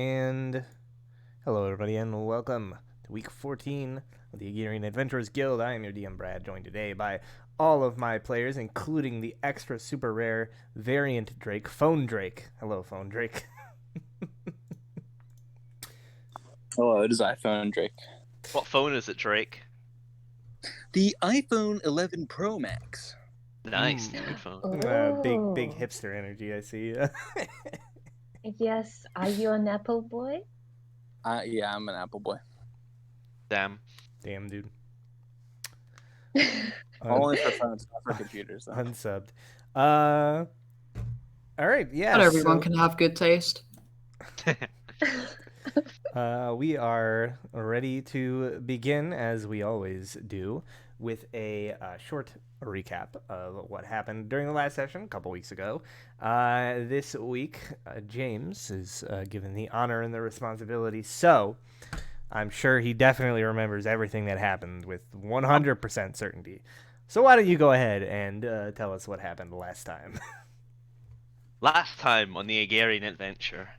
And hello, everybody, and welcome to week 14 of the Aegyrian Adventurers Guild. I am your DM, Brad, joined today by all of my players, including the extra super rare variant Drake, Phone Drake. Hello, Phone Drake. Hello, it is iPhone Drake. What phone is it, Drake? The iPhone 11 Pro Max. Nice, good phone. Big hipster energy, I see. Yes, are you an Apple boy? Yeah, I'm an Apple boy. Damn. Damn, dude. Only for phones, not for computers, though. Unsubbed. All right, yeah. Not everyone can have good taste. We are ready to begin, as we always do, with a short recap of what happened during the last session a couple weeks ago. This week, James is given the honor and the responsibility, so I'm sure he definitely remembers everything that happened with 100% certainty. So why don't you go ahead and tell us what happened last time? Last time on the Aegyrian adventure.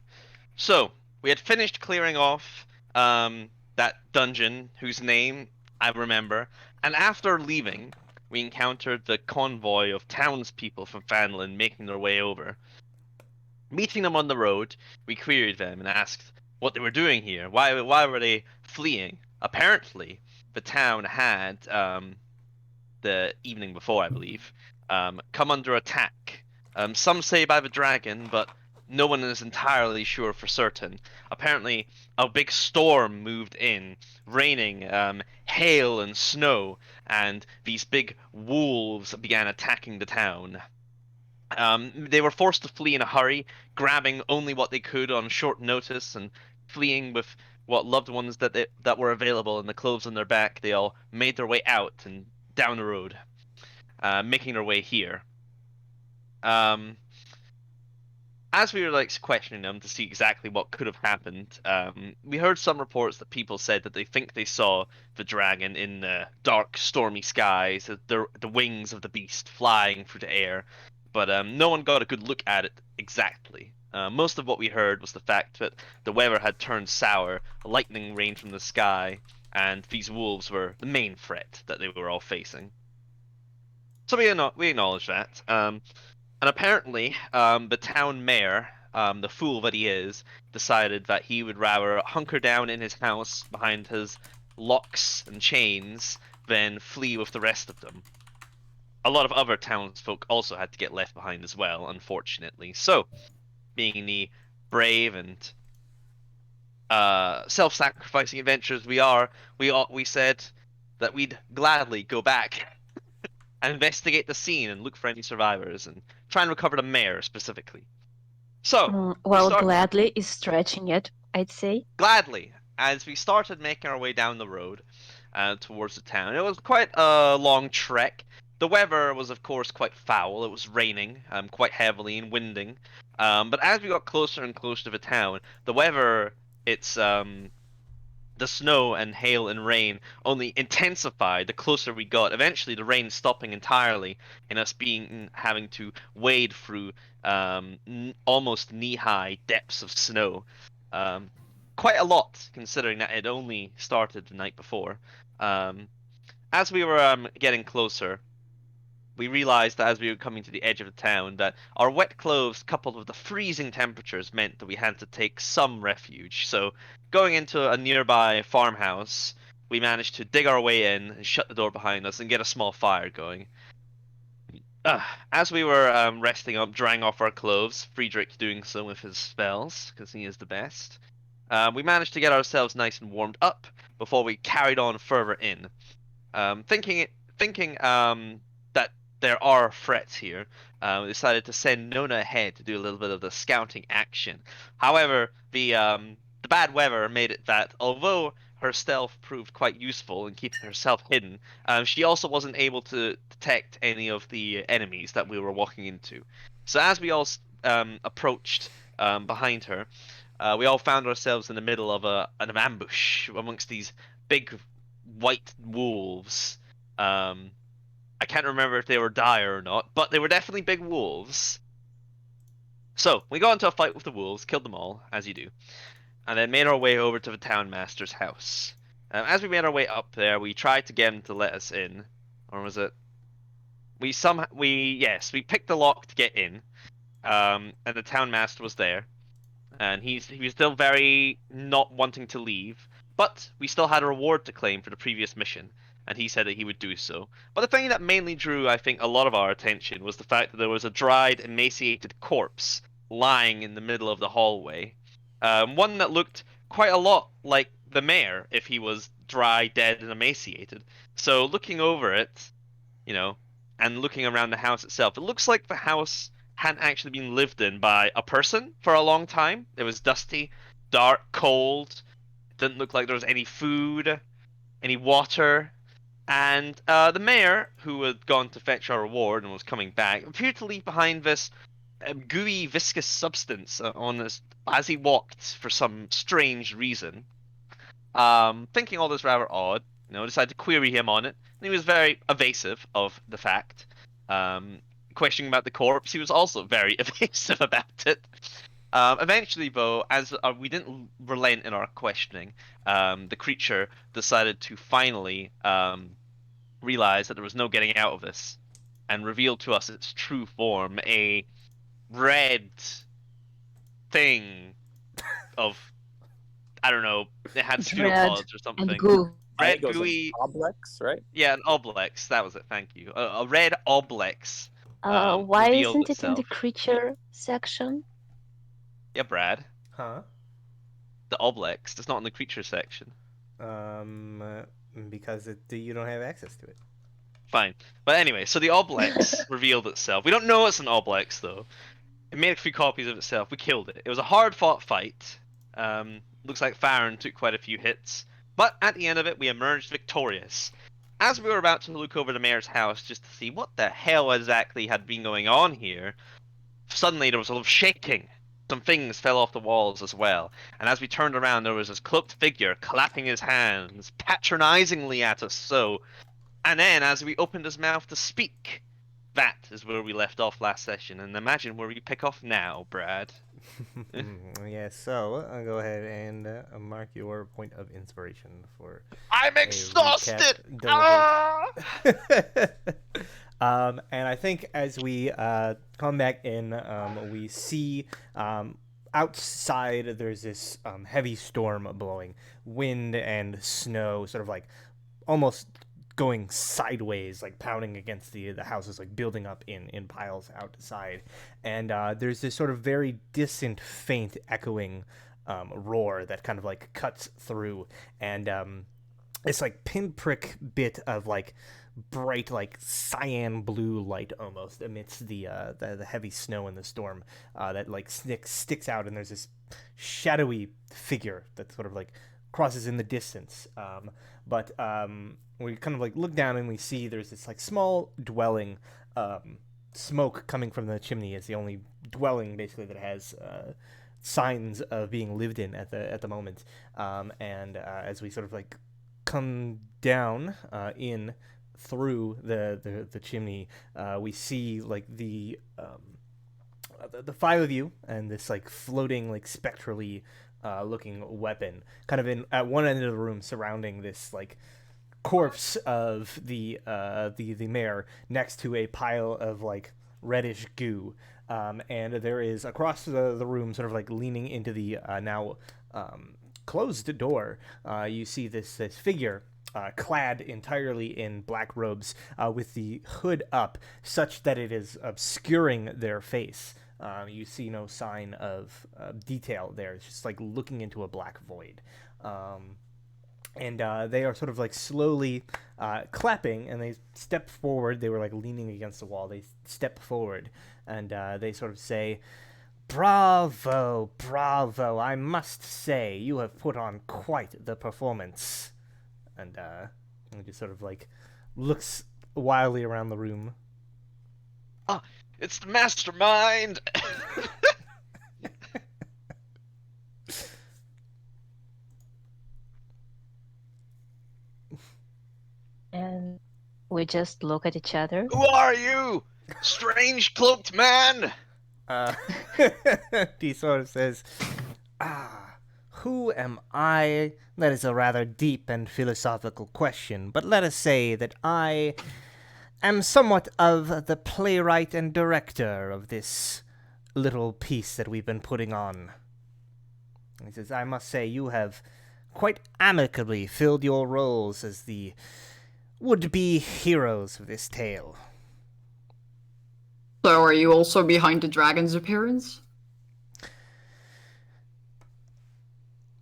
So, we had finished clearing off that dungeon, whose name I remember, and after leaving, we encountered the convoy of townspeople from Fanlin making their way over. Meeting them on the road, we queried them and asked what they were doing here. Why were they fleeing? Apparently, the town had, the evening before, I believe, come under attack. Some say by the dragon, but no one is entirely sure for certain. Apparently, a big storm moved in, raining hail and snow, and these big wolves began attacking the town. They were forced to flee in a hurry, grabbing only what they could on short notice and fleeing with what loved ones that were available and the clothes on their back. They all made their way out and down the road, making their way here. As we were questioning them to see exactly what could have happened, we heard some reports that people said that they think they saw the dragon in the dark, stormy skies, the wings of the beast flying through the air, but no one got a good look at it exactly. Most of what we heard was the fact that the weather had turned sour, lightning rained from the sky, and these wolves were the main threat that they were all facing. So we acknowledge that. And apparently, the town mayor, the fool that he is, decided that he would rather hunker down in his house behind his locks and chains than flee with the rest of them. A lot of other townsfolk also had to get left behind as well, unfortunately. So, being the brave and self-sacrificing adventurers we are, we said that we'd gladly go back and investigate the scene and look for any survivors and try and recover the mayor specifically. So, gladly is stretching it, I'd say. Gladly, as we started making our way down the road towards the town. It was quite a long trek. The weather was, of course, quite foul. It was raining quite heavily and winding. But as we got closer and closer to the town, the weather, the snow and hail and rain only intensified the closer we got. Eventually, the rain stopping entirely and us having to wade through almost knee-high depths of snow. Quite a lot, considering that it only started the night before. As we were getting closer, we realized that as we were coming to the edge of the town that our wet clothes coupled with the freezing temperatures meant that we had to take some refuge. So going into a nearby farmhouse, we managed to dig our way in and shut the door behind us and get a small fire going. As we were resting up, drying off our clothes, Friedrich doing so with his spells, because he is the best, we managed to get ourselves nice and warmed up before we carried on further in. Thinking that there are threats here, we decided to send Nona ahead to do a little bit of the scouting action. However, the bad weather made it that although her stealth proved quite useful in keeping herself hidden, she also wasn't able to detect any of the enemies that we were walking into. So as we all approached behind her, we all found ourselves in the middle of an ambush amongst these big white wolves. I can't remember if they were dire or not, but they were definitely big wolves. So, we got into a fight with the wolves, killed them all, as you do. and then made our way over to the town master's house. As we made our way up there, we tried to get him to let us in, or was it? We picked the lock to get in, and the town master was there, and he was still very not wanting to leave, but we still had a reward to claim for the previous mission, and he said that he would do so. But the thing that mainly drew, I think, a lot of our attention was the fact that there was a dried, emaciated corpse lying in the middle of the hallway, one that looked quite a lot like the mayor if he was dry, dead, and emaciated. So looking over it, and looking around the house itself, it looks like the house hadn't actually been lived in by a person for a long time. It was dusty, dark, cold. It didn't look like there was any food, any water. And the mayor, who had gone to fetch our reward and was coming back, appeared to leave behind this gooey, viscous substance as he walked for some strange reason. Thinking all this rather odd, decided to query him on it. And he was very evasive of the fact. Questioning about the corpse, he was also very evasive about it. Eventually, though, as we didn't relent in our questioning, the creature decided to finally realize that there was no getting out of this, and revealed to us its true form, a red thing of, I don't know, it had pseudopods or something. And goo. Red It goes like gooey. Oblex, right? Yeah, an oblex. That was it. Thank you. A red oblex. Why revealed isn't it in the itself. creature section? Yeah, Brad. Huh? The oblex. It's not in the creature section. Because you don't have access to it. Fine. But anyway, so the oblex revealed itself. We don't know it's an oblex, though. It made a few copies of itself. We killed it. It was a hard-fought fight. Looks like Farron took quite a few hits. But at the end of it, we emerged victorious. As we were about to look over the mayor's house just to see what the hell exactly had been going on here, suddenly there was a lot of shaking. Some things fell off the walls as well. And as we turned around, there was this cloaked figure clapping his hands, patronizingly at us so. And then, as we opened his mouth to speak, that is where we left off last session. And imagine where we pick off now, Brad. Yeah, so I'll go ahead and mark your point of inspiration for. I'm a exhausted! recap and I think as we come back in, we see outside there's this heavy storm blowing, wind and snow, sort of like almost going sideways, like pounding against the houses, like building up in piles outside. And there's this sort of very distant, faint, echoing roar that kind of like cuts through, and it's like pinprick bit of like bright, like cyan blue light almost amidst the heavy snow and the storm that like sticks out, and there's this shadowy figure that sort of like crosses in the distance. But we kind of like look down and we see there's this like small dwelling, smoke coming from the chimney is the only dwelling basically that has signs of being lived in at the moment. And as we sort of like come down in through the chimney, we see like the five of you and this like floating like spectrally looking weapon kind of at one end of the room surrounding this like corpse of the mayor next to a pile of like reddish goo, and there is across the room, sort of like leaning into the now closed door, you see this figure clad entirely in black robes, with the hood up such that it is obscuring their face. You see no sign of detail there. It's just like looking into a black void. And they are sort of like slowly clapping, and they step forward. They were like leaning against the wall. They step forward, and they sort of say, "Bravo, bravo! I must say, you have put on quite the performance." And he just sort of like looks wildly around the room. Ah, it's the mastermind! And we just look at each other. Who are you? Strange cloaked man! He sort of says, who am I? That is a rather deep and philosophical question, but let us say that I am somewhat of the playwright and director of this little piece that we've been putting on. He says, I must say you have quite amicably filled your roles as the would-be heroes of this tale. So are you also behind the dragon's appearance?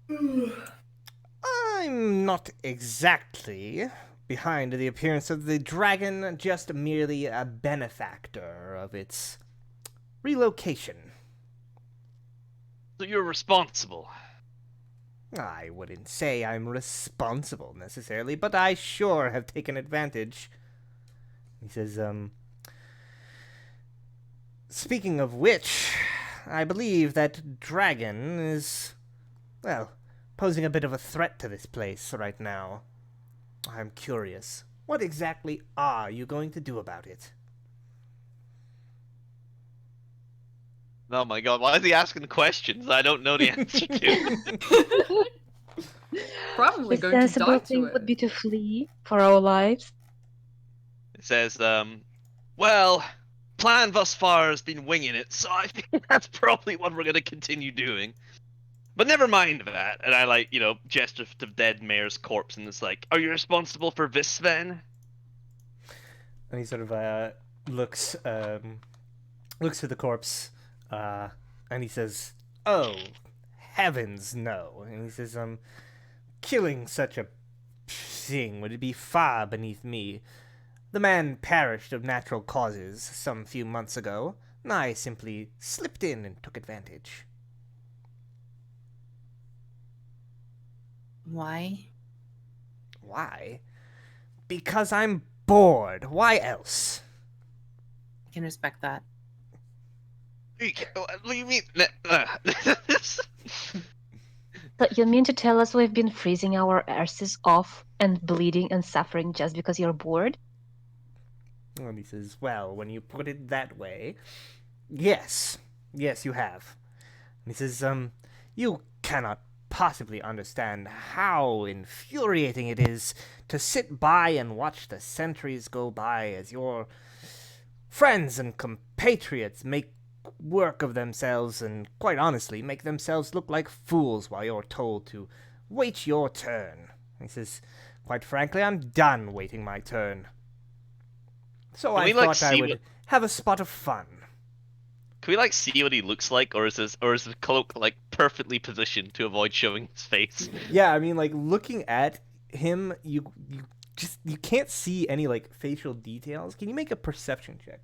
I'm not exactly behind the appearance of the dragon, just merely a benefactor of its relocation. So you're responsible. I wouldn't say I'm responsible necessarily, but I sure have taken advantage. He says, speaking of which, I believe that dragon is, well, posing a bit of a threat to this place right now. I'm curious. What exactly are you going to do about it? Oh my god, why is he asking questions I don't know the answer to? Probably The going to sensible die to thing it. would be to flee for our lives. It says, well, plan thus far has been winging it, so I think that's probably what we're gonna continue doing. But never mind that. And I gesture to dead mayor's corpse and it's like, are you responsible for this then? And he sort of looks to the corpse, and he says, "Oh, heavens, no!" And he says, killing such a thing would be far beneath me. The man perished of natural causes some few months ago, and I simply slipped in and took advantage." Why? Why? Because I'm bored. Why else? I can respect that. What do you mean? So you mean to tell us we've been freezing our arses off and bleeding and suffering just because you're bored? And he says, "Well, when you put it that way, yes. Yes, you have." And he says, "You cannot possibly understand how infuriating it is to sit by and watch the centuries go by as your friends and compatriots make work of themselves and, quite honestly, make themselves look like fools while you're told to wait your turn." He says, "Quite frankly, I'm done waiting my turn. So Can I we, thought I see would what- have a spot of fun." Can we see what he looks like, or is the cloak perfectly positioned to avoid showing his face? Yeah, I mean, looking at him, you can't see any facial details. Can you make a perception check?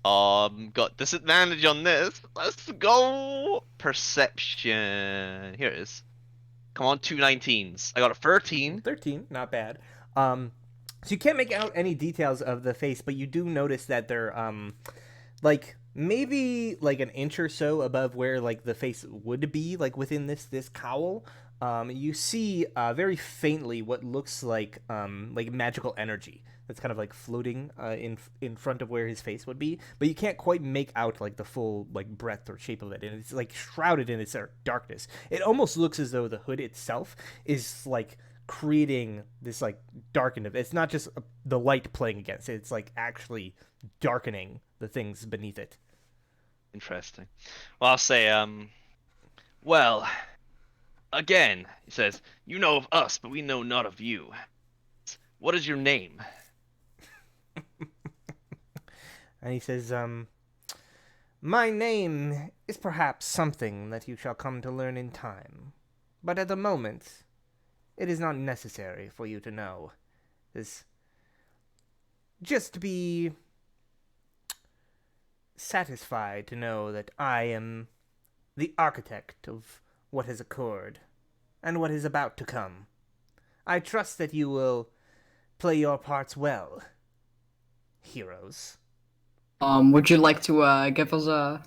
Got disadvantage on this. Let's go. Perception. Here it is. Come on, 2 19s. I got a 13. 13, not bad. So you can't make out any details of the face, but you do notice that they're maybe an inch or so above where the face would be within this cowl. You see very faintly what looks like magical energy that's kind of floating in front of where his face would be, but you can't quite make out the full breadth or shape of it, and it's shrouded in its darkness. It almost looks as though the hood itself is creating this darkened. It's not just the light playing against it; it's actually darkening the things beneath it. Interesting. Well, I'll say, well, again, he says, you know of us, but we know not of you. What is your name? And he says, "My name is perhaps something that you shall come to learn in time, but at the moment, it is not necessary for you to know. It's just be satisfied to know that I am the architect of what has occurred and what is about to come. I trust that you will play your parts well, heroes." Would you like to give us a,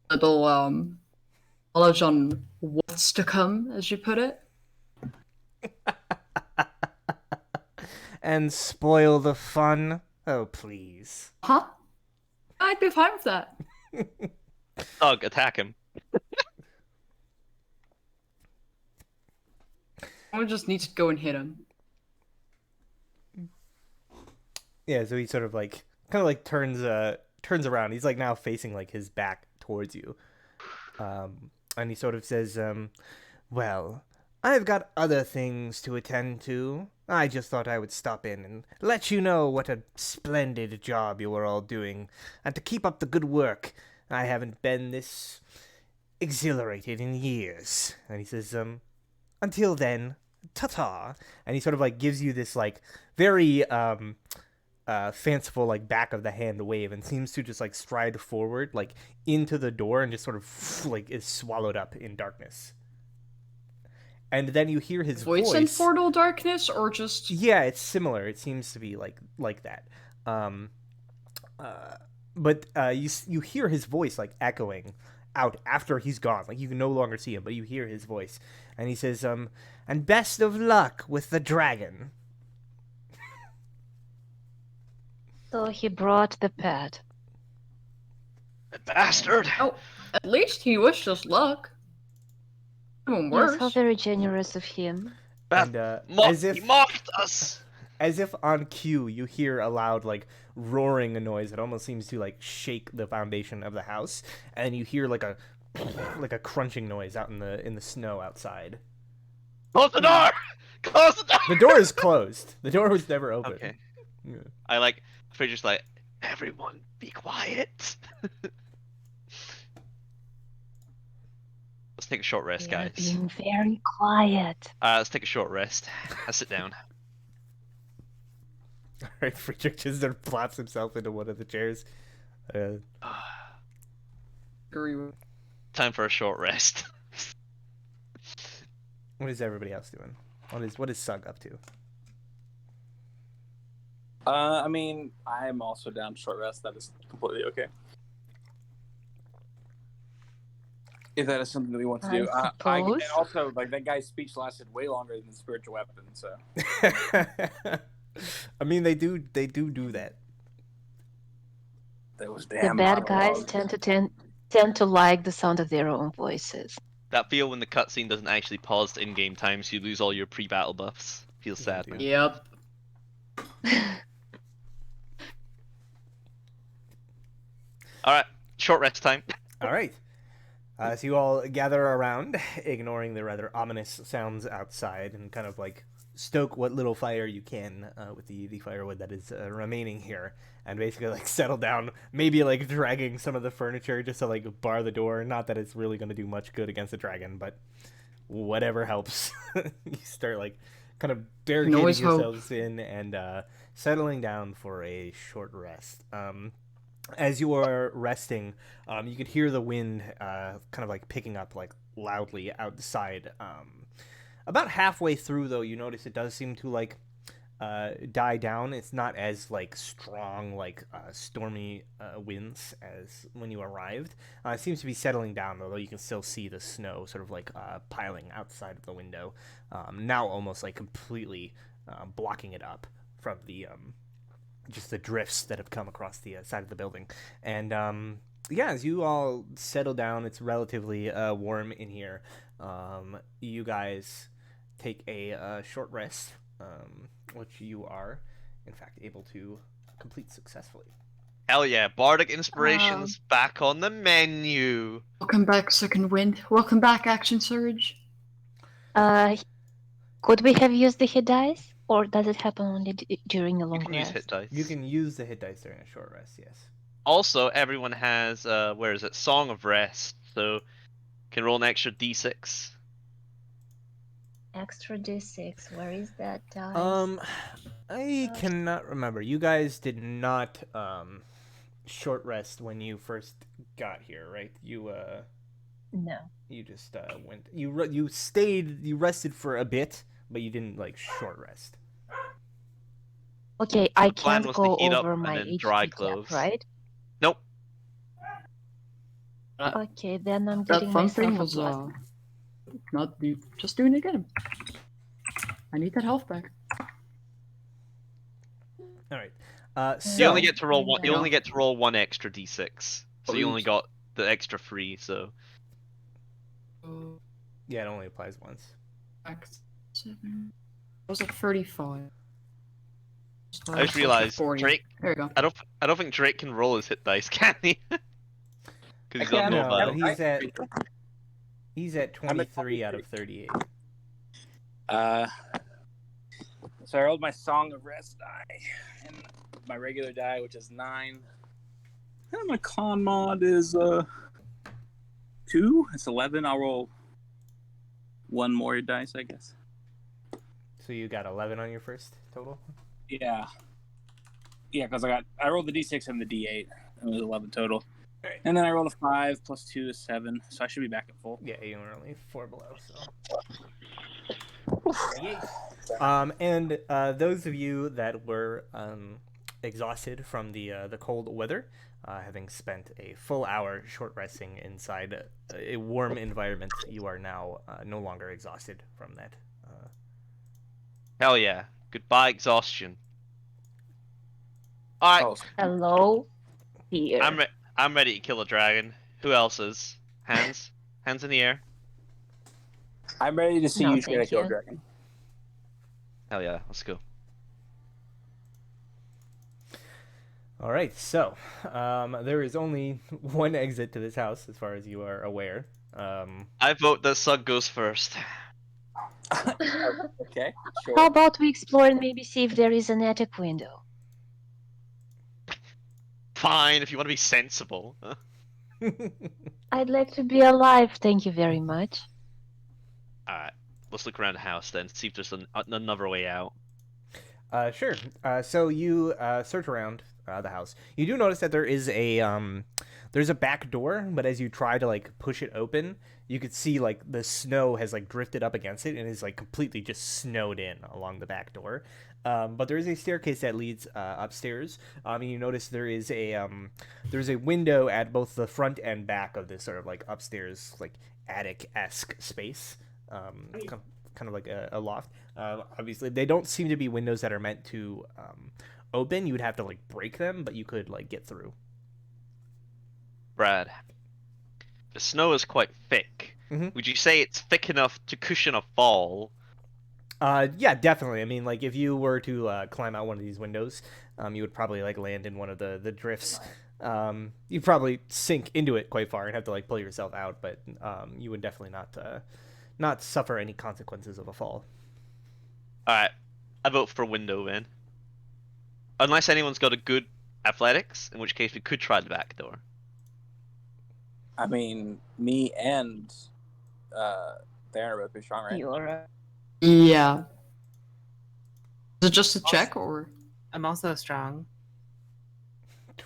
little knowledge on what's to come, as you put it? And spoil the fun? Oh, please. Huh? I'd be fine with that. Doug, attack him. Someone just needs to go and hit him. Yeah, so he sort of like kind of like turns around. He's like now facing like his back towards you. And he sort of says, well, I've got other things to attend to. I just thought I would stop in and let you know what a splendid job you were all doing, and to keep up the good work. I haven't been this exhilarated in years. And he says, until then, ta-ta. And he sort of like gives you this like very fanciful like back of the hand wave, and seems to just like stride forward like into the door and just sort of like is swallowed up in darkness. And then you hear his voice in portal darkness, or just yeah, it's similar. It seems to be like that. But you hear his voice like echoing out after he's gone. Like you can no longer see him, but you hear his voice, and he says, and best of luck with the dragon. So he brought the pet. The bastard! oh, at least he wished us luck. Even Yes, worse. how very generous of him. And He mocked us! as if on cue, you hear a loud like roaring a noise that almost seems to like shake the foundation of the house, and you hear like a crunching noise out in the snow outside. Close the door! Close the door! The door is closed. The door was never open. Okay. Yeah. I like, Fraser's like, everyone be quiet. Let's take a short rest, They are guys. being very quiet. Let's take a short rest. I'll sit down. All right, Friedrich just sort of plops himself into one of the chairs. Agree with- Time for a short rest. What is everybody else doing? What is Sug up to? I mean, I'm also down short rest. That is completely okay. If that is something that we want to do. I and suppose. also, like, that guy's speech lasted way longer than the spiritual weapon, so. I mean, they do that. That was The damn bad guys monologue. tend to like the sound of their own voices. That feel when the cutscene doesn't actually pause to in-game time, so you lose all your pre-battle buffs. Feels sad. dude. Yep. Alright, short rest time. All right. So you all gather around, ignoring the rather ominous sounds outside, and kind of like stoke what little fire you can with the firewood that is remaining here, and basically like settle down, maybe like dragging some of the furniture just to like bar the door. Not that it's really going to do much good against a dragon, but whatever helps. You start like kind of barricading always hope. yourselves in and settling down for a short rest. As you are resting, you could hear the wind kind of like picking up like loudly outside. About halfway through, though, you notice it does seem to like die down. It's not as like strong, like stormy winds as when you arrived. It seems to be settling down, although you can still see the snow sort of like piling outside of the window. Now almost like completely blocking it up from the just the drifts that have come across the side of the building. And yeah, as you all settle down, it's relatively warm in here. You guys take a short rest, which you are, in fact, able to complete successfully. Hell yeah, Bardic Inspiration's back on the menu. Welcome back, Second Wind. Welcome back, Action Surge. Could we have used the hit dice, or does it happen only during a You long can use rest? hit dice. You can use the hit dice during a short rest, yes. Also, everyone has, where is it? Song of Rest, so can roll an extra d6. Extra d6. Where is that dice? I cannot remember. You guys did not short rest when you first got here, right? You No. you just went. You stayed. You rested for a bit, but you didn't like short rest. Okay, I plan can't was to go heat up over and my then HP dry cap, clothes. right? Nope. Okay, then I'm That getting fun myself thing a was blast. not do just doing it again. I need that health back. All right. You only So get to roll one. You Yeah. only get to roll one extra d6, so you only got the extra 3. So yeah, it only applies once. 7. I was at 35. So I just close to realized 40. Drake. There you go. I don't think Drake can roll his hit dice, can he? Because he's can. on No, mobile. but he's at 23 out of 38. So I rolled my Song of Rest die and my regular die, which is 9. And my con mod is 2. It's 11. I'll roll one more dice, I guess. So you got 11 on your first total? Yeah. Yeah, because I rolled the d6 and the d8. It was 11 total. Right. And then I rolled a 5 plus 2 is 7. So I should be back at full. Yeah, you were only 4 below, so. 38. And those of you that were exhausted from the cold weather, having spent a full hour short resting inside a warm environment, you are now no longer exhausted from that. Hell yeah. Goodbye, exhaustion. Alright, Oh, Hello, dear. I'm ready to kill a dragon. Who else is? Hands? Hands in the air. I'm ready to see No, you try to thank kill a you. dragon. Hell yeah, let's go. All right, so there is only one exit to this house, as far as you are aware. I vote that Sug goes first. Okay, sure. How about we explore and maybe see if there is an attic window? Fine, if you want to be sensible. I'd like to be alive, thank you very much. Alright, let's look around the house then, see if there's another way out. Sure. So you search around the house. You do notice that there is there's a back door, but as you try to like push it open, you could see like the snow has like drifted up against it and is like completely just snowed in along the back door. But there is a staircase that leads upstairs. And you notice there's a window at both the front and back of this sort of like upstairs like attic-esque space. Kind of like a loft. Obviously, they don't seem to be windows that are meant to open. You would have to like break them, but you could like get through. Brad, the snow is quite thick. Mhm. Would you say it's thick enough to cushion a fall? Yeah, definitely. I mean, like if you were to climb out one of these windows, you would probably like land in one of the drifts. You'd probably sink into it quite far and have to like pull yourself out, but you would definitely not suffer any consequences of a fall. Alright, I vote for window then. Unless anyone's got a good athletics, in which case we could try the back door. I mean, me and Darren are both pretty strong, right? You're Yeah. Is it just a check or? I'm also strong.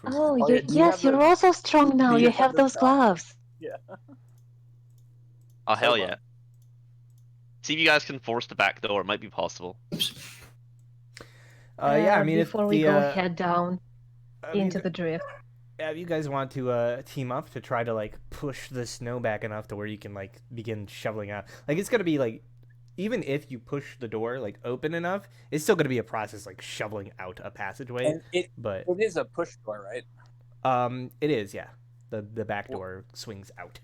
Oh, Oh, yeah, do you have you're the- also strong now. do you You have have the those dot? gloves. Yeah. Oh, hell Hold yeah. on. See if you guys can force the back door, it might be possible. Yeah, I mean, Before if we the, go head down I mean, into the drift. if you guys want to team up to try to like push the snow back enough to where you can like begin shoveling out, like it's gonna be like, even if you push the door like open enough, it's still gonna be a process like shoveling out a passageway. And it But is a push door, right? it is, yeah. The back door swings out.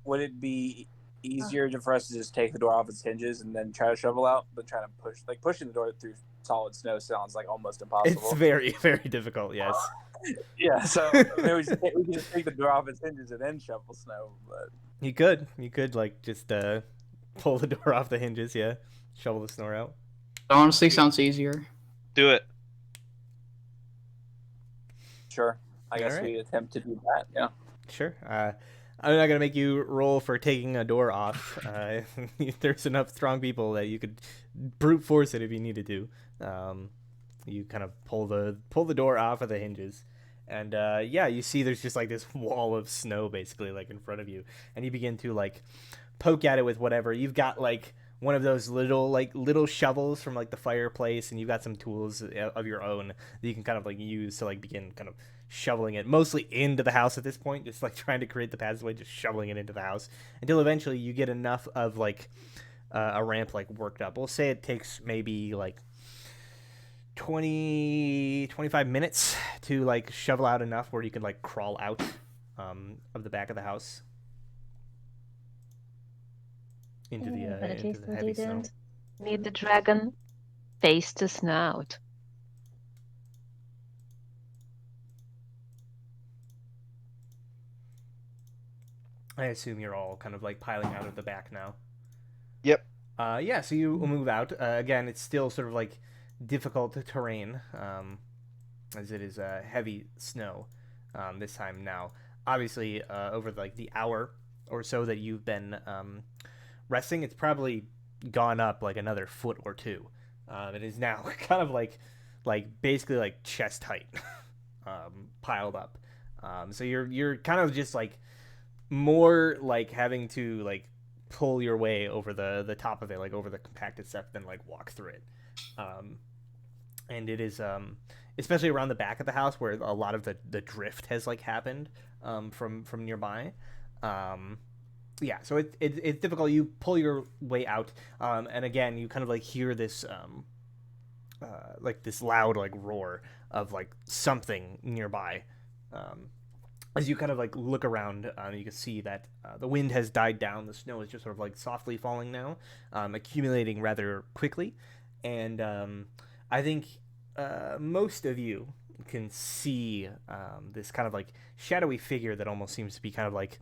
Would it be easier for us to just take the door off its hinges and then try to shovel out, but trying to pushing the door through solid snow sounds like almost impossible. It's very, very difficult. Yes. Yeah, so I mean, we can just take the door off its hinges and then shovel snow, but You could like just pull the door off the hinges. Yeah, shovel the snow out. It honestly sounds easier. Do it. sure. I guess Alright. we attempt to do that. Yeah. Sure. I'm not gonna make you roll for taking a door off. There's enough strong people that you could brute force it if you needed to. You kind of pull the door off of the hinges, and yeah, you see there's just like this wall of snow basically like in front of you, and you begin to like poke at it with whatever you've got, like one of those little shovels from like the fireplace, and you've got some tools of your own that you can kind of like use to like begin kind of shoveling it mostly into the house at this point, just like trying to create the passageway, just shoveling it into the house until eventually you get enough of like a ramp like worked up. We'll say it takes maybe like 25 minutes to like shovel out enough where you can like crawl out of the back of the house into the But at least we heavy snow. didn't Meet the dragon face to snout. I assume you're all kind of like piling out of the back now. Yep. Yeah, so you move out. Again, it's still sort of like difficult terrain, as it is heavy snow this time now. Obviously, over like the hour or so that you've been resting, it's probably gone up like another foot or two. It is now kind of like basically like chest height, piled up. So you're kind of just like more like having to like pull your way over the top of it, like over the compacted stuff, than like walk through it. And it is especially around the back of the house where a lot of the drift has like happened from nearby. Yeah, so it's difficult. You pull your way out, and again you kind of like hear this like this loud like roar of like something nearby. As you kind of like look around, you can see that the wind has died down. The snow is just sort of like softly falling now, accumulating rather quickly, and I think most of you can see this kind of like shadowy figure that almost seems to be kind of like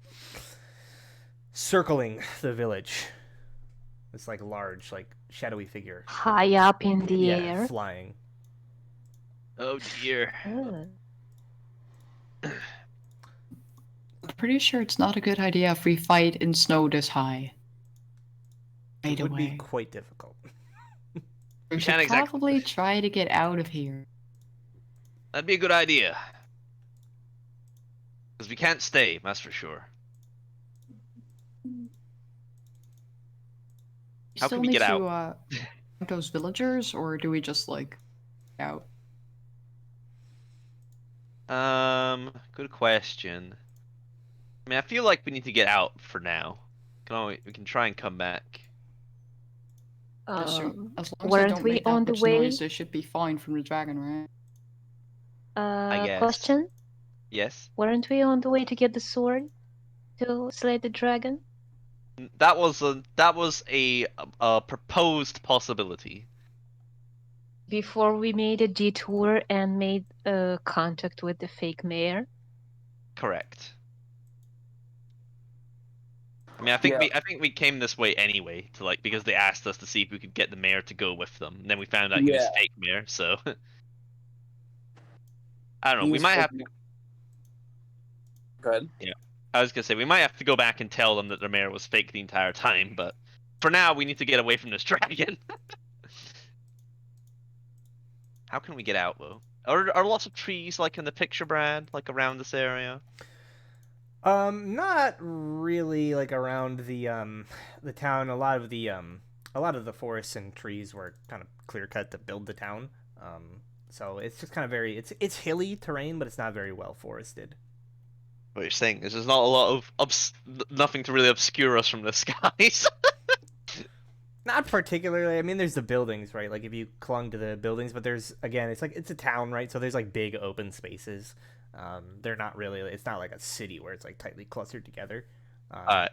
circling the village. This like large, like shadowy figure. High up in the Yeah, air. flying. Oh dear. Oh. I'm pretty sure it's not a good idea if we fight in snow this high. It Right would be away. quite difficult. We can't should exactly- probably try to get out of here. That'd be a good idea. Because we can't stay, that's for sure. We How still can we need get to find those villagers, or do we just like out? Good question. I mean, I feel like we need to get out for now. We can try and come back. As long as they Weren't don't we make that on the much way? noise, they should be fine from the dragon, right? guess. Question: Yes? Weren't we on the way to get the sword to slay the dragon? That was a proposed possibility. Before we made a detour and made contact with the fake mayor? Correct. I mean, I think Yeah. we came this way anyway to like because they asked us to see if we could get the mayor to go with them. And then we found out he was Yeah. fake mayor, so I don't know. He We was might have fake- to. Good. I was gonna say we might have to go back and tell them that their mayor was fake the entire time, but for now we need to get away from this dragon. How can we get out though? Are lots of trees like in the picture, Brad, like around this area? Not really like around the town. A lot of the forests and trees were kind of clear cut to build the town. So it's just kind of it's hilly terrain, but it's not very well forested. What you're saying is there's not a lot of nothing to really obscure us from the skies. Not particularly. I mean, there's the buildings, right? Like if you clung to the buildings, but there's again, it's a town, right? So there's like big open spaces. They're not really. It's not like a city where it's like tightly clustered together. I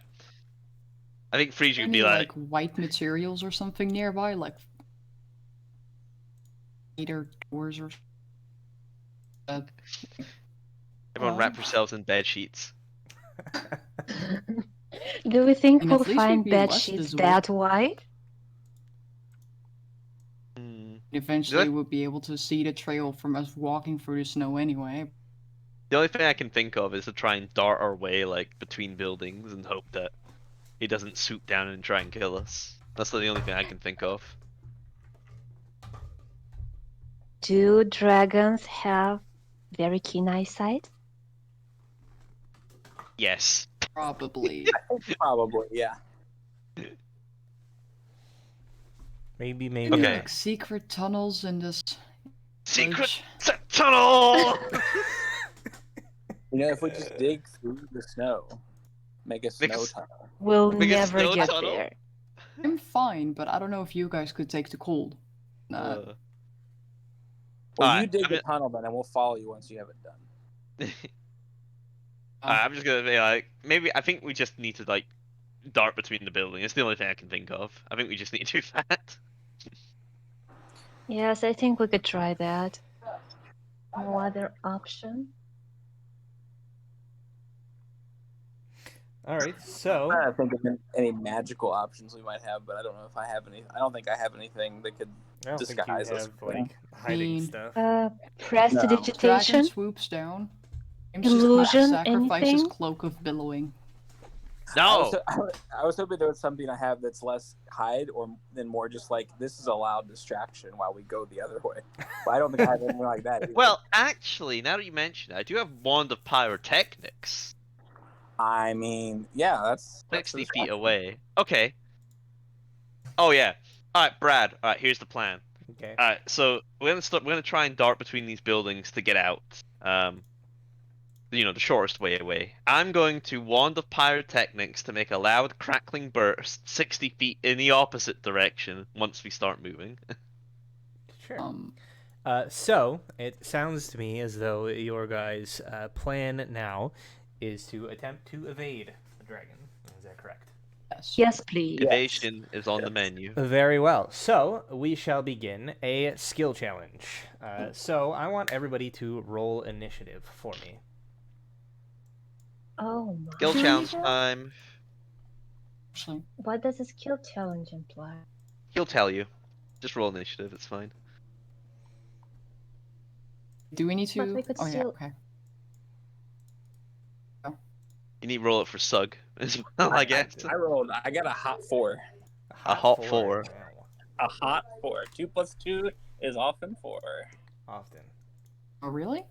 think Frege would Any be like, white materials or something nearby, like either doors or. everyone wrap yourselves in bed sheets. Do we think And we'll at least find we'd be bed less sheets visible. that wide? Eventually, That- we'll be able to see the trail from us walking through the snow anyway. The only thing I can think of is to try and dart our way like between buildings and hope that he doesn't swoop down and try and kill us. That's the only thing I can think of. Do dragons have very keen eyesight? Yes. Probably. Probably, yeah. Maybe. Maybe Okay. like secret tunnels in this. Secret village. tunnel. You know, if we just dig through the snow, make a snow Make a s- tunnel. We'll Make a never snow get tunnel? there. I'm fine, but I don't know if you guys could take the cold. Well, Alright, you dig I'm the just- tunnel then, and we'll follow you once you have it done. I'm just gonna be like, maybe I think we just need to like dart between the buildings. It's the only thing I can think of. I think we just need to do that. Yes, I think we could try that. No other option. All right, I'm so trying to think of any magical options we might have, but I don't know if I have any. I don't think I have anything that could I don't think you disguise us. have like hiding mean- stuff. Dragon Prestidigitation, swoops down. James just illusion, sacrifices anything? cloak of billowing. No. I was hoping there was something I have that's less hide or then more just like this is a loud distraction while we go the other way. But I don't think I have anything like that. Either. Well, actually, now that you mention it, I do have Wand of Pyrotechnics. I mean, yeah, that's 60 feet distraction. away. Okay. Oh yeah. All right, Brad. All right, here's the plan. Okay. All right, so we're gonna try and dart between these buildings to get out. The shortest way away. I'm going to Wand of Pyrotechnics to make a loud crackling burst 60 feet in the opposite direction once we start moving. Sure. So it sounds to me as though your guys' plan now is to attempt to evade the dragon. Is that correct? Yes. Yes, please. Evasion is on the menu. Very well. So we shall begin a skill challenge. So I want everybody to roll initiative for me. Oh my. Skill challenge time. Actually, What does a skill challenge imply? He'll tell you. Just roll initiative. It's fine. do we need to? But we could oh yeah. still- Okay. You need to roll it for Sug as well, I guess. I got a hot 4. A hot 4. Wow. A hot 4. 2 plus 2 is often 4. Often. Oh really?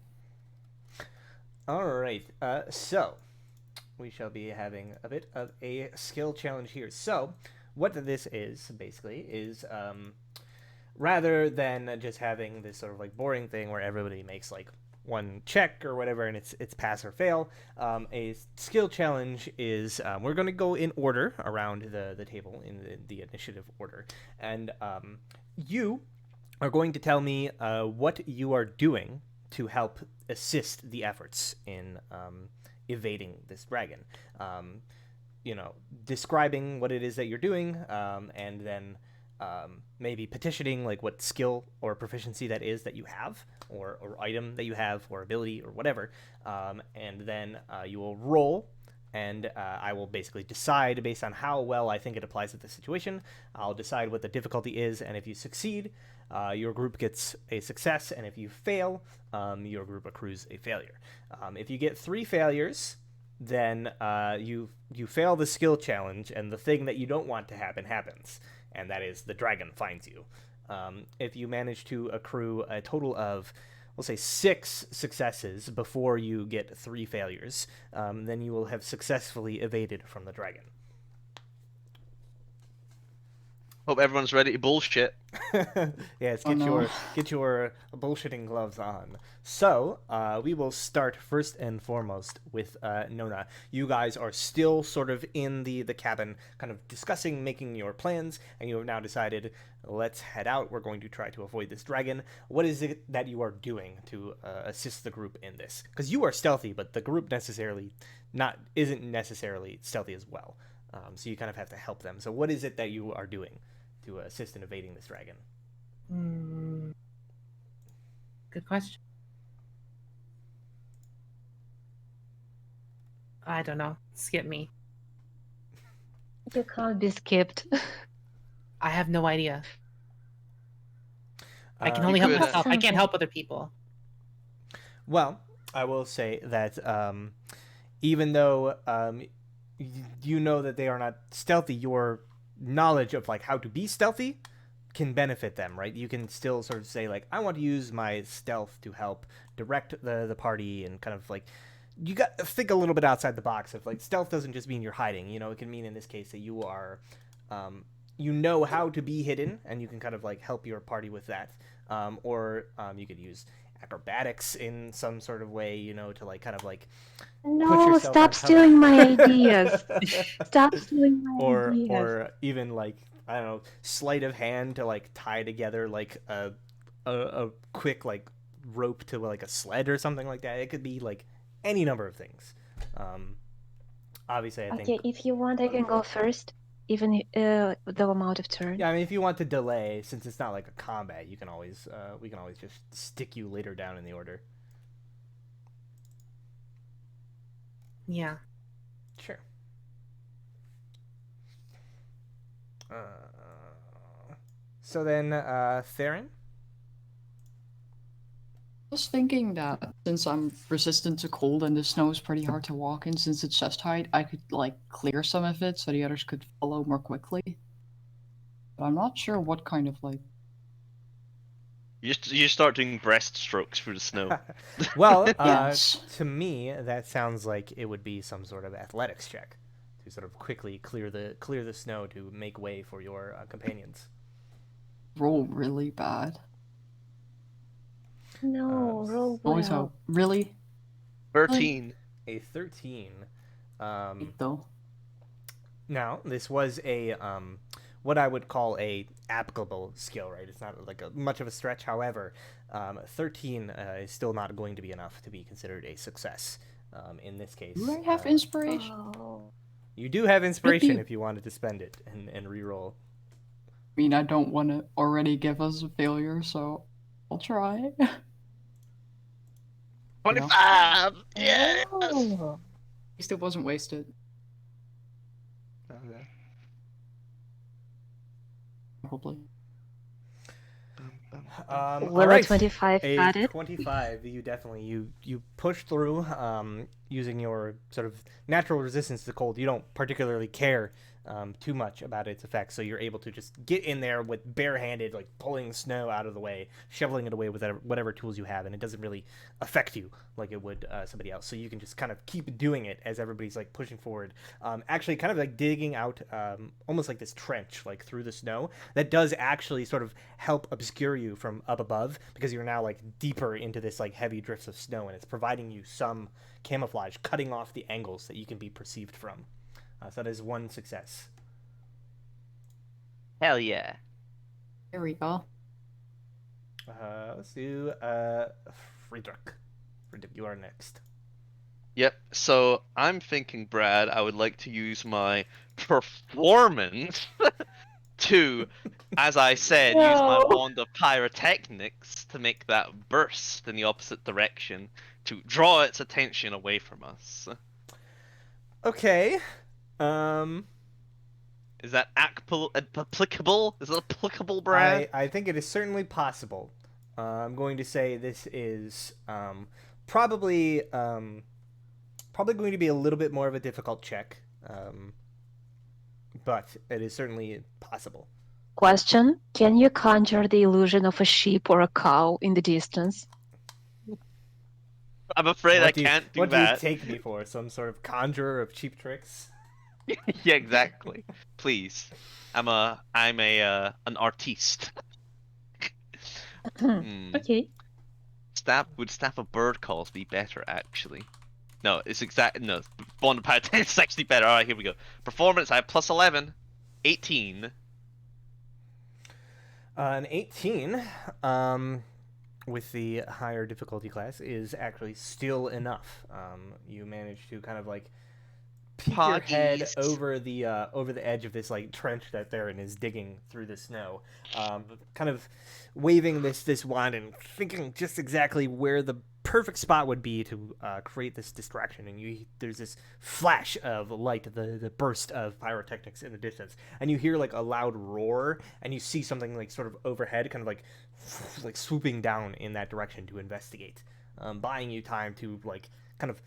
All right. So we shall be having a bit of a skill challenge here. So what this is basically is rather than just having this sort of like boring thing where everybody makes like one check or whatever and it's pass or fail, a skill challenge is we're going to go in order around the table in the initiative order, and you are going to tell me what you are doing to help assist the efforts in evading this dragon. Describing what it is that you're doing, and then maybe petitioning like what skill or proficiency that is that you have, or item that you have, or ability, or whatever. And then you will roll, and I will basically decide based on how well I think it applies to the situation. I'll decide what the difficulty is, and if you succeed, your group gets a success, and if you fail, your group accrues a failure. If you get 3 failures, then you fail the skill challenge, and the thing that you don't want to happen happens, and that is the dragon finds you. If you manage to accrue a total of, we'll say, 6 successes before you get 3 failures, then you will have successfully evaded from the dragon. Hope everyone's ready to bullshit. Yes, Oh, no. get your bullshitting gloves on. So we will start first and foremost with Nona. You guys are still sort of in the cabin, kind of discussing, making your plans, and you have now decided, let's head out. We're going to try to avoid this dragon. What is it that you are doing to assist the group in this? Because you are stealthy, but the group isn't necessarily stealthy as well. So you kind of have to help them. So what is it that you are doing to assist in evading this dragon? Good question. I don't know. Skip me. You can't be skipped. I have no idea. I can Uh, only you help could- myself. I can't help other people. Well, I will say that even though you know that they are not stealthy, your knowledge of like how to be stealthy can benefit them, right? You can still sort of say like, I want to use my stealth to help direct the party, and kind of like, you got to think a little bit outside the box of like, stealth doesn't just mean you're hiding. It can mean in this case that you are you know how to be hidden, and you can kind of like help your party with that, or you could use acrobatics in some sort of way, to like kind of like No, yourself stop on top. stealing my ideas. Stop stealing my ideas. or even like, I don't know, sleight of hand to like tie together like a quick like rope to like a sled or something like that. It could be like any number of things. Obviously, I Okay, think. if you want, I can go first. even though I'm out of turn? Yeah, I mean, if you want to delay, since it's not like a combat, you can always we can always just stick you later down in the order. Yeah. Sure. So then, Theron? I was thinking that since I'm resistant to cold and the snow is pretty hard to walk in since it's chest height, I could like clear some of it so the others could follow more quickly. But I'm not sure what kind of like. You start doing breaststrokes through the snow. Well, Yes. to me, that sounds like it would be some sort of athletics check to sort of quickly clear the snow to make way for your companions. Roll really bad. No, roll Always well. hope. Really? 13. A 13. Though. Now, this was a what I would call a applicable skill, right? It's not like much of a stretch. However, 13 is still not going to be enough to be considered a success. In this case, Do I have inspiration? Oh. you do have inspiration Maybe- if you wanted to spend it and re-roll. I mean, I don't want to already give us a failure, so I'll try. 25! Yes! Oh. At least it wasn't wasted. Okay. Probably. All Will a right. 25 A cut it? 25, you definitely you push through using your sort of natural resistance to cold. You don't particularly care too much about its effects, so you're able to just get in there with barehanded, like pulling snow out of the way, shoveling it away with whatever tools you have, and it doesn't really affect you like it would somebody else. So you can just kind of keep doing it as everybody's like pushing forward, actually kind of like digging out almost like this trench like through the snow that does actually sort of help obscure you from up above because you're now like deeper into this like heavy drifts of snow, and it's providing you some camouflage, cutting off the angles that you can be perceived from. So that is one success. Hell yeah. There we go. Let's do Friedrich. Friedrich, you are next. Yep, so I'm thinking, Brad, I would like to use my performance to, as I said, use my No. wand of pyrotechnics to make that burst in the opposite direction to draw its attention away from us. Okay. Is that applicable? Is it applicable, Brad? I think it is certainly possible. I'm going to say this is probably going to be a little bit more of a difficult check, but it is certainly possible. Question: can you conjure the illusion of a sheep or a cow in the distance? I'm afraid I What can't do what that. do you take me for? Some sort of conjurer of cheap tricks? Yeah, exactly. Please, I'm an artiste. Okay. Would staff of bird calls be better actually? No, bond of pyrotechnics is actually better. All right, here we go. Performance, I have plus 11, 18. An 18, with the higher difficulty class, is actually still enough. You manage to kind of like peek your head Poggies. over the edge of this like trench that Theron is digging through the snow, kind of waving this wand and thinking just exactly where the perfect spot would be to create this distraction. And there's this flash of light, the burst of pyrotechnics in the distance, and you hear like a loud roar, and you see something like sort of overhead, kind of like swooping down in that direction to investigate, buying you time to like kind of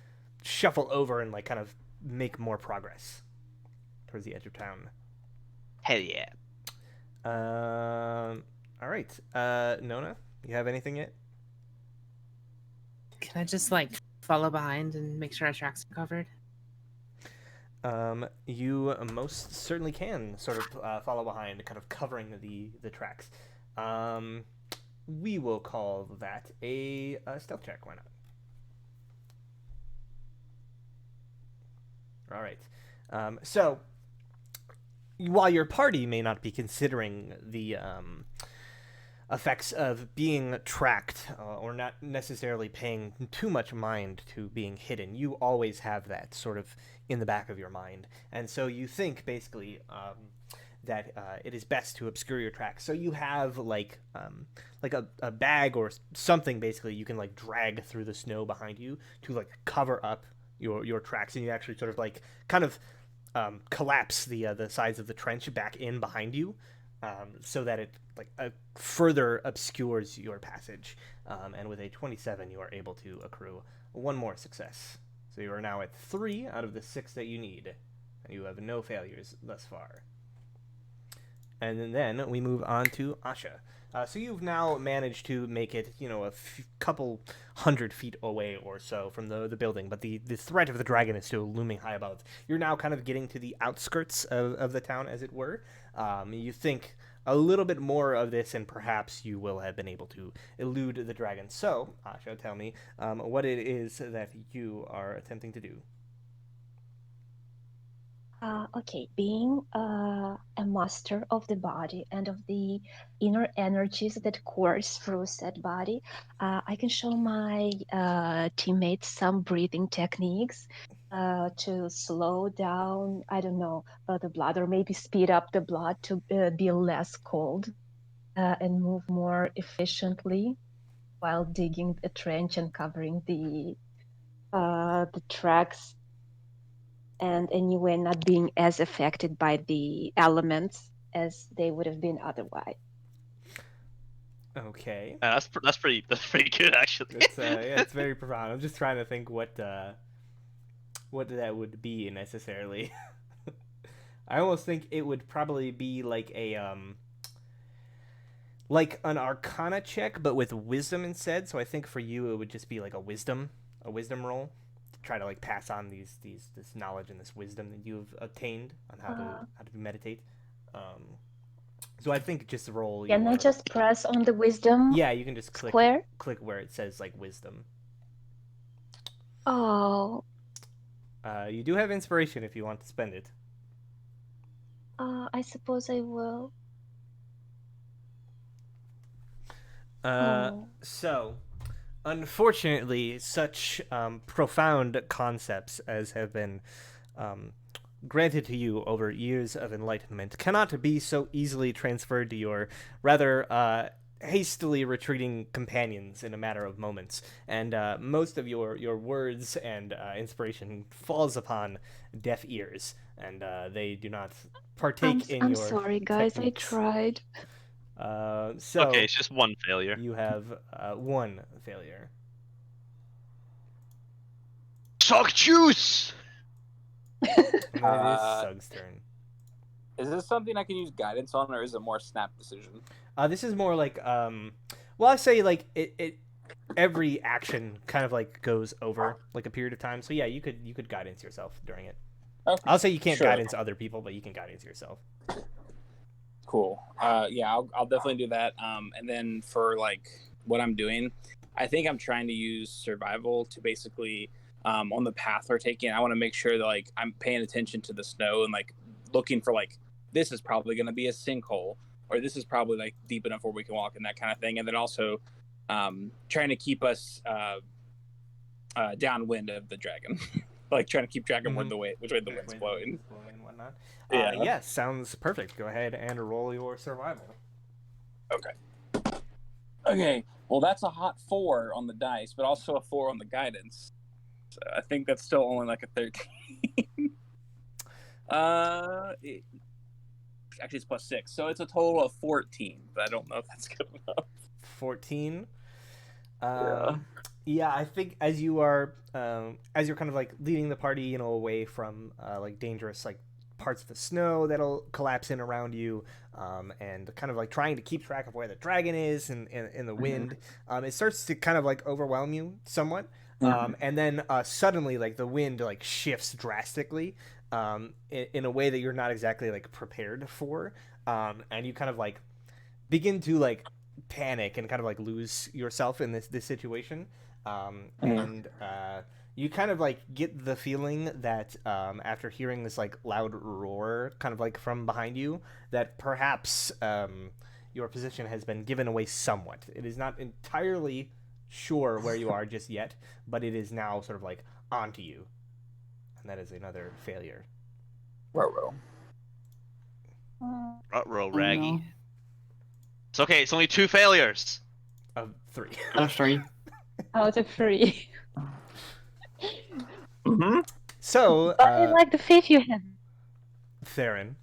shuffle over and like kind of make more progress towards the edge of town. Hell yeah. All right. Nona, you have anything yet? Can I just like follow behind and make sure our tracks are covered? You most certainly can sort of follow behind, kind of covering the tracks. We will call that a stealth check. Why not? All right. So, while your party may not be considering the effects of being tracked or not necessarily paying too much mind to being hidden. You always have that sort of in the back of your mind, and so you think basically that it is best to obscure your tracks. So you have like a bag or something basically you can like drag through the snow behind you to like cover up your tracks, and you actually sort of like kind of collapse the sides of the trench back in behind you, so that it like further obscures your passage. And with a 27, you are able to accrue one more success. So you are now at 3 out of the 6 that you need, and you have no failures thus far. And then we move on to Asha. So you've now managed to make it, a couple 100 feet away or so from the building, but the threat of the dragon is still looming high above. You're now kind of getting to the outskirts of the town, as it were. You think a little bit more of this, and perhaps you will have been able to elude the dragon. So, Asha, tell me what it is that you are attempting to do. Okay, being a master of the body and of the inner energies that course through said body, I can show my teammates some breathing techniques to slow down, I don't know, the blood, or maybe speed up the blood to be less cold and move more efficiently while digging a trench and covering the tracks, and anyway not being as affected by the elements as they would have been otherwise. Okay. That's pretty good actually. It's it's very profound. I'm just trying to think what that would be necessarily. I almost think it would probably be like like an Arcana check, but with wisdom instead. So I think for you it would just be like a wisdom roll to try to like pass on this knowledge and this wisdom that you've obtained on how to meditate. So I think just roll. Can I just press on the wisdom? Yeah, you can just click where it says like wisdom. Oh. You do have inspiration if you want to spend it. I suppose I will. So, unfortunately, such profound concepts as have been granted to you over years of enlightenment cannot be so easily transferred to your rather hastily retreating companions in a matter of moments, and most of your words and inspiration falls upon deaf ears, and they do not partake in I'm your sorry, guys. techniques. I tried. So okay, it's just one failure. You have one failure. Sock juice! And then it is Sug's turn. Is this something I can use guidance on, or is it more snap decision? This is more like well, I say like it every action kind of like goes over like a period of time. So yeah, you could guidance yourself during it. Okay. I'll say you can't Sure. guidance other people, but you can guidance yourself. Cool. Yeah, I'll definitely do that. And then for like what I'm doing, I think I'm trying to use survival to basically on the path we're taking. I want to make sure that like I'm paying attention to the snow and like looking for like this is probably going to be a sinkhole, or this is probably like deep enough where we can walk and that kind of thing. And then also trying to keep us downwind of the dragon, like trying to keep track of which way the wind's blowing. And whatnot. Yeah. Yes, sounds perfect. Go ahead and roll your survival. Okay. Well, that's a hot 4 on the dice, but also a 4 on the guidance. So I think that's still only like a 13. Actually, it's plus 6, so it's a total of 14. But I don't know if that's good enough. 14. Yeah. Yeah, I think as you're kind of like leading the party, away from like dangerous like parts of the snow that'll collapse in around you, and kind of like trying to keep track of where the dragon is and in the wind, it starts to kind of like overwhelm you somewhat, and then suddenly like the wind like shifts drastically, in a way that you're not exactly like prepared for, and you kind of like begin to like panic and kind of like lose yourself in this situation, and you kind of like get the feeling that after hearing this like loud roar kind of like from behind you, that perhaps your position has been given away somewhat. It is not entirely sure where you are just yet, but it is now sort of like onto you. And that is another failure. Row. Ruh-roh, Oh, Raggy. no. It's okay, it's only 2 failures. Of 3. Out of 3. Out of 3. Mm-hmm. So, But I like the faith you have. Theron,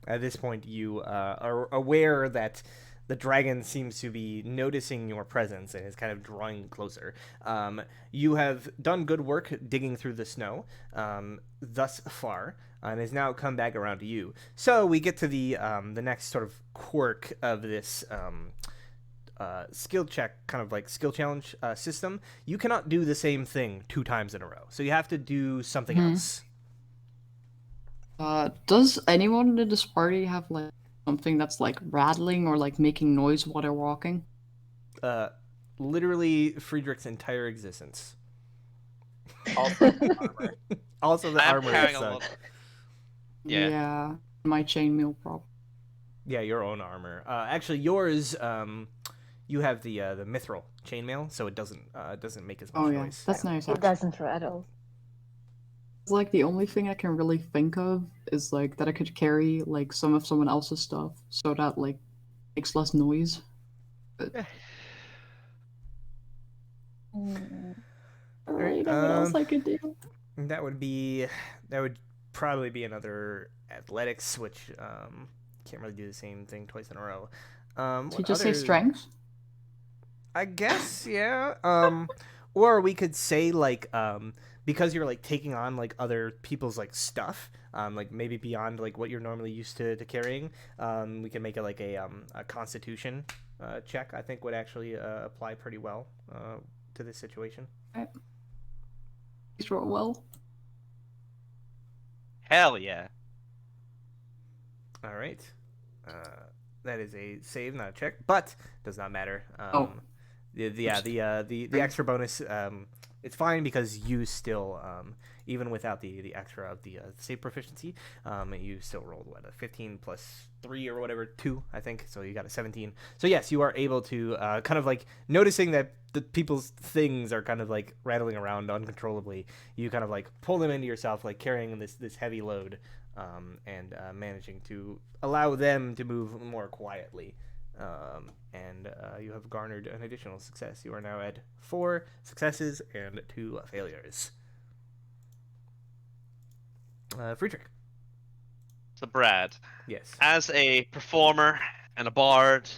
at this point you are aware that the dragon seems to be noticing your presence and is kind of drawing closer. You have done good work digging through the snow thus far, and has now come back around to you. So we get to the next sort of quirk of this skill check, kind of like skill challenge system. You cannot do the same thing 2 times in a row, so you have to do something else. Does anyone in this party have like something that's like rattling or like making noise while they're walking? Literally Friedrich's entire existence. Also, armor. Also the I'm armor carrying a itself. lot. Yeah. Yeah, my chainmail problem. Yeah, your own armor. Actually, yours. You have the mithril chainmail, so it doesn't make as much Oh yeah, noise. that's nice. It Actually. doesn't rattle. It's like the only thing I can really think of is like that I could carry like some of someone else's stuff so that like makes less noise. But Mm. I don't really know what else I could do. That would probably be another athletics, which can't really do the same thing twice in a row. Did you What just say other- strength? I guess, yeah. Or we could say like because you're like taking on like other people's like stuff, like maybe beyond like what you're normally used to carrying. We can make it like a Constitution check. I think would actually apply pretty well to this situation. Please roll well. Hell yeah. All right. That is a save, not a check, but does not matter. Oh. The extra bonus, it's fine because you still, even without the extra of the save proficiency, you still rolled what, a 15 plus 3 or whatever, 2, I think. So you got a 17. So yes, you are able to kind of like noticing that the people's things are kind of like rattling around uncontrollably. You kind of like pull them into yourself, like carrying this heavy load, and managing to allow them to move more quietly. And you have garnered an additional success. You are now at 4 successes and 2 failures. Friedrich. So Brad, Yes. as a performer and a bard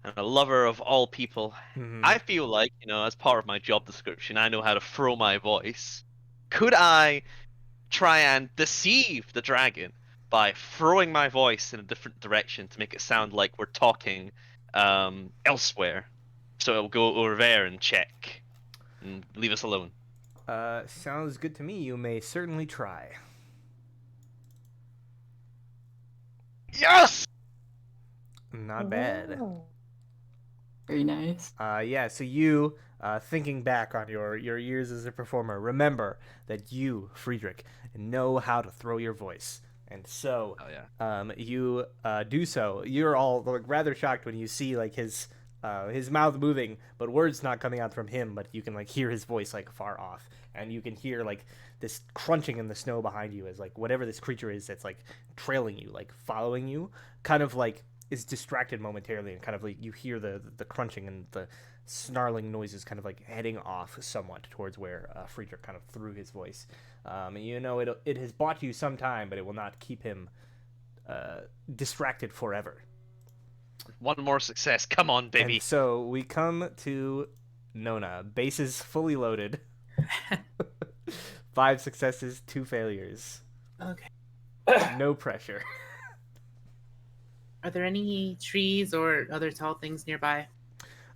and a lover of all people, Mhm. I feel like, as part of my job description, I know how to throw my voice. Could I try and deceive the dragon by throwing my voice in a different direction to make it sound like we're talking elsewhere? So it'll go over there and check and leave us alone. Sounds good to me. You may certainly try. Yes! Not bad. Ooh. Very nice. Yeah, so you, thinking back on your years as a performer, remember that you, Friedrich, know how to throw your voice. And so, Oh yeah. you do so. You're all like, rather shocked when you see like his mouth moving, but words not coming out from him, but you can like hear his voice like far off. And you can hear like this crunching in the snow behind you as like whatever this creature is that's like trailing you, like following you, kind of like is distracted momentarily, and kind of like you hear the crunching and the snarling noises kind of like heading off somewhat towards where Friedrich kind of threw his voice. And it has bought you some time, but it will not keep him distracted forever. One more success. Come on, baby. And so we come to Nona. Bases fully loaded. 5 successes, 2 failures. Okay. No pressure. Are there any trees or other tall things nearby?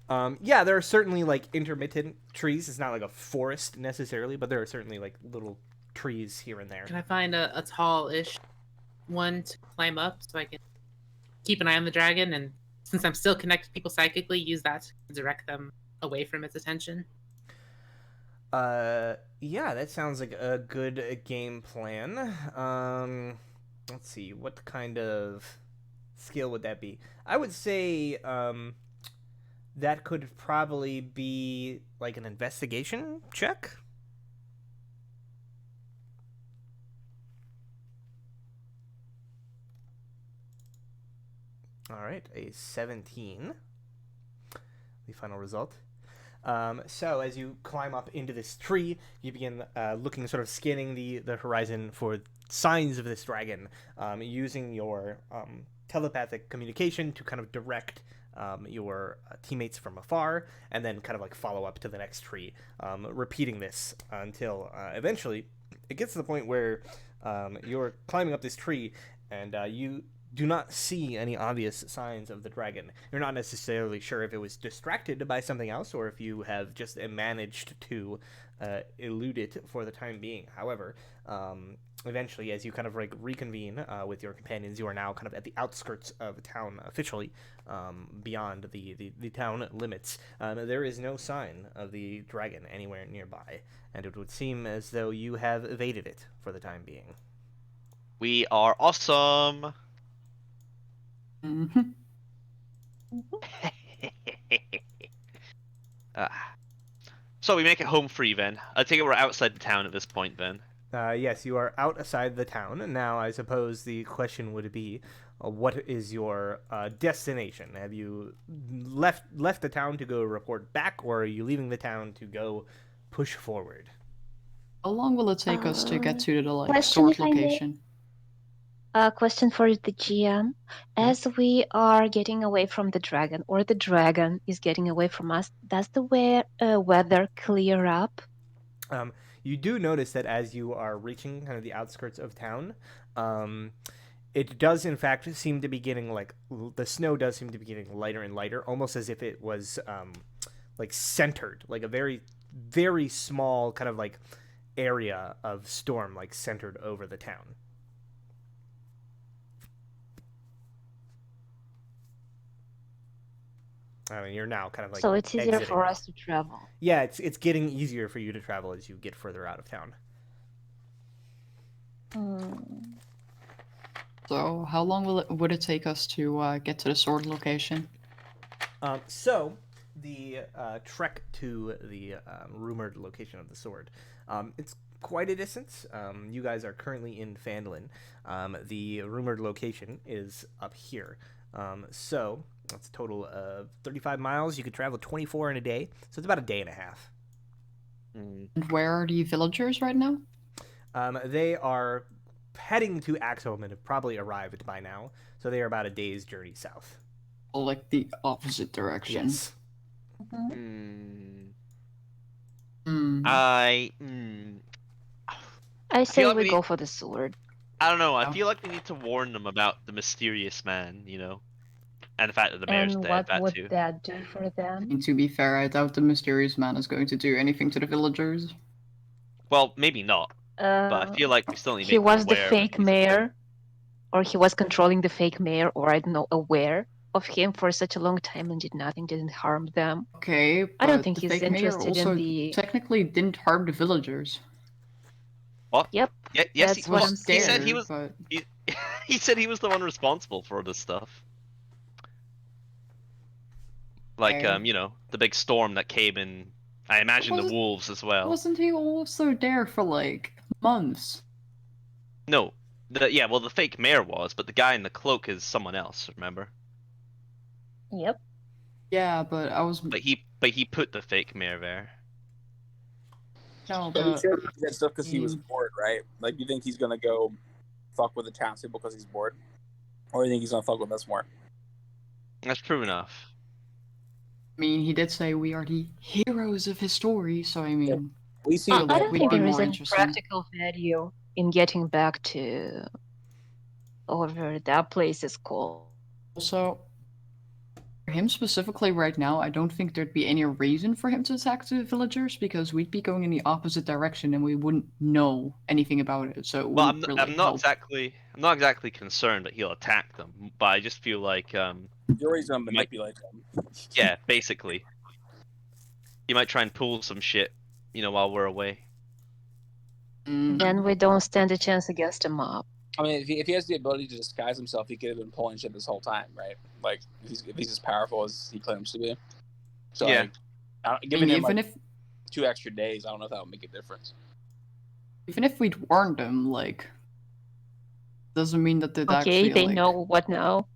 Yeah, there are certainly like intermittent trees. It's not like a forest necessarily, but there are certainly like little trees here and there. Can I find a tall-ish one to climb up so I can keep an eye on the dragon, and since I'm still connected to people psychically, use that to direct them away from its attention? Yeah, that sounds like a good game plan. Let's see, what kind of skill would that be? I would say that could probably be like an investigation check. All right, a 17. The final result. So as you climb up into this tree, you begin looking, sort of scanning the horizon for signs of this dragon, using your telepathic communication to kind of direct your teammates from afar, and then kind of like follow up to the next tree, repeating this until eventually it gets to the point where you're climbing up this tree, and you do not see any obvious signs of the dragon. You're not necessarily sure if it was distracted by something else or if you have just managed to elude it for the time being. However, eventually, as you kind of like reconvene with your companions, you are now kind of at the outskirts of town officially, beyond the town limits. There is no sign of the dragon anywhere nearby, and it would seem as though you have evaded it for the time being. We are awesome. Mm-hmm. So we make it home free then. I take it we're outside the town at this point then. Yes, you are outside the town. Now, I suppose the question would be, what is your destination? Have you left the town to go report back, or are you leaving the town to go push forward? How long will it take us to get to the question sword if I may. location? Question for the GM. As we are getting away from the dragon, or the dragon is getting away from us, does the weather clear up? You do notice that as you are reaching kind of the outskirts of town, it does in fact seem to be getting the snow does seem to be getting lighter and lighter, almost as if it was like centered, like a very, very small kind of like area of storm, like centered over the town. I mean, you're now kind of like So it's easier exiting for now. us to travel. Yeah, it's getting easier for you to travel as you get further out of town. So how long would it take us to get to the sword location? So the trek to the rumored location of the sword, it's quite a distance. You guys are currently in Fandlin. The rumored location is up here. So that's a total of 35 miles. You could travel 24 in a day, so it's about a day and a half. And where are the villagers right now? They are heading to Axholm and have probably arrived by now, so they are about a day's journey south. Or like the opposite direction? Yes. Mm. I say like we we- go for the sword. I don't know. I Oh. feel like we need to warn them about the mysterious man, and the fact that the mayor's And dead. what That would too. that do for them? And to be fair, I doubt the mysterious man is going to do anything to the villagers. Well, maybe not, but I feel like we still need to He make them was the aware. fake mayor, or he was controlling the fake mayor, or I don't know, aware of him for such a long time and did nothing, didn't harm them. Okay, but I don't think the he's fake mayor interested in also the- technically didn't harm the villagers. What? Yep. Yeah, yes, That's he, what well, I'm he said he scared, was. but He said he was the one responsible for this stuff. Like, Okay. the big storm that came in. I imagine the Wasn't- wolves as well. wasn't he also there for like months? No, the fake mayor was, but the guy in the cloak is someone else. Remember? Yep. Yeah, but I was But he put the fake mayor there. no, But he but said that stuff because he was Mm. bored, right? Like, you think he's gonna go fuck with the townspeople because he's bored, or you think he's gonna fuck with us more? That's true enough. I mean, he did say we are the heroes of his story, so I mean, We see. feel I like don't we'd think be there is more any interesting. practical value in getting back to whatever that place is called. Also, for him specifically right now, I don't think there'd be any reason for him to attack the villagers because we'd be going in the opposite direction and we wouldn't know anything about it. So it Well, wouldn't really I'm not help. exactly concerned that he'll attack them, but I just feel like You're always gonna manipulate them. yeah, basically, he might try and pull some shit, while we're away. Mm. Then we don't stand a chance against a mob. I mean, if he has the ability to disguise himself, he could have been pulling shit this whole time, right? Like, if he's as powerful as he claims to be. So, Yeah. like, And giving him even like, if 2 extra days, I don't know if that would make a difference. we'd warned them, like, doesn't mean that they'd Okay, actually they like know what now.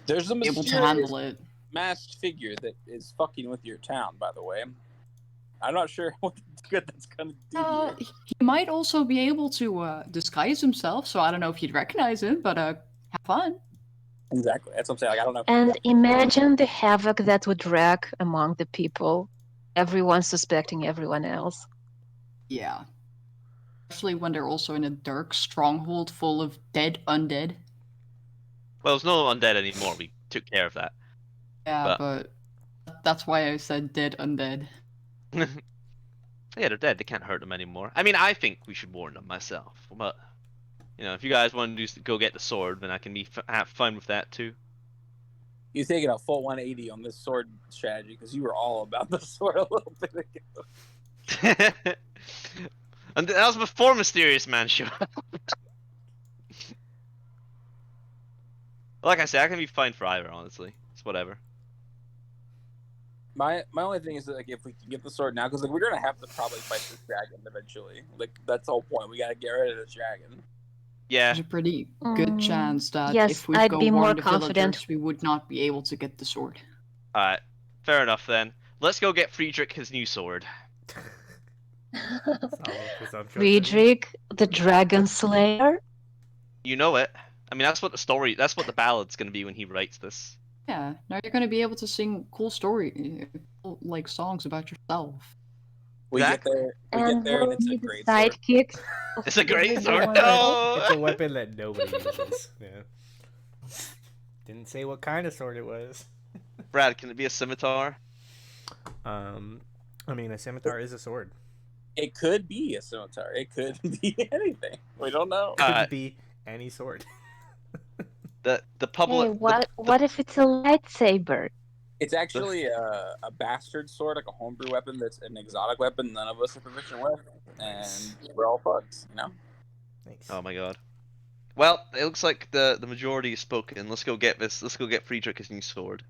There's a be able to mysterious handle it. masked figure that is fucking with your town, by the way. I'm not sure what good that's gonna do to you. He might also be able to disguise himself, so I don't know if you'd recognize him, but have fun. Exactly. That's what I'm saying. Like, I don't know. And imagine the havoc that would wreak among the people. Everyone suspecting everyone else. Yeah. Especially when they're also in a dark stronghold full of dead undead. Well, there's no undead anymore. We took care of that. Yeah, but that's why I said dead undead. Yeah, they're dead. They can't hurt them anymore. I mean, I think we should warn them myself. But, you know, if you guys want to go get the sword, then I can have fun with that too. You're taking a full 180 on this sword strategy because you were all about the sword a little bit ago. And that was before Mysterious Man showed up. Like I said, I can be fine for either, honestly. It's whatever. My only thing is that, like, if we can get the sword now, because like we're gonna have to probably fight this dragon eventually. Like, that's the whole point. We gotta get rid of this dragon. Yeah. There's a pretty good chance that yes, if we I'd go be more warn the confident. villagers, we would not be able to get the sword. Alright. Fair enough then. Let's go get Friedrich his new sword. Friedrich, the Dragon Slayer. You know it. I mean, that's what the ballad's gonna be when he writes this. Yeah, now you're going to be able to sing cool like songs about yourself. We get Exactly. there, And and we'll it's a need great sword. sidekicks. It's a great sword. everyone. No! It's a weapon that nobody uses. Yeah. Didn't say what kind of sword it was. Brad, can it be a scimitar? I mean, a scimitar is a sword. It could be a scimitar. It could be anything. We don't know. Could be any sword. The Hey, public. what if it's a lightsaber? It's actually a bastard sword, like a homebrew weapon that's an exotic weapon none of us are proficient with, and we're all fucked, you know? Thanks. Oh my god. Well, it looks like the majority is spoken. Let's go get this. Let's go get Friedrich his new sword.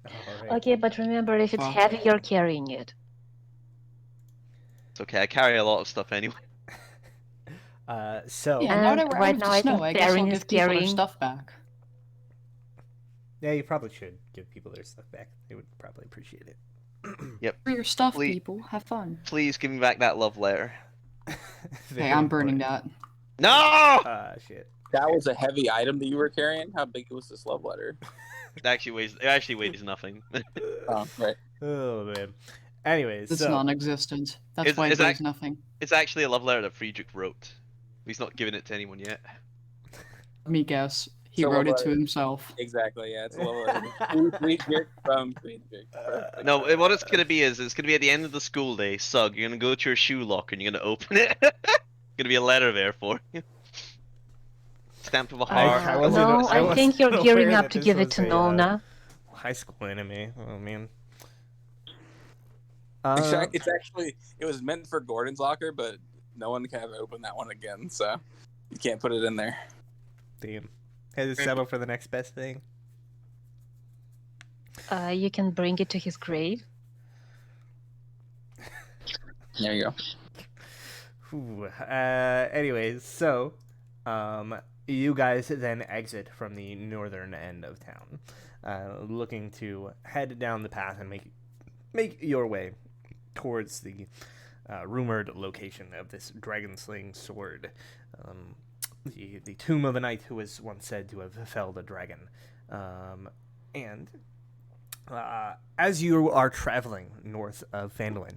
Alright. Okay, but remember, if it's Well- heavy, you're carrying it. It's okay. I carry a lot of stuff anyway. So Yeah, now And that we're right out of now the I snow, think I guess I'll Darren give is people their carrying- stuff back. yeah, you probably should give people their stuff back. They would probably appreciate it. Yep. For your stuff, Please- people. Have fun. Please give me back that love letter. Okay, I'm burning that. No! Shit. That was a heavy item that you were carrying? How big was this love letter? It actually weighs nothing. Oh, right. Oh man. Anyways, It's so non-existent. That's Is- why is it weighs that- nothing. It's actually a love letter that Friedrich wrote. He's not given it to anyone yet. Let me guess. He So wrote it what- to himself. Exactly, yeah. It's a love letter. Friedrich from Friedrich. Perfect. No, what it's gonna be is it's gonna be at the end of the school day. Sug, you're gonna go to your shoe locker and you're gonna open it. Gonna be a letter there for you. Stamped with a heart. I wasn't- No, I I think wasn't you're gearing aware up that to this give it was to a, Nona. high school anime. Oh man. It was meant for Gordon's locker, but no one can ever open that one again, so you can't put it in there. Damn. Had to settle for the next best thing. You can bring it to his grave. There you go. Whew. Anyways, so you guys then exit from the northern end of town, looking to head down the path and make your way towards the rumored location of this dragon-slaying sword, the tomb of a knight who was once said to have felled a dragon. And as you are traveling north of Phandalin,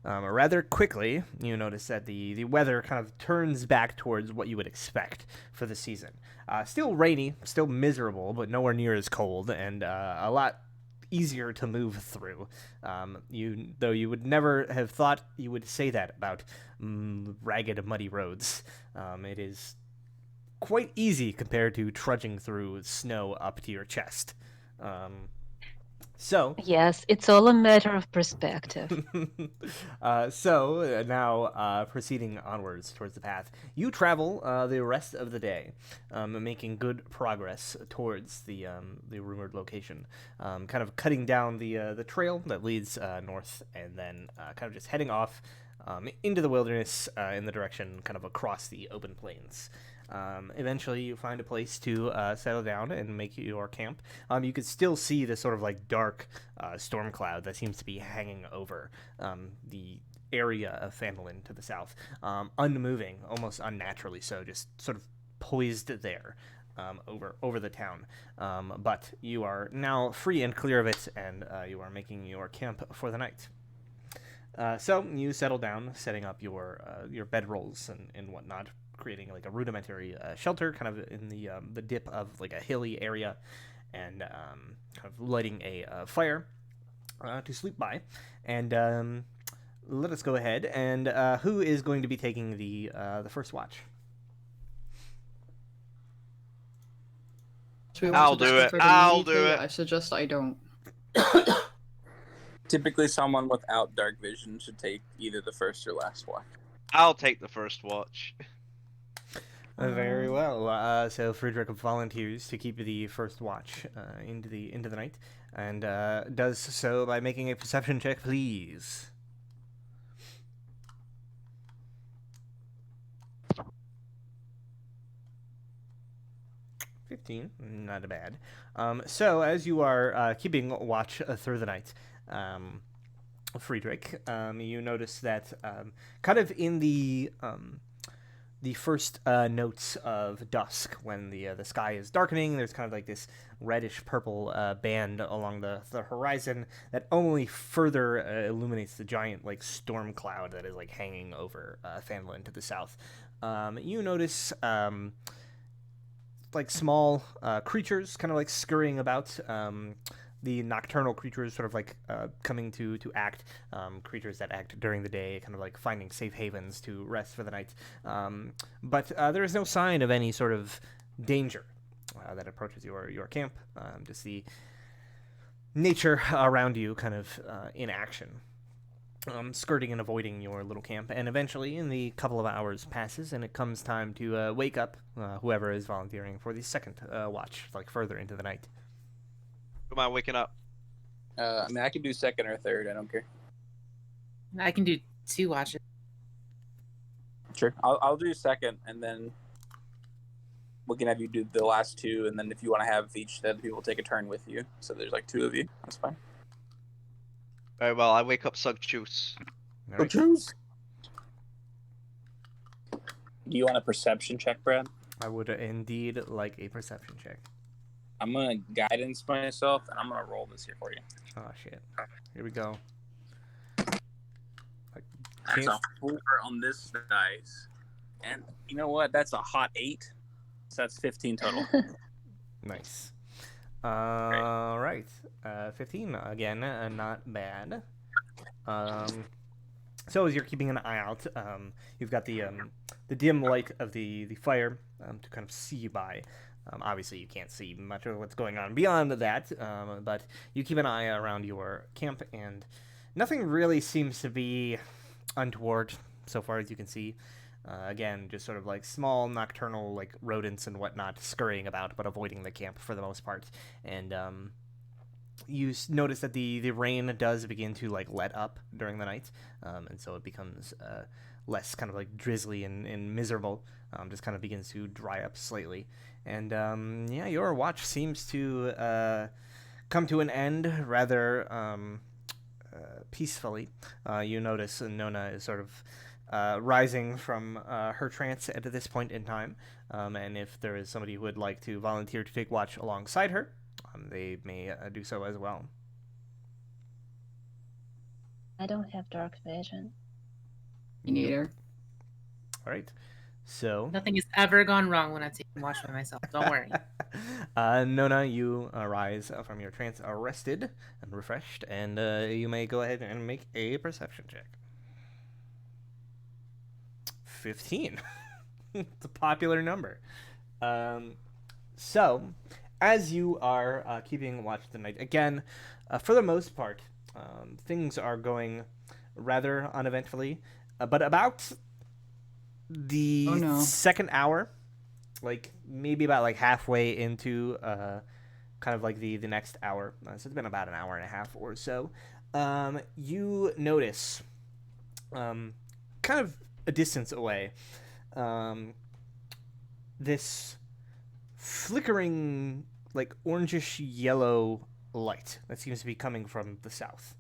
rather quickly, you notice that the weather kind of turns back towards what you would expect for the season. Still rainy, still miserable, but nowhere near as cold, and a lot easier to move through. Though you would never have thought you would say that about ragged, muddy roads. It is quite easy compared to trudging through snow up to your chest. So, Yes, it's all a matter of perspective. now proceeding onwards towards the path, you travel the rest of the day, making good progress towards the rumored location, kind of cutting down the trail that leads north, and then kind of just heading off into the wilderness in the direction kind of across the open plains. Eventually, you find a place to settle down and make your camp. You could still see this sort of like dark storm cloud that seems to be hanging over the area of Phandalin to the south, unmoving, almost unnaturally so, just sort of poised there over the town. But you are now free and clear of it, and you are making your camp for the night. So you settle down, setting up your bedrolls and whatnot, creating like a rudimentary shelter, kind of in the dip of like a hilly area, and kind of lighting a fire to sleep by. And let us go ahead. And who is going to be taking the first watch? I'll do it. I'll do it. I suggest I don't. Typically, someone without dark vision should take either the first or last watch. I'll take the first watch. Very well. So Friedrich volunteers to keep the first watch into the night, and does so by making a perception check, please. $15, not bad. So as you are keeping watch through the night, Friedrich, you notice that kind of in the first notes of dusk, when the sky is darkening, there's kind of like this reddish purple band along the horizon that only further illuminates the giant like storm cloud that is like hanging over Phandalin to the south. You notice like small creatures kind of like scurrying about. The nocturnal creatures sort of like coming to act, creatures that act during the day, kind of like finding safe havens to rest for the night. But there is no sign of any sort of danger that approaches your camp. Just the nature around you kind of in action. Skirting and avoiding your little camp, and eventually, in the couple of hours passes, and it comes time to wake up whoever is volunteering for the second watch, like further into the night. Who am I waking up? I mean, I can do second or third. I don't care. I can do 2 watches. Sure. I'll do second, and then we can have you do the last 2, and then if you want to have each the other people take a turn with you, so there's like 2 of you. That's fine. Very well. I wake up Sug Juice. All right. Do you want a perception check, Brad? I would indeed like a perception check. I'm gonna guidance myself, and I'm gonna roll this here for you. Oh shit! Here we go. That's a 4 on this dice, and you know what? That's a hot 8. So that's 15 total. Nice. All right. 15 again, not bad. So as you're keeping an eye out, you've got the dim light of the fire to kind of see by. Obviously, you can't see much of what's going on beyond that, but you keep an eye around your camp, and nothing really seems to be untoward so far as you can see. Again, just sort of like small nocturnal like rodents and whatnot scurrying about, but avoiding the camp for the most part. And you notice that the rain does begin to like let up during the night, and so it becomes less kind of like drizzly and miserable. Just kind of begins to dry up slightly. And yeah, your watch seems to come to an end rather peacefully. You notice Nona is sort of rising from her trance at this point in time, and if there is somebody who would like to volunteer to take watch alongside her, they may do so as well. I don't have dark vision. Me neither. All right. So Nothing has ever gone wrong when I take a watch by myself. Don't worry. Nona, you rise from your trance, rested and refreshed, and you may go ahead and make a perception check. 15. It's a popular number. So, as you are keeping watch tonight, again, for the most part, things are going rather uneventfully. But about the Oh, no. second hour, like maybe about like halfway into kind of like the next hour, so it's been about an hour and a half or so, you notice kind of a distance away this flickering, like orangish yellow light that seems to be coming from the south,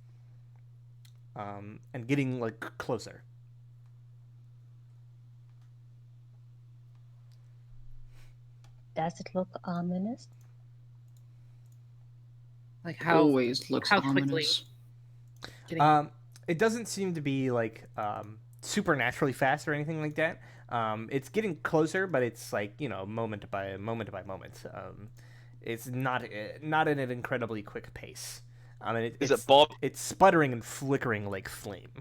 and getting like closer. Does it look ominous? Like how Always looks how quickly? ominous. getting- It doesn't seem to be like supernaturally fast or anything like that. It's getting closer, but it's like, you know, moment by moment. It's not at an incredibly quick pace. I mean, Is it bob? It's sputtering and flickering like flame.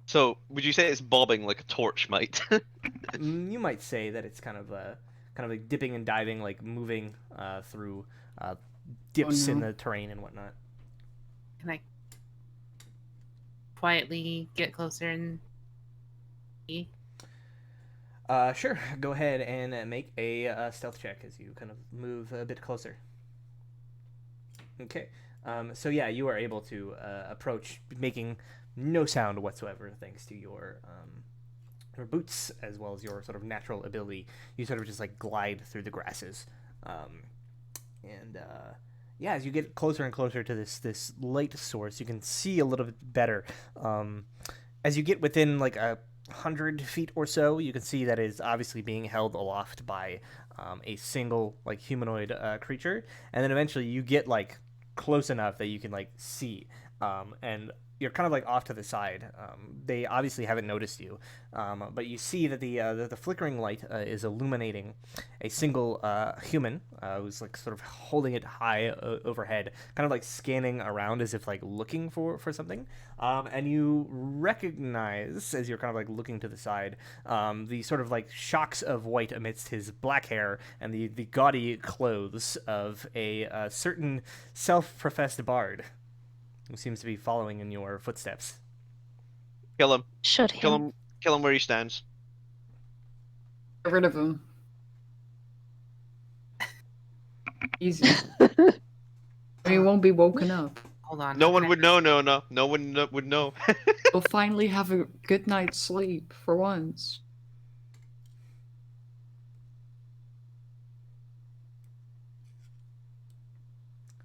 So would you say it's bobbing like a torch might? You might say that it's kind of like dipping and diving, like moving through dips in no. the terrain and whatnot. Can I quietly get closer and see? Sure. Go ahead and make a stealth check as you kind of move a bit closer. Okay. So yeah, you are able to approach, making no sound whatsoever, thanks to your boots as well as your sort of natural ability. You sort of just like glide through the grasses, and yeah, as you get closer and closer to this light source, you can see a little bit better. As you get within like 100 feet or so, you can see that it is obviously being held aloft by a single like humanoid creature, and then eventually you get like close enough that you can like see, and you're kind of like off to the side. They obviously haven't noticed you, but you see that the flickering light is illuminating a single human who's like sort of holding it high overhead, kind of like scanning around as if like looking for something. And you recognize, as you're kind of like looking to the side, the sort of like shocks of white amidst his black hair and the gaudy clothes of a certain self-professed bard who seems to be following in your footsteps. Kill him. Shoot him. Kill him where he stands. Get rid of him. Easy. He won't be woken up. Hold on. No one would know. No one would know. We'll finally have a good night's sleep for once.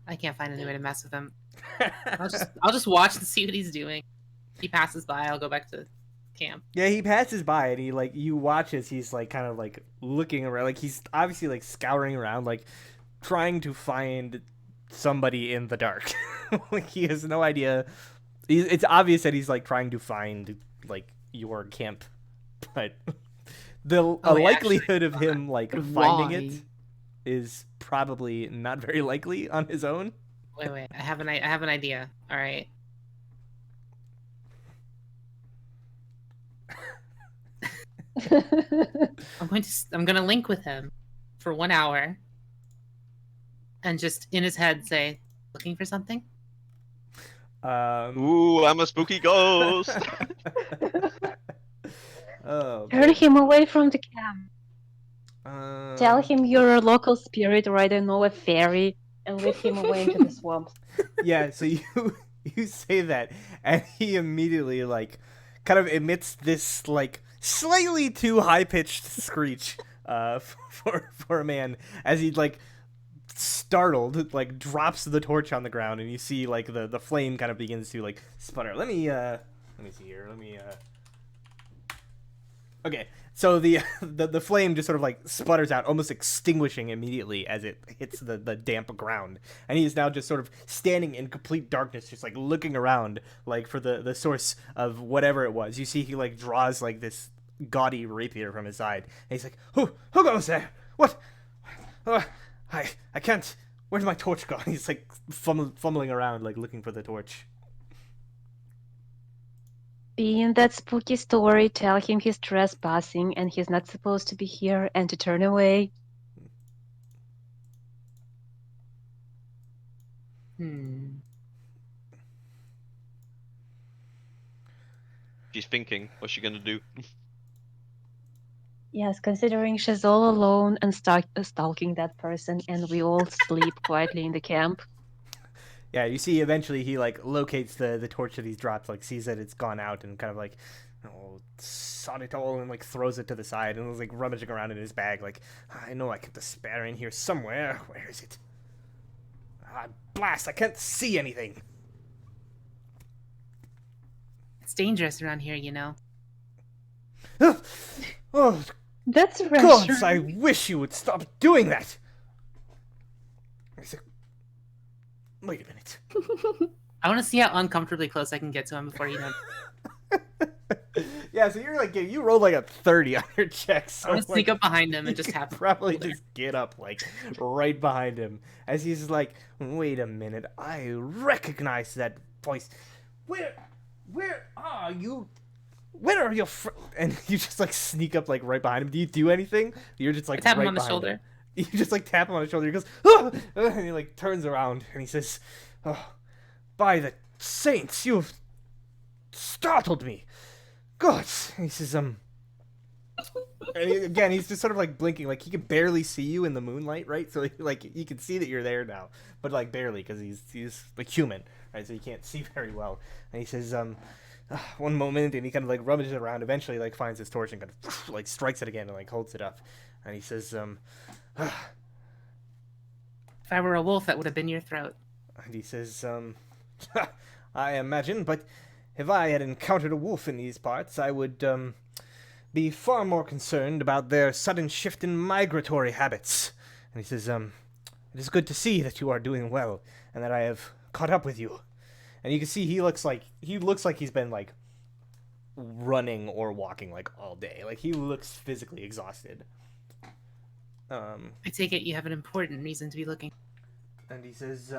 I can't find any way to mess with him. I'll just watch and see what he's doing. If he passes by, I'll go back to camp. Yeah, he passes by and he like, you watch as he's like kind of like looking around, like he's obviously like scouring around, like trying to find somebody in the dark. Like he has no idea. It's obvious that he's like trying to find like your camp, but the likelihood of him like finding it is probably not very likely on his own. Wait. I have an idea. All right. I'm gonna link with him for 1 hour, and just in his head say, "Looking for something." Ooh, I'm a spooky ghost. Oh, Turn him away from the camp. Tell him you're a local spirit, or I don't know, a fairy, and lead him away into the swamps. Yeah, so you say that, and he immediately like kind of emits this like slightly too high pitched screech for a man as he like startled like drops the torch on the ground, and you see like the flame kind of begins to like sputter. Let me see here. Okay, so the flame just sort of like sputters out, almost extinguishing immediately as it hits the damp ground, and he is now just sort of standing in complete darkness, just like looking around like for the source of whatever it was. You see he like draws like this gaudy rapier from his side, and he's like, who goes there? What? I can't. Where's my torch gone? He's like fumbling around, like looking for the torch. In that spooky story, tell him he's trespassing and he's not supposed to be here and to turn away. She's thinking, what's she gonna do? Yes, considering she's all alone and stalking that person, and we all sleep quietly in the camp. Yeah, you see eventually he like locates the torch that he's dropped, like sees that it's gone out and kind of like sod it all and like throws it to the side and was like rummaging around in his bag like, I know I kept a spare in here somewhere. Where is it? Blast, I can't see anything. It's dangerous around here, you know. Oh, That's gods, I reassuring. wish you would stop doing that. Wait a minute. I want to see how uncomfortably close I can get to him before you know. Yeah, so you're like, you rolled like a 30 on your check. So I want to sneak like, up behind him and you just could tap. probably just get up like right behind him as he's like, wait a minute, I recognize that voice. Where are you? Where are your And you just like sneak up like right behind him. Do you do anything? You're just like I tap right him on the behind shoulder. him. You just like tap him on the shoulder. He goes, ah! And he like turns around and he says, oh, by the saints, you've startled me. God. And he says, and again, he's just sort of like blinking, like he can barely see you in the moonlight, right? So like you can see that you're there now, but like barely because he's like human, right? So he can't see very well. And he says, one moment, and he kind of like rummages around, eventually like finds his torch and kind of like strikes it again and like holds it up, and he says, If I were a wolf, that would have been your throat. and he says, I imagine, but if I had encountered a wolf in these parts, I would be far more concerned about their sudden shift in migratory habits. And he says, it is good to see that you are doing well, and that I have caught up with you. And you can see he looks like he's been like running or walking like all day. Like he looks physically exhausted. I take it you have an important reason to be looking. And he says,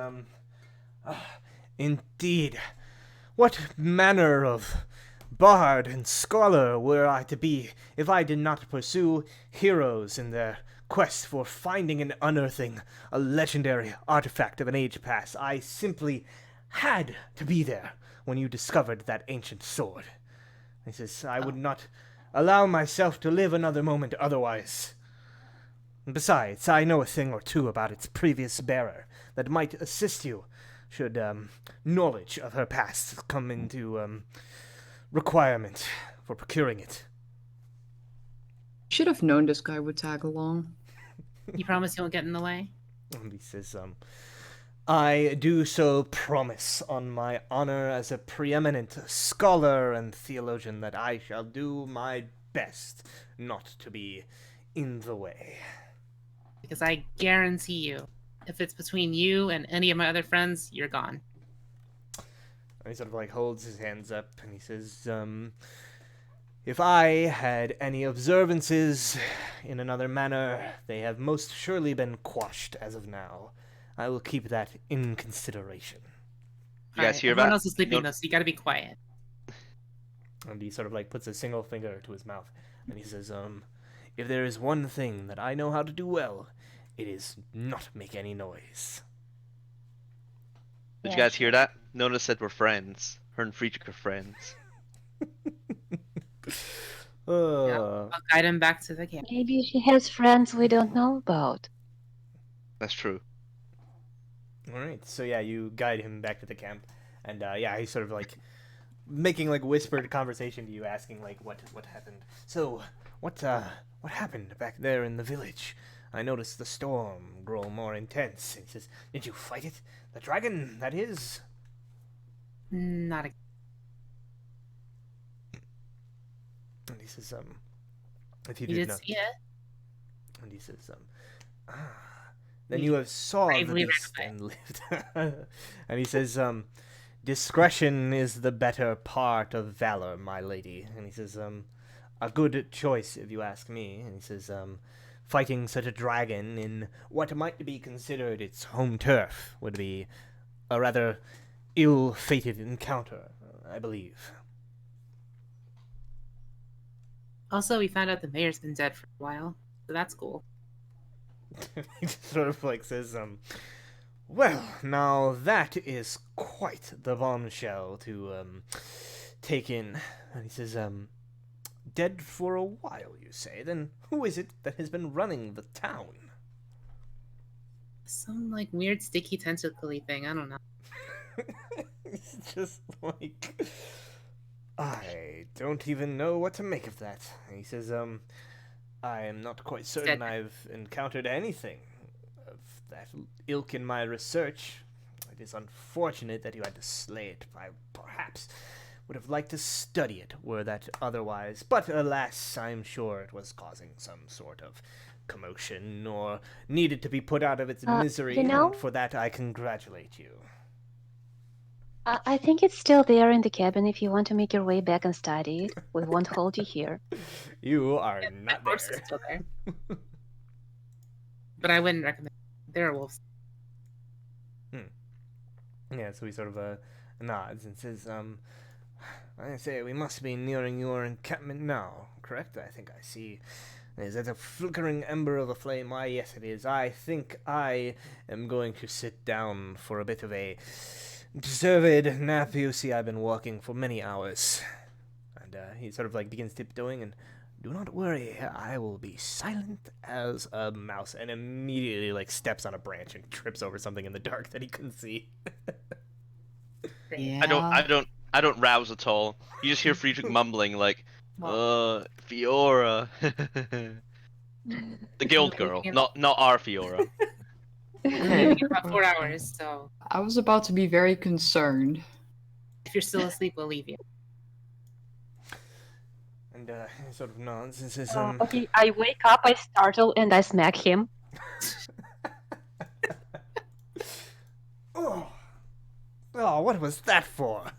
indeed, what manner of bard and scholar were I to be if I did not pursue heroes in their quest for finding and unearthing a legendary artifact of an age past? I simply had to be there when you discovered that ancient sword. He says, I would not allow myself to live another moment otherwise. Besides, I know a thing or two about its previous bearer that might assist you should knowledge of her past come into requirement for procuring it. Should have known this guy would tag along. You promise you won't get in the way? And he says, I do so promise on my honor as a preeminent scholar and theologian that I shall do my best not to be in the way. Because I guarantee you, if it's between you and any of my other friends, you're gone. And he sort of like holds his hands up and he says, if I had any observances in another manner, they have most surely been quashed as of now. I will keep that in consideration. You guys hear Everyone that? else is sleeping No- though, so you gotta be quiet. And he sort of like puts a single finger to his mouth and he says, if there is one thing that I know how to do well, it is not make any noise. Did Yeah, you guys hear that? Nona said we're friends. Her and Friedrich are friends. I'll guide him back to the camp. Maybe she has friends we don't know about. That's true. All right, so yeah, you guide him back to the camp, and yeah, he's sort of like making like whispered conversation to you, asking like what happened. So what happened back there in the village? I noticed the storm grow more intense. And he says, "Did you fight it? The dragon, that is." Not a... And he says, "If you You did did not," see it? and he says, then We you have saw the bravely ran beast away. and lived. And he says, discretion is the better part of valor, my lady. And he says, a good choice, if you ask me. And he says, fighting such a dragon in what might be considered its home turf would be a rather ill-fated encounter, I believe. Also, we found out the mayor's been dead for a while, so that's cool. He just sort of like says, Well, now that is quite the bombshell to take in. And he says, dead for a while, you say? Then who is it that has been running the town? Some like weird sticky tentacly thing. I don't know. It's just like, I don't even know what to make of that. He says, I am not quite certain I've encountered anything of that ilk in my research. It is unfortunate that you had to slay it. I perhaps would have liked to study it, were that otherwise. But alas, I'm sure it was causing some sort of commotion, or needed to be put out of its misery, and for that I congratulate you. I think it's still there in the cabin if you want to make your way back and study it. We won't hold you here. You are My not horse there. is still there. But I wouldn't recommend it. There are wolves. Yeah, so he sort of nods and says, I say we must be nearing your encampment now, correct? I think I see. Is that a flickering ember of a flame? Why, yes, it is. I think I am going to sit down for a bit of a deserved nap. You see, I've been walking for many hours. And he sort of like begins tiptoeing, and do not worry, I will be silent as a mouse, and immediately like steps on a branch and trips over something in the dark that he couldn't see. Yeah. I don't rouse at all. You just hear Friedrich mumbling like, Fiora. The guild girl, not our Fiora. Leaving in about 4 hours, so I was about to be very concerned. if you're still asleep, we'll leave you. And he sort of nods and says, Okay, I wake up, I startle, and I smack him. Oh, what was that for?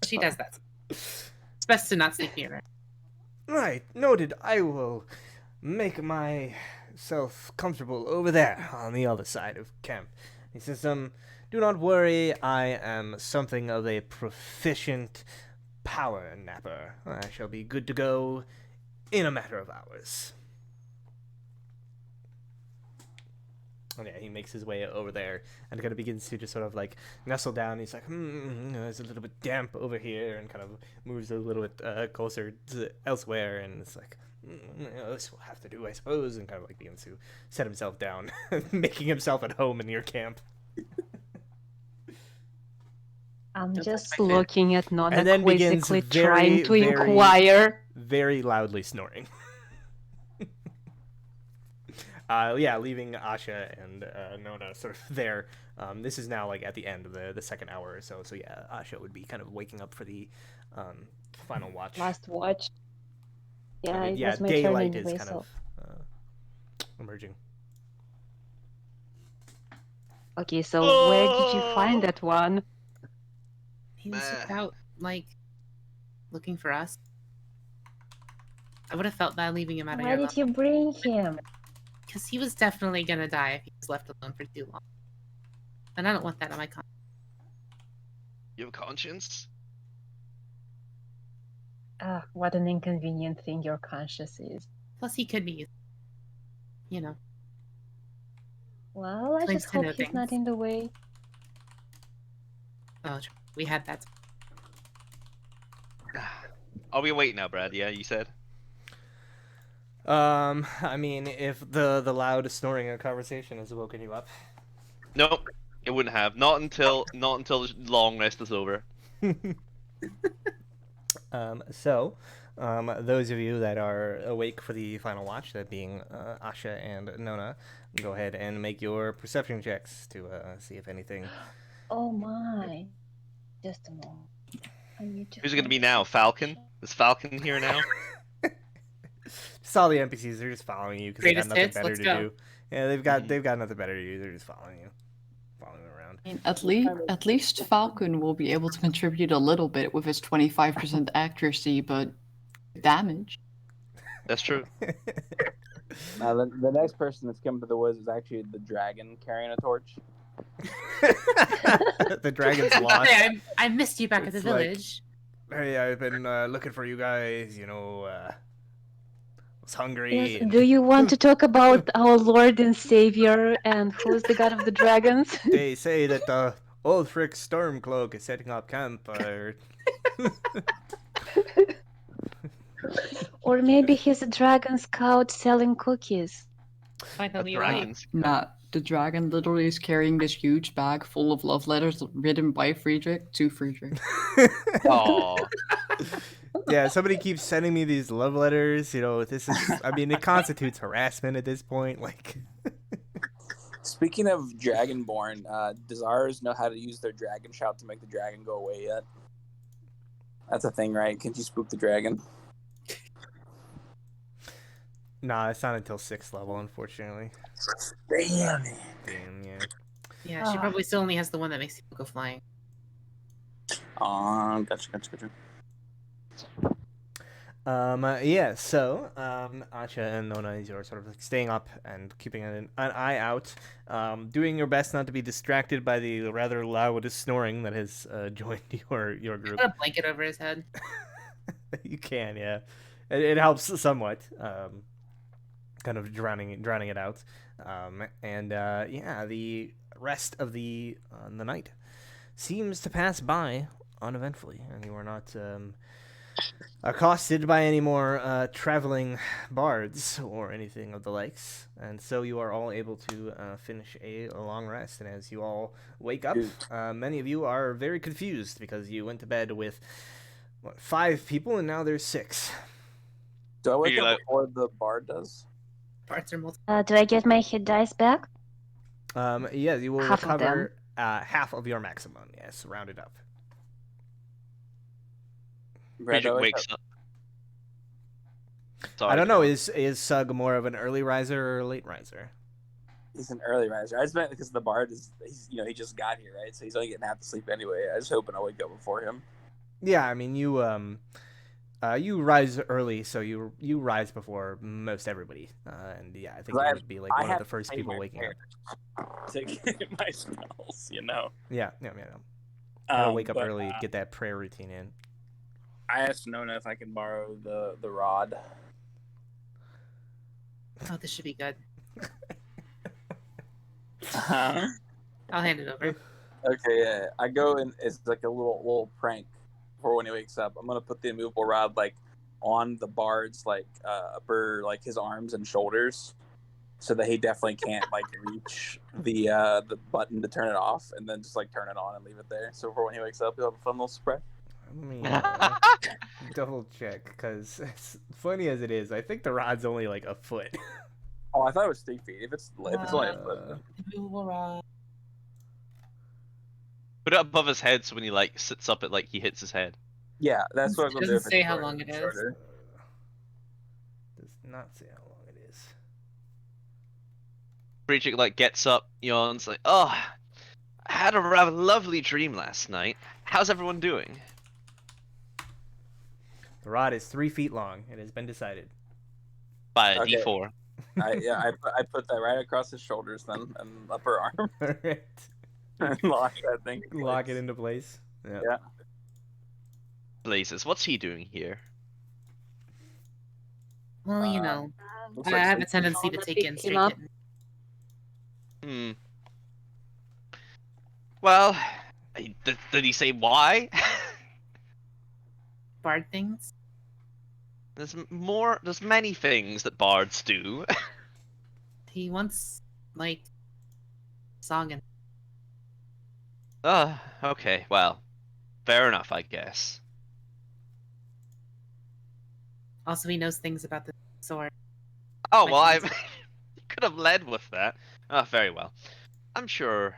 She does that. It's best to not sleep near her. Right, noted. I will make myself comfortable over there on the other side of camp. He says, do not worry, I am something of a proficient power napper. I shall be good to go in a matter of hours. And yeah, he makes his way over there and kind of begins to just sort of like nestle down. He's like, it's a little bit damp over here, and kind of moves a little bit closer to elsewhere. And it's like, this will have to do, I suppose, and kind of like begins to set himself down, making himself at home in your camp. I'm just looking at Nona And then begins quizzically very, trying to inquire. very loudly snoring. Yeah, leaving Asha and Nona sort of there. This is now like at the end of the second hour or so. So yeah, Asha would be kind of waking up for the final watch. Last watch. Yeah, I mean, it was my turn daylight anyway, is kind so. of emerging. Okay, so where did you find that one? He was out, like, looking for us. I would have felt bad leaving him out of Why here did you bring him? because he was definitely gonna die if he was left alone for too long. And I don't want that on my conscience. You have a conscience? Ah, what an inconvenient thing your conscience is. Plus, he could be, you know. Well, I Explains just to hope know he's not things. in the way. Oh, we had that. Are we awake now, Brad? Yeah, you said. I mean, if the loud snoring in conversation has woken you up. Nope, it wouldn't have. Not until the long rest is over. So, those of you that are awake for the final watch, that being Asha and Nona, go ahead and make your perception checks to see if anything. Oh my. Just a moment. I need to Who's it gonna be find now? the Falcon? section. Is Falcon here now? Just all the NPCs are just following you because they got Greatest nothing hits, better let's to go. do. Yeah, they've got nothing better to do. They're just following you, following around. I mean, at least Falcon will be able to contribute a little bit with his 25% accuracy, but damage. That's true. The next person that's come to the woods is actually the dragon carrying a torch. The dragon's lost. Hey, I missed you back at the It's like- village. Hey, I've been looking for you guys. was hungry. Yes. And Do you want to talk about our Lord and Savior and who is the god of the dragons? they say that old Frick Stormcloak is setting up camp. Or maybe he's a dragon scout selling cookies. Finally, you're Dragons. Nah, the dragon literally is carrying this huge bag full of love letters written by Friedrich to Friedrich. Oh, Yeah, somebody keeps sending me these love letters. You know, this is, I mean, it constitutes harassment at this point. Like, Speaking of Dragonborn, does ours know how to use their dragon shout to make the dragon go away yet? That's a thing, right? Can you spook the dragon? nah, it's not until 6th level, unfortunately. Damn. Damn, yeah. Yeah, she probably still only has the one that makes people go flying. Gotcha. Yeah, so, Acha and Nona, you're sort of like staying up and keeping an eye out, doing your best not to be distracted by the rather loud snoring that has joined your group. Put a blanket over his head. You can, yeah. It helps somewhat, kind of drowning it out. Yeah, the rest of the night seems to pass by uneventfully, and you are not accosted by any more traveling bards or anything of the likes, and so you are all able to finish a long rest. And as you all wake up, many of you are very confused because you went to bed with 5 people and now there's 6. Do I wake Figure up that- before the bard does? Parts are multiple. Do I get my hit dice back? Yeah, you will Half of recover half of your maximum. Yes, rounded up. Brad, do I Friedrich wake wakes up- up. Sorry, I don't know. go on. Is Sug more of an early riser or a late riser? He's an early riser. I just meant because the bard he just got here, right? So he's only getting half the sleep anyway. I was hoping I'll wake up before him. Yeah, I mean you you rise early, so you rise before most everybody, and yeah, I think I you have- would be like I one of have the first to people my waking up. to get my spells, you know. Yeah. Gotta wake up But, early, get that prayer routine in. I asked Nona if I can borrow the rod. Oh, this should be good. Huh? I'll hand it over. Okay, yeah. I go and it's like a little prank for when he wakes up. I'm gonna put the immovable rod like on the bard's like upper like his arms and shoulders, so that he definitely can't like reach the button to turn it off, and then just like turn it on and leave it there. So for when he wakes up, he'll have a fun little surprise. Let me double check, because as funny as it is, I think the rod's only like a foot. Oh, I thought it was 3 feet. If it's only a foot. Immovable rod. Put it above his head so when he like sits up, it like he hits his head. Yeah, that's what I'm It gonna do. doesn't if say it's how shorter- long it is. shorter. Does not say how long it is. Friedrich like gets up, yawns, like, "Oh, I had a rather lovely dream last night. How's everyone doing?" The rod is 3 feet long. It has been decided. By a Okay. D4. I put that right across his shoulders then and upper arm Alright. and lock that thing. in Lock place. it into place. Yeah. Yeah. Blazes, what's he doing here? Well, you know, Looks I like have a sleep. tendency to take in Pick him straight up. kittens. Well, did he say why? Bard things. There's many things that bards do. He wants, like, song and Okay, well, fair enough, I guess. also he knows things about the sword. Oh, My well, I things. you could have led with that. Very well. I'm sure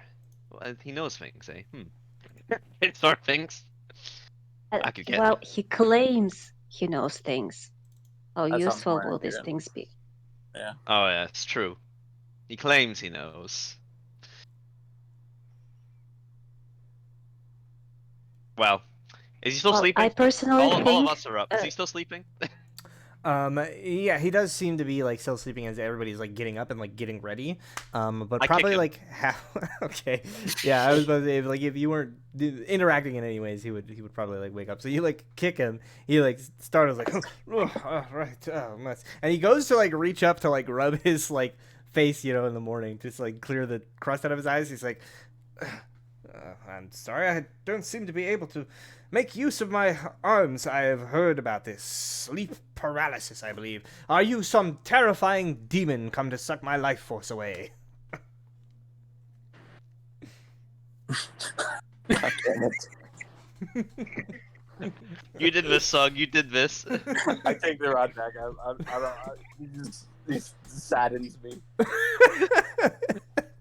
he knows things, eh? It's sort of things. I could get Well, he claims he knows things. How That sounds useful more will these accurate. things be? Oh, yeah, it's true. He claims he knows. Well, is he still Well, sleeping? I personally All of think us are up. Is he still sleeping? Yeah, he does seem to be like still sleeping as everybody's like getting up and like getting ready. But I kick probably him. like half. Okay, yeah, I was about to say like if you weren't interacting in any ways, he would probably like wake up. So you like kick him. He like startles like, oh, right, and he goes to like reach up to like rub his like face, in the morning, just like clear the crust out of his eyes. He's like, I'm sorry, I don't seem to be able to make use of my arms. I have heard about this sleep paralysis, I believe. Are you some terrifying demon come to suck my life force away? God damn it. You did this, Sog. You did this. I take the rod back. He saddens me.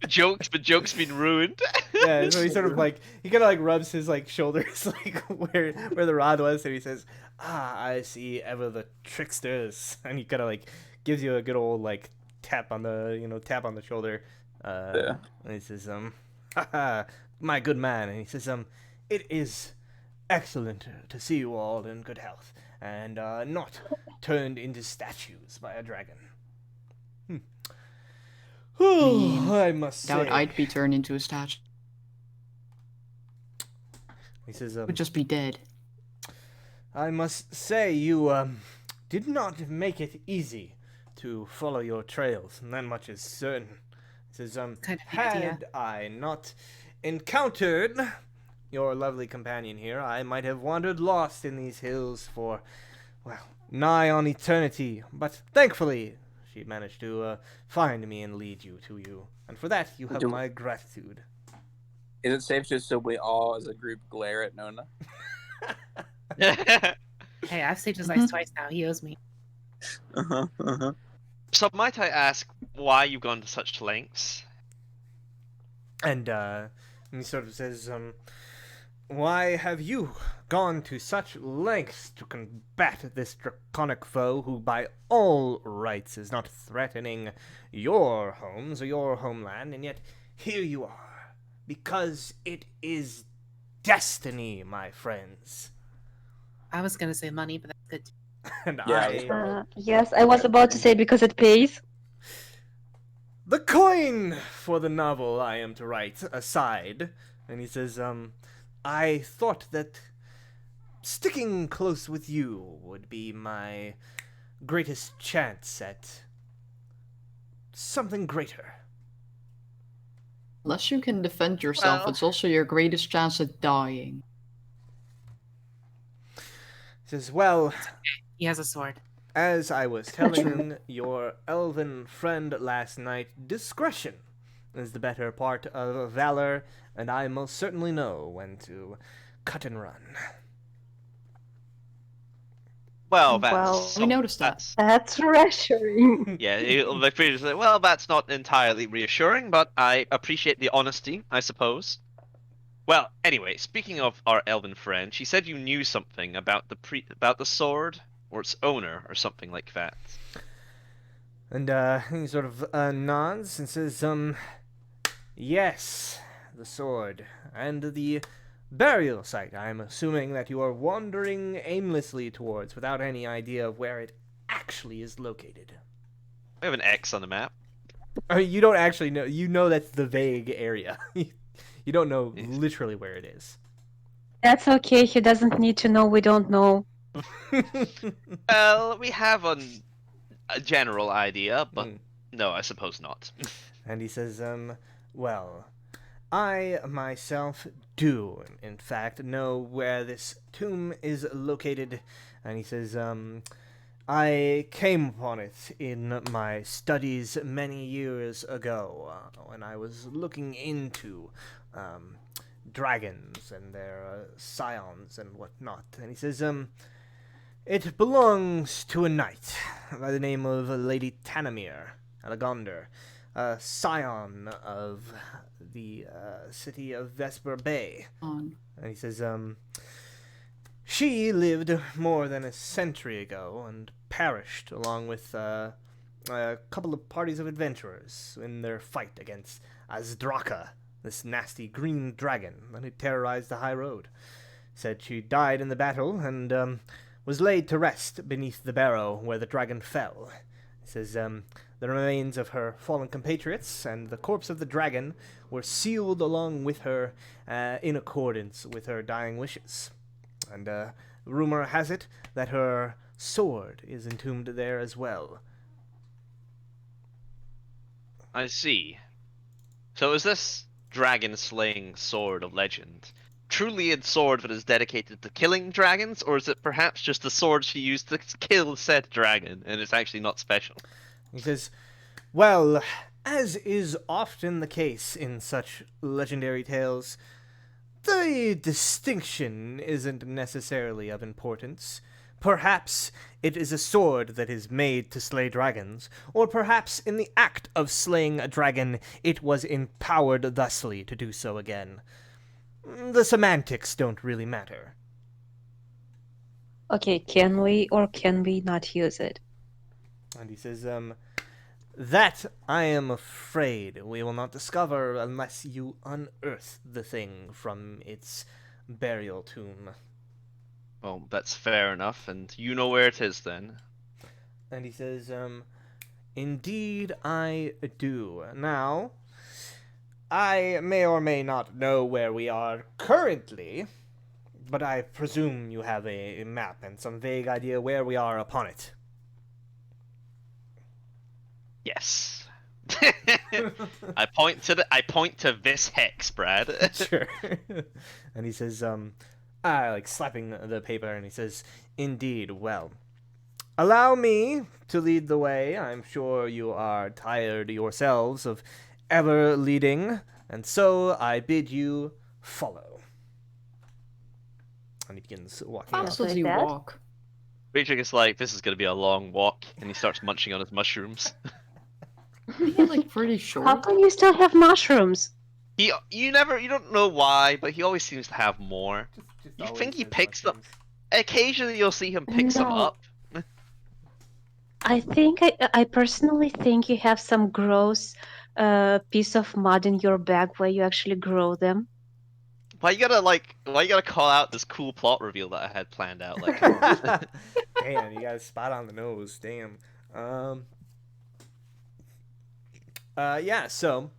The joke's been ruined. Yeah, so he sort of like he kind of like rubs his like shoulders like where the rod was, and he says, I see ever the tricksters," and he kind of like gives you a good old like tap on the shoulder. Yeah. And he says, my good man," and he says, "it is excellent to see you all in good health and not turned into statues by a dragon." I must Doubt say. I'd be turned into a statue. He says, Would just be dead. "I must say you did not make it easy to follow your trails. That much is certain." He says, Kind of "had idea. I not encountered your lovely companion here, I might have wandered lost in these hills for, well, nigh on eternity. But thankfully, she managed to find me and lead you to you. And for that, you have my gratitude." Is it safe just so we all, as a group, glare at Nona? Hey, I've saved his life twice now. He owes me. So might I ask why you've gone to such lengths? And he sort of says, "Why have you gone to such lengths to combat this draconic foe who by all rights is not threatening your homes or your homeland, and yet here you are, because it is destiny, my friends." I was gonna say money, but that's good. Too. And Yeah, Yes, I was about to say because it pays. the coin for the novel I am to write aside, and he says, "I thought that sticking close with you would be my greatest chance at something greater." Unless you can defend yourself, Well- it's also your greatest chance at dying. He says, "Well, He has a sword. as I was telling your elven friend last night, discretion is the better part of valor, and I most certainly know when to cut and run." Well, Well, we noticed that. That's reassuring. Yeah, like previously. Well, that's not entirely reassuring, but I appreciate the honesty, I suppose. Well, anyway, speaking of our elven friend, she said you knew something about the sword or its owner or something like that. And he sort of nods and says, "Yes, the sword and the burial site I'm assuming that you are wandering aimlessly towards without any idea of where it actually is located." We have an X on the map. I mean, you don't actually know. You know that's the vague area. You don't know Yes. literally where it is. That's okay. He doesn't need to know. We don't know. Well, we have a general idea, but Mm. no, I suppose not. And he says, "Well, I myself do, in fact, know where this tomb is located." And he says, "I came upon it in my studies many years ago, when I was looking into dragons and their scions and whatnot." And he says, "It belongs to a knight by the name of Lady Tanamir Alagander, a scion of the city of Vesper Bay." On. And he says, "She lived more than a century ago and perished along with a couple of parties of adventurers in their fight against Azdraka, this nasty green dragon that had terrorized the high road. Said she died in the battle, and was laid to rest beneath the barrow where the dragon fell. It says, the remains of her fallen compatriots and the corpse of the dragon were sealed along with her in accordance with her dying wishes. And rumor has it that her sword is entombed there as well. I see. So is this dragon-slaying sword of legend truly a sword that is dedicated to killing dragons, or is it perhaps just the sword she used to kill said dragon, and it's actually not special? He says, well, as is often the case in such legendary tales, the distinction isn't necessarily of importance. Perhaps it is a sword that is made to slay dragons, or perhaps in the act of slaying a dragon it was empowered thusly to do so again. The semantics don't really matter. Okay, can we or can we not use it? And he says, that I am afraid we will not discover unless you unearth the thing from its burial tomb. Well, that's fair enough, and you know where it is then. And he says, indeed I do. Now, I may or may not know where we are currently, but I presume you have a map and some vague idea where we are upon it. Yes. I point to this hex, Brad. Sure. And he says, like slapping the paper, and he says, indeed, well, allow me to lead the way. I'm sure you are tired yourselves of ever leading, and so I bid you follow. And he begins walking How off. fast does he Like that? walk? Rachel is like, this is gonna be a long walk, and he starts munching on his mushrooms. He's like pretty short. How come you still have mushrooms? You don't know why, but he always seems to have more. Just You always think he says picks them? mushrooms. Occasionally you'll see him pick some No. up. I personally think you have some gross piece of mud in your bag where you actually grow them. Why you gotta call out this cool plot reveal that I had planned out? Like, come on. Damn, you got a spot on the nose. Damn. Yeah, so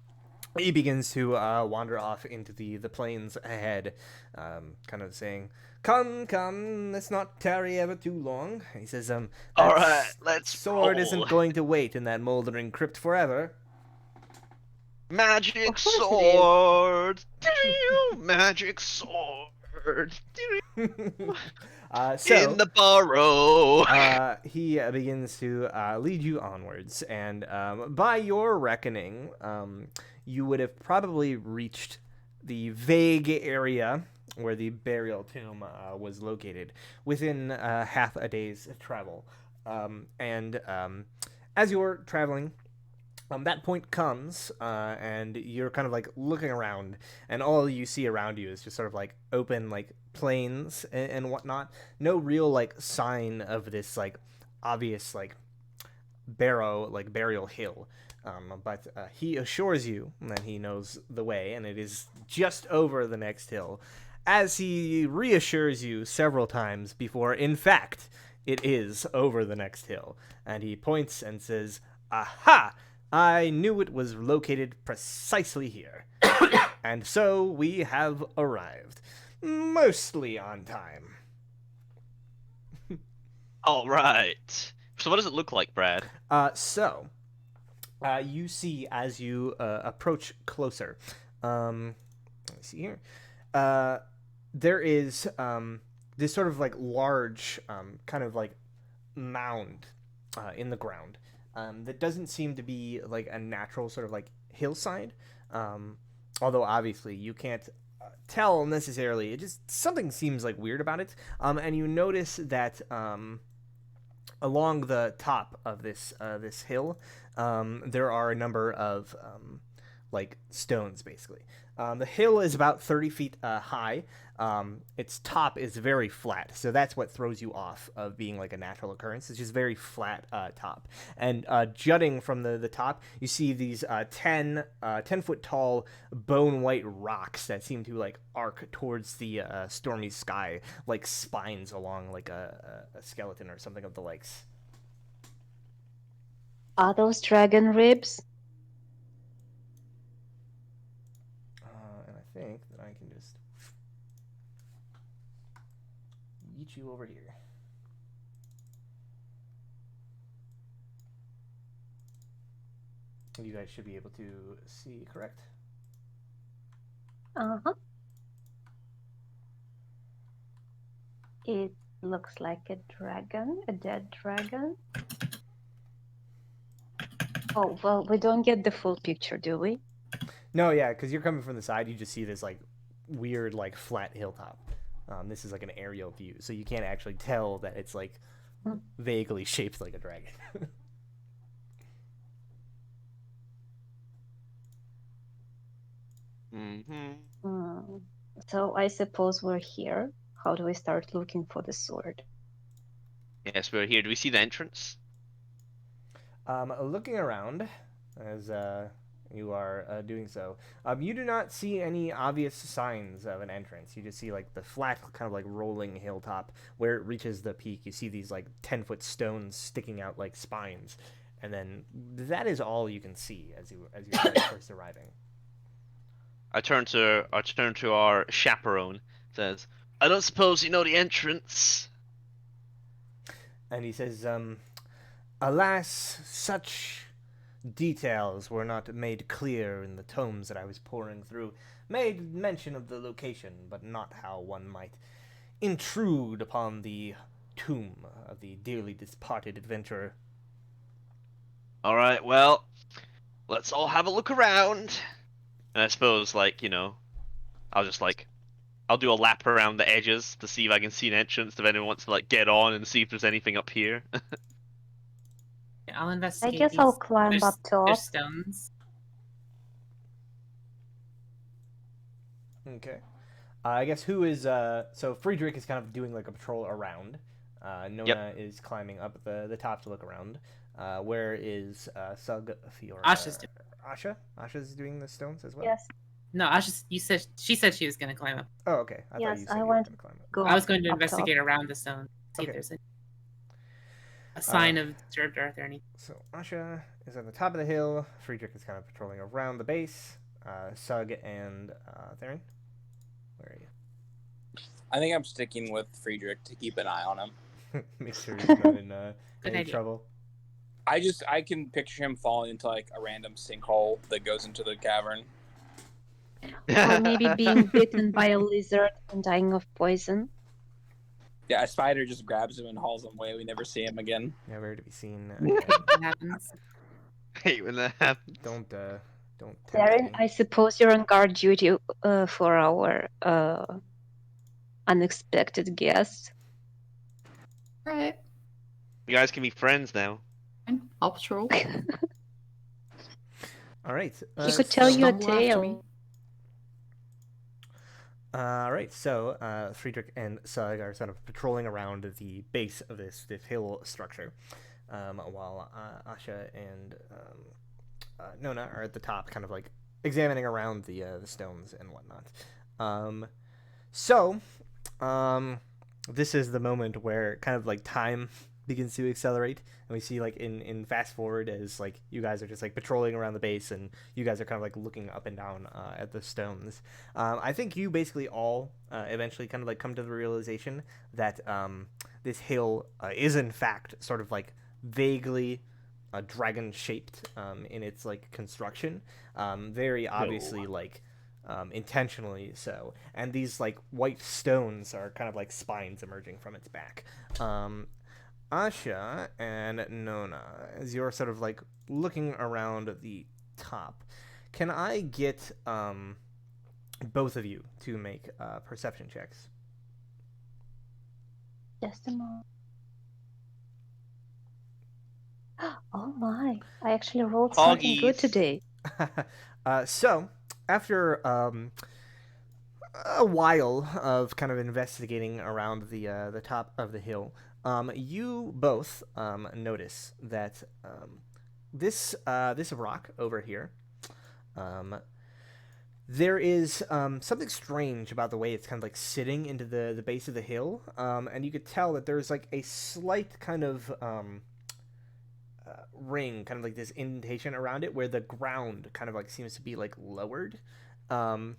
he begins to wander off into the plains ahead, kind of saying, Come, let's not tarry ever too long. And he says, All that right, let's sword roll. isn't going to wait in that moldering crypt forever. Magic Of course it is. sword, magic sword. So In the burrow. he begins to lead you onwards, and by your reckoning, you would have probably reached the vague area where the burial tomb was located within half a day's travel. And as you're traveling, that point comes, and you're kind of like looking around, and all you see around you is just sort of like open like plains and whatnot. No real like sign of this like obvious like burial hill. But he assures you that he knows the way, and it is just over the next hill, as he reassures you several times before, in fact, it is over the next hill. And he points and says, "Aha! I knew it was located precisely here." And so we have arrived. Mostly on time. All right. So what does it look like, Brad? So you see as you approach closer. Let me see here. There is this sort of like large kind of like mound in the ground that doesn't seem to be like a natural sort of like hillside. Although obviously you can't tell necessarily. It just something seems like weird about it. And you notice that along the top of this hill, there are a number of like stones, basically. The hill is about 30 feet high. Its top is very flat, so that's what throws you off of being like a natural occurrence. It's just very flat top. And jutting from the top, you see these 10 foot tall bone white rocks that seem to like arc towards the stormy sky, like spines along like a skeleton or something of the likes. Are those dragon ribs? And I think that I can just yeet you over here. You guys should be able to see, correct? Uh-huh. It looks like a dragon, a dead dragon. Oh, well, we don't get the full picture, do we? No, yeah, because you're coming from the side, you just see this like weird like flat hilltop. This is like an aerial view, so you can't actually tell that it's like vaguely shaped like a dragon. So I suppose we're here. How do we start looking for the sword? Yes, we're here. Do we see the entrance? Looking around as you are doing so, you do not see any obvious signs of an entrance. You just see like the flat, kind of like rolling hilltop where it reaches the peak. You see these like 10-foot stones sticking out like spines, and then that is all you can see as you first arriving. I turn to our chaperone. Says, "I don't suppose you know the entrance." And he says, "Alas, such details were not made clear in the tomes that I was poring through. Made mention of the location, but not how one might intrude upon the tomb of the dearly departed adventurer." All right, well, let's all have a look around. And I suppose, like, you know, I'll do a lap around the edges to see if I can see an entrance. If anyone wants to like get on and see if there's anything up here. I'll I investigate. guess I'll climb up top. There's stones. Okay. I guess who is so Friedrich is kind of doing like a patrol around. Nona is climbing up the top to look around. Where is Sug Fiora? Asha's doing the stones as well. Yes. No, she said she was gonna climb up. Oh, okay. I thought Yes, you said I you were want going to climb up. go I was going to up top. investigate around the stone, see Okay. if there's a sign of disturbed earth or anything. So Asha is at the top of the hill. Friedrich is kind of patrolling around the base. Sug and Theron, where are you? I think I'm sticking with Friedrich to keep an eye on him. Make sure he's not in Good any idea. trouble. I can picture him falling into like a random sinkhole that goes into the cavern. Or maybe being bitten by a lizard and dying of poison. Yeah, a spider just grabs him and hauls him away. We never see him again. Never to be seen. What happens? Hate when that happens. Don't tempt Darren, me. I suppose you're on guard duty for our unexpected guest. Right. You guys can be friends now. Fine. I'll patrol. All right. He could tell you a Stumble after me. tale. All right. So Friedrich and Sug are sort of patrolling around the base of this hill structure, while Asha and Nona are at the top, kind of like examining around the stones and whatnot. This is the moment where kind of like time begins to accelerate, and we see like in fast forward as like you guys are just like patrolling around the base, and you guys are kind of like looking up and down at the stones. I think you basically all eventually kind of like come to the realization that this hill is in fact sort of like vaguely dragon shaped in its like construction, very obviously like intentionally so, and these like white stones are kind of like spines emerging from its back. Asha and Nona, as you're sort of like looking around the top, can I get both of you to make perception checks? Just a moment. Oh my! I actually rolled something good Hoggies. today. So after a while of kind of investigating around the top of the hill, you both notice that this rock over here, there is something strange about the way it's kind of like sitting into the base of the hill, and you could tell that there's like a slight kind of ring, kind of like this indentation around it, where the ground kind of like seems to be like lowered. And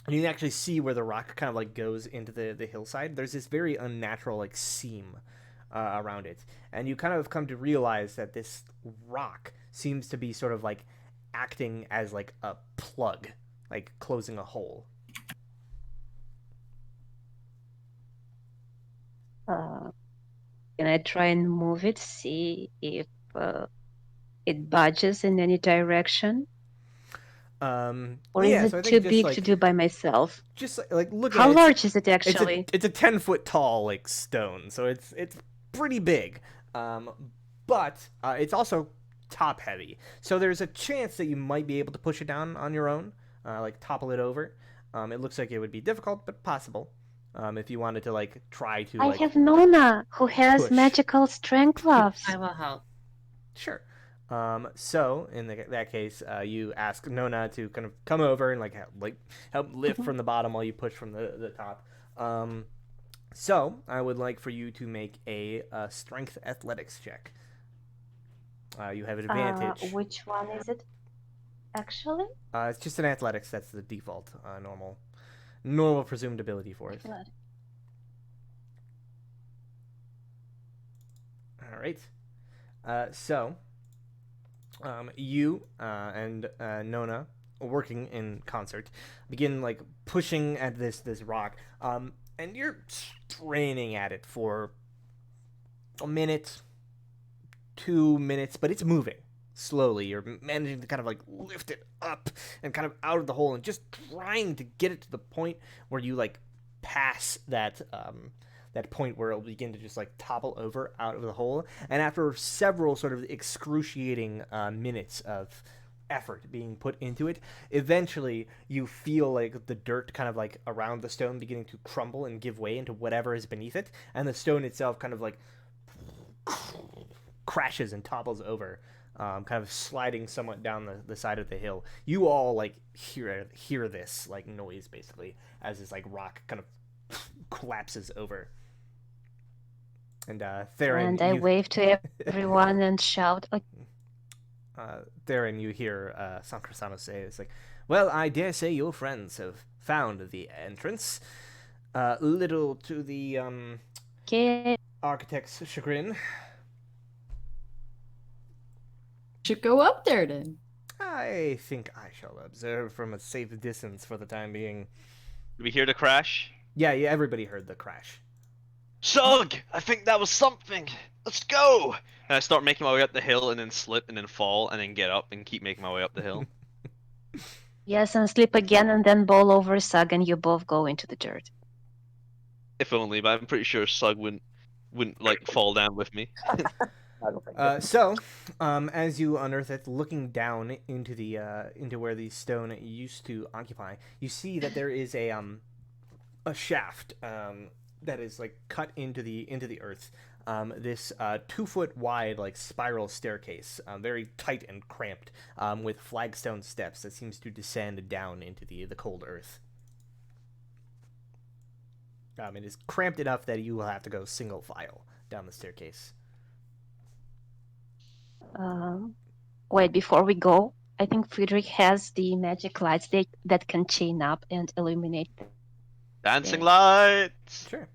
you can actually see where the rock kind of like goes into the hillside. There's this very unnatural like seam around it, and you kind of come to realize that this rock seems to be sort of like acting as like a plug, like closing a hole. Can I try and move it, see if it budges in any direction? Or Yeah, is so I it think too just big like to do by myself? just like look How at it. large is it actually? It's a 10-foot tall like stone, so it's pretty big. But it's also top heavy, so there's a chance that you might be able to push it down on your own, like topple it over. It looks like it would be difficult, but possible. If you wanted to like try to I like have Nona, who has push. magical strength gloves. I will help. Sure. So in that case, you ask Nona to kind of come over and like help lift from the bottom while you push from the top. So I would like for you to make a strength athletics check. You have advantage. Which one is it, actually? It's just an athletics. That's the default, normal presumed ability for it. Athletics. All right. So you and Nona, working in concert, begin like pushing at this rock, and you're straining at it for a minute, 2 minutes, but it's moving slowly. You're managing to kind of like lift it up and kind of out of the hole, and just trying to get it to the point where you like pass that point where it'll begin to just like topple over out of the hole. And after several sort of excruciating minutes of effort being put into it, eventually you feel like the dirt kind of like around the stone beginning to crumble and give way into whatever is beneath it, and the stone itself kind of like crashes and topples over, kind of sliding somewhat down the side of the hill. You all like hear this like noise basically as this like rock kind of collapses over. And Theron, And I wave to everyone and shout, Theron, you hear Sankrasano say, "It's like, well, I dare say your friends have found the entrance. Little to the okay. architect's chagrin. Should go up there then. I think I shall observe from a safe distance for the time being." Did we hear the crash? Yeah, everybody heard the crash. Sug! I think that was something! Let's go! And I start making my way up the hill and then slip and then fall and then get up and keep making my way up the hill. Yes, and slip again and then bowl over Sug and you both go into the dirt. If only, but I'm pretty sure Sug wouldn't like fall down with me. So, as you unearth it, looking down into the into where the stone used to occupy, you see that there is a shaft that is like cut into the earth. This 2-foot wide like spiral staircase, very tight and cramped, with flagstone steps that seems to descend down into the cold earth. It is cramped enough that you will have to go single file down the staircase. Wait, before we go, I think Friedrich has the magic lights that can chain up and illuminate. Dancing lights! Sure.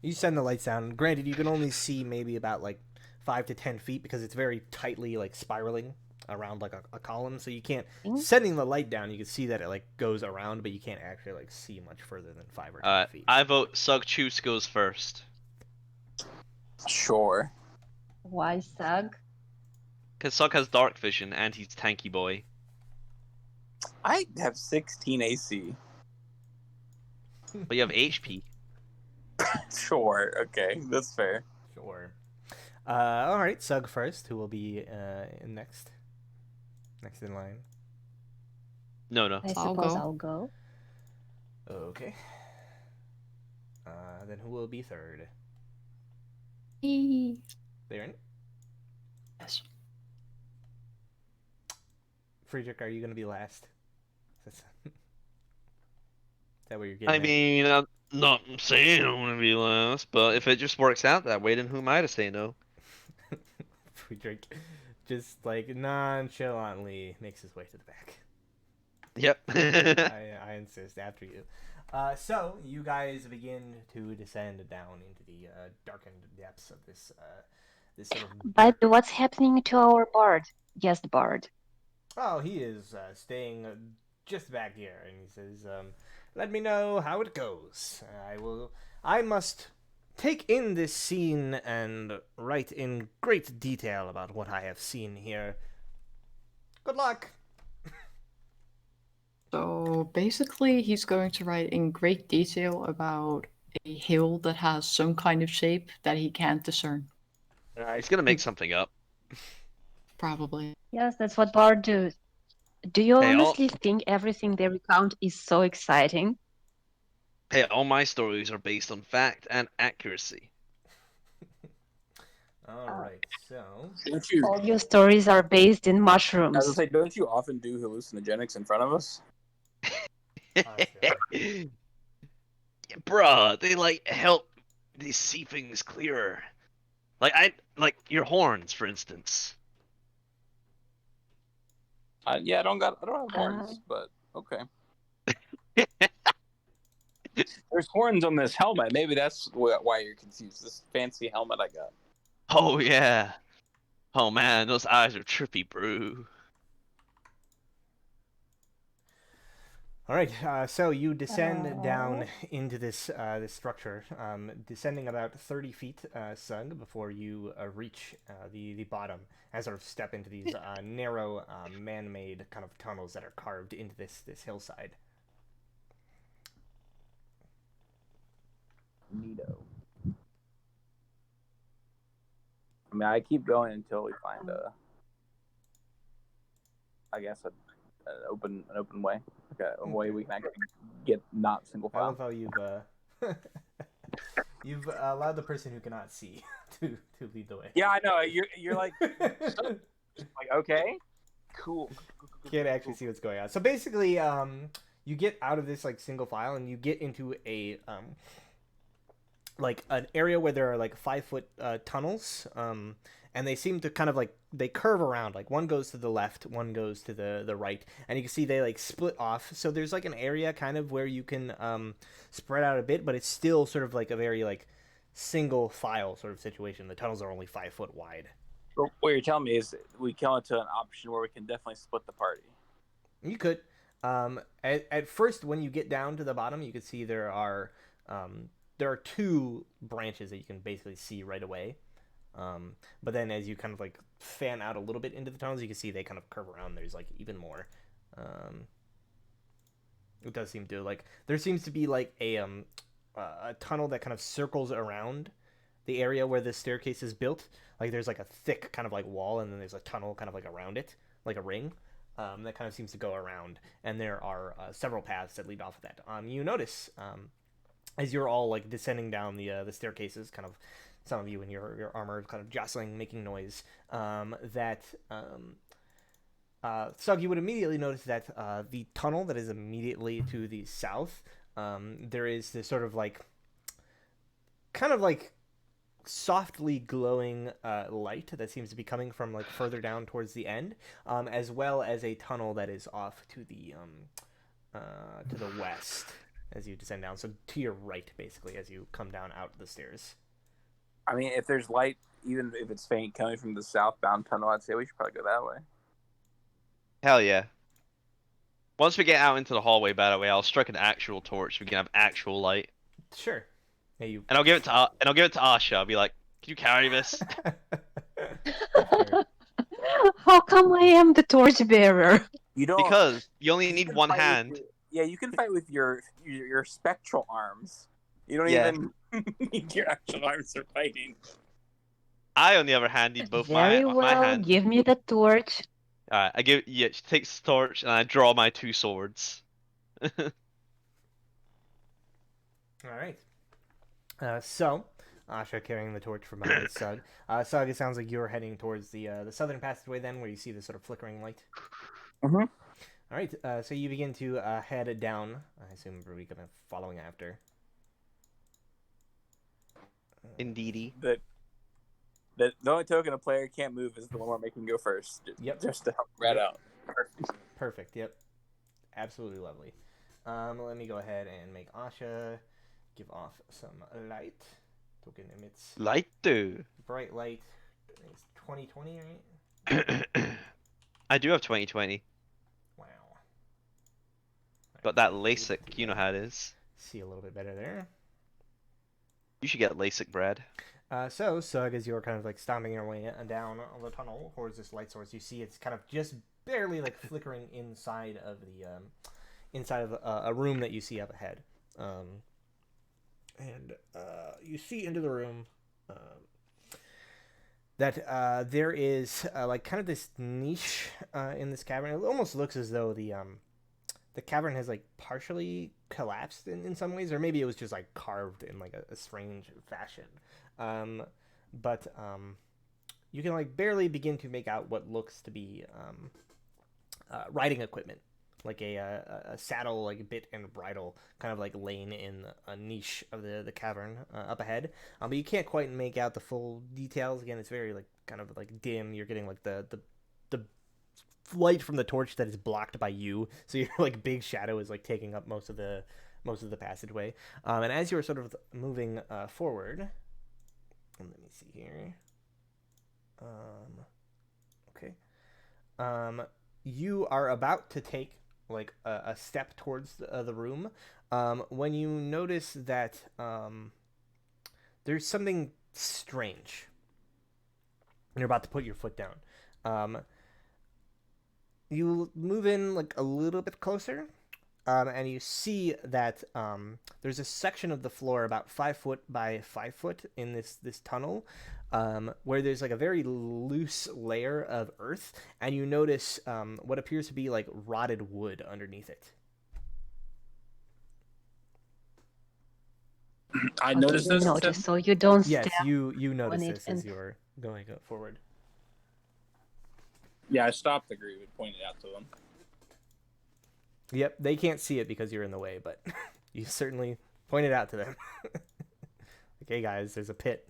You send the lights down. Granted, you can only see maybe about like 5 to 10 feet because it's very tightly like spiraling around like a column. So you can't, sending the light down, you can see that it like goes around, but you can't actually like see much further than 5 or 10 feet. I vote Sug Chus goes first. Sure. Why Sug? Because Sug has dark vision and he's tanky boy. I have 16 AC. But you have HP. Sure, okay, that's fair. Sure. All right, Sug first, who will be next. Next in line. No. I I'll suppose go. I'll go. Okay. Then who will be third? Eee. Baron? Yes. Friedrich, are you going to be last? Is that what you're getting I at? mean, I'm not saying I want to be last, but if it just works out that way, then who am I to say no? Friedrich just like nonchalantly makes his way to the back. Yep. I insist after you. So you guys begin to descend down into the darkened depths of this sort of. But what's happening to our bard? Guest bard. Oh, he is staying just back here, and he says, "Let me know how it goes. I must take in this scene and write in great detail about what I have seen here. Good luck." So basically, he's going to write in great detail about a hill that has some kind of shape that he can't discern. He's gonna make something up. Probably. Yes, that's what bard do. Do you Hey, honestly think everything they recount is so exciting? Hey, all my stories are based on fact and accuracy. All right, so Don't you? All your stories are based in I was mushrooms. gonna say, don't you often do hallucinogenics in front of us? sure. Bruh, they like help me see things clearer. Like your horns, for instance. Yeah, I don't have horns, but okay. There's horns on this helmet. Maybe that's why you're confused. This fancy helmet I got. Oh yeah. Oh man, those eyes are trippy, bro. All right, so you descend down into this structure, descending about 30 feet, Sug, before you reach the bottom, and sort of step into these narrow, man-made kind of tunnels that are carved into this hillside. Neato. I mean, I keep going until we find I guess an open way, like a way we can actually get not single I file. love how you've you've allowed the person who cannot see to lead the way. Yeah, I know. You're like, okay, cool. Can't actually see what's going on. So basically, you get out of this like single file, and you get into a like an area where there are like 5-foot tunnels, and they seem to kind of like they curve around. Like one goes to the left, one goes to the right, and you can see they like split off. So there's like an area kind of where you can spread out a bit, but it's still sort of like a very like single file sort of situation. The tunnels are only 5 foot wide. But what you're telling me is we come into an option where we can definitely split the party. You could. At first, when you get down to the bottom, you can see there are 2 branches that you can basically see right away. But then as you kind of like fan out a little bit into the tunnels, you can see they kind of curve around. There's like even more. It does seem to like there seems to be like a tunnel that kind of circles around the area where the staircase is built. Like there's like a thick kind of like wall, and then there's a tunnel kind of like around it, like a ring. That kind of seems to go around, and there are several paths that lead off of that. You notice as you're all like descending down the staircases, kind of some of you in your armor kind of jostling, making noise, that Sug, you would immediately notice that the tunnel that is immediately to the south, there is this sort of like kind of like softly glowing light that seems to be coming from like further down towards the end, as well as a tunnel that is off to the west as you descend down. So to your right, basically, as you come down out the stairs. I mean, if there's light, even if it's faint, coming from the southbound tunnel, I'd say we should probably go that way. Hell yeah. Once we get out into the hallway, by the way, I'll strike an actual torch. We can have actual light. Sure. Yeah, you. And I'll give it to Asha. I'll be like, "Can you carry this?" Sure. How come I am the torchbearer? You don't Because you only you need can one fight with hand. yeah, you can fight with your spectral arms. You don't Yeah. even need your actual arms for fighting. I, on the other hand, need both Very my well, hands. give me the torch. Alright, I give yeah, she takes the torch and I draw my 2 swords. All right. So, Asha carrying the torch from behind Sug. Sug, it sounds like you're heading towards the southern passageway then, where you see the sort of flickering light. Mhm. All right. So you begin to head down. I assume Ruby kind of following after. Indeedy. The only token a player can't move is the one we're making go first. Yep. Just to help Brad Yep. out. Perfect. Perfect. Yep. Absolutely lovely. Let me go ahead and make Asha give off some light. Token emits Light do. bright light. It's 2020, right? I do have 2020, Wow. but that LASIK, you know how it is. See a little bit better there. You should get LASIK, Brad. So, Sug, as you're kind of like stomping your way down the tunnel towards this light source, you see it's kind of just barely like flickering inside of a room that you see up ahead. And you see into the room that there is like kind of this niche in this cavern. It almost looks as though the cavern has like partially collapsed in some ways, or maybe it was just like carved in like a strange fashion. But you can like barely begin to make out what looks to be riding equipment, like a saddle, like a bit and bridle, kind of like laying in a niche of the cavern up ahead. But you can't quite make out the full details. Again, it's very like kind of like dim. You're getting like the light from the torch that is blocked by you, so your like big shadow is like taking up most of the passageway. And as you're sort of moving forward, let me see here. Okay. You are about to take like a step towards the room when you notice that there's something strange. And you're about to put your foot down. You move in like a little bit closer, and you see that there's a section of the floor about 5 foot by 5 foot in this tunnel, where there's like a very loose layer of earth, and you notice what appears to be like rotted wood underneath it. I Okay, noticed you this. notice, so you don't Yes, step you notice on it this as and- you're going forward. Yeah, I stopped the group and pointed out to them. Yep, they can't see it because you're in the way, but you certainly pointed out to them. Okay, guys, there's a pit.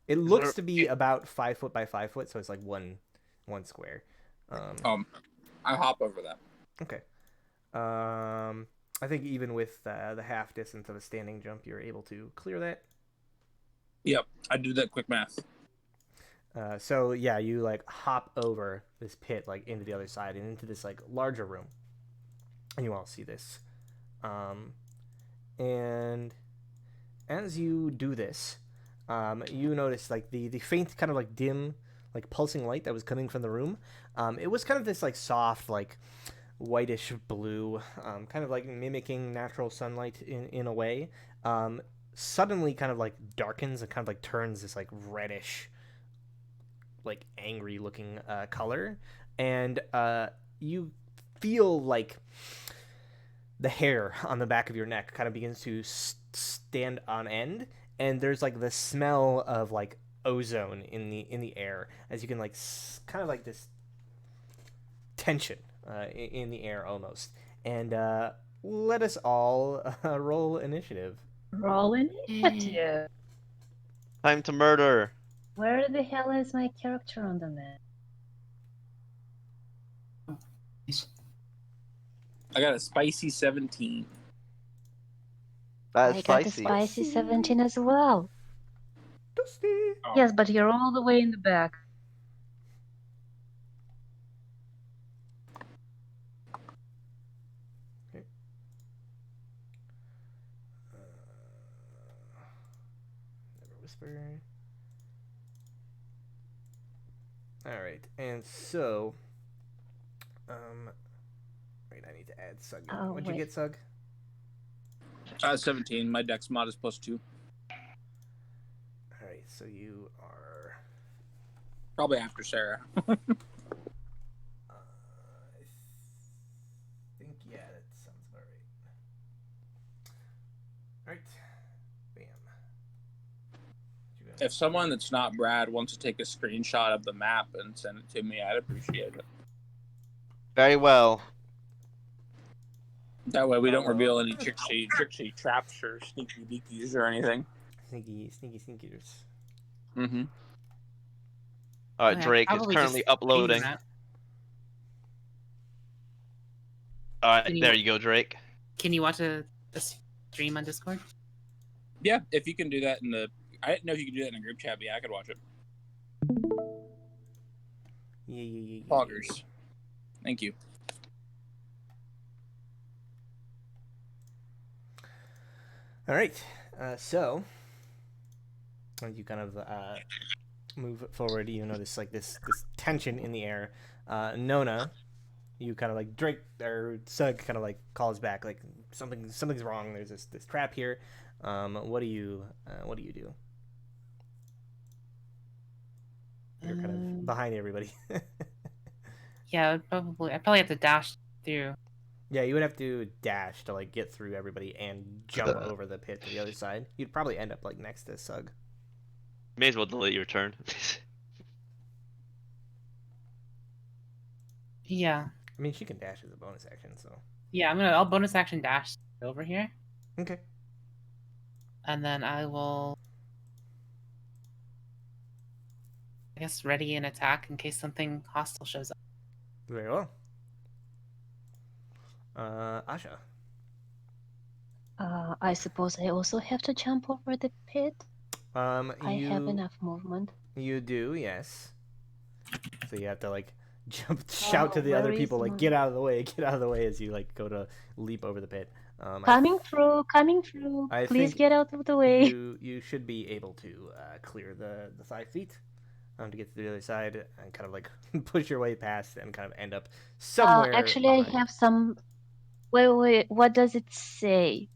It looks to be about 5 foot by 5 foot, so it's like one square. I hop over that. Okay. I think even with the half distance of a standing jump, you're able to clear that. Yep, I do that quick math. So yeah, you like hop over this pit like into the other side and into this like larger room, and you all see this. And as you do this, you notice like the faint kind of like dim, like pulsing light that was coming from the room. It was kind of this like soft like whitish blue, kind of like mimicking natural sunlight in a way. Suddenly kind of like darkens and kind of like turns this like reddish, like angry looking color, and you feel like the hair on the back of your neck kind of begins to stand on end, and there's like the smell of like ozone in the air, as you can like kind of like this tension in the air almost. And let us all roll initiative. roll initiative. Time to murder. Where the hell is my character on the map? I got a spicy 17. That is I got a spicy. spicy 17 as well. Dusty. Oh. Yes, but you're all the way in the back. Okay. Never whisper. All right, and so, wait, I need to add Sug. Oh, What'd you wait. get, Sug? 17. My dex mod is +2. All right, so you are Probably after Sarah. Right. Bam. If someone that's not Brad wants to take a screenshot of the map and send it to me, I'd appreciate it. Very well. That way we don't reveal any tricksy traps or sneaky deakies or anything. Sneakies. Mm-hmm. All right, Yeah, Drake is probably currently just uploading. that. All right, Can you- there you go, Drake. Can you watch a stream on Discord? Yeah, if you can do that in the... I didn't know if you could do that in a group chat, but yeah, I could watch it. Yeah. Poggers. Thank you. All right. So as you kind of move forward, you notice like this tension in the air. Nona, you kind of like Drake or Sug kind of like calls back like something's wrong. There's this trap here. What do you do? You're kind of behind everybody. Yeah, I'd probably have to dash through. Yeah, you would have to dash to like get through everybody and jump over the pit to the other side. You'd probably end up like next to Sug. May as well delete your turn. Yeah. I mean, she can dash as a bonus action, so. Yeah, I'll bonus action dash over here. Okay. And then I will, I guess, ready an attack in case something hostile shows up. Very well. Asha. I suppose I also have to jump over the pit. I have enough movement. You do, yes. So you have to like shout to the other people like my- get out of the way as you like go to leap over the pit. Coming through. I Please think get out of the way. You should be able to clear the 5 feet to get to the other side and kind of like push your way past and kind of end up somewhere. Actually, I behind. have some. Wait. What does it say?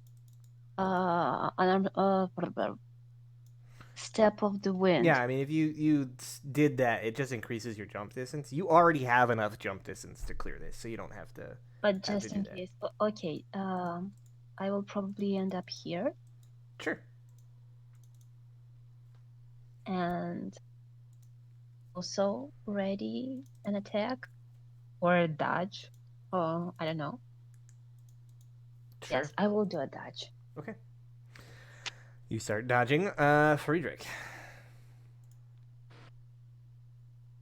Step of the wind. Yeah, I mean, if you did that, it just increases your jump distance. You already have enough jump distance to clear this, so you don't have to. But have just to in do that. case. Okay. I will probably end up here Sure. and also ready an attack or a dodge. Oh, I don't know. Sure. Yes, I will do a dodge. Okay. You start dodging, Friedrich.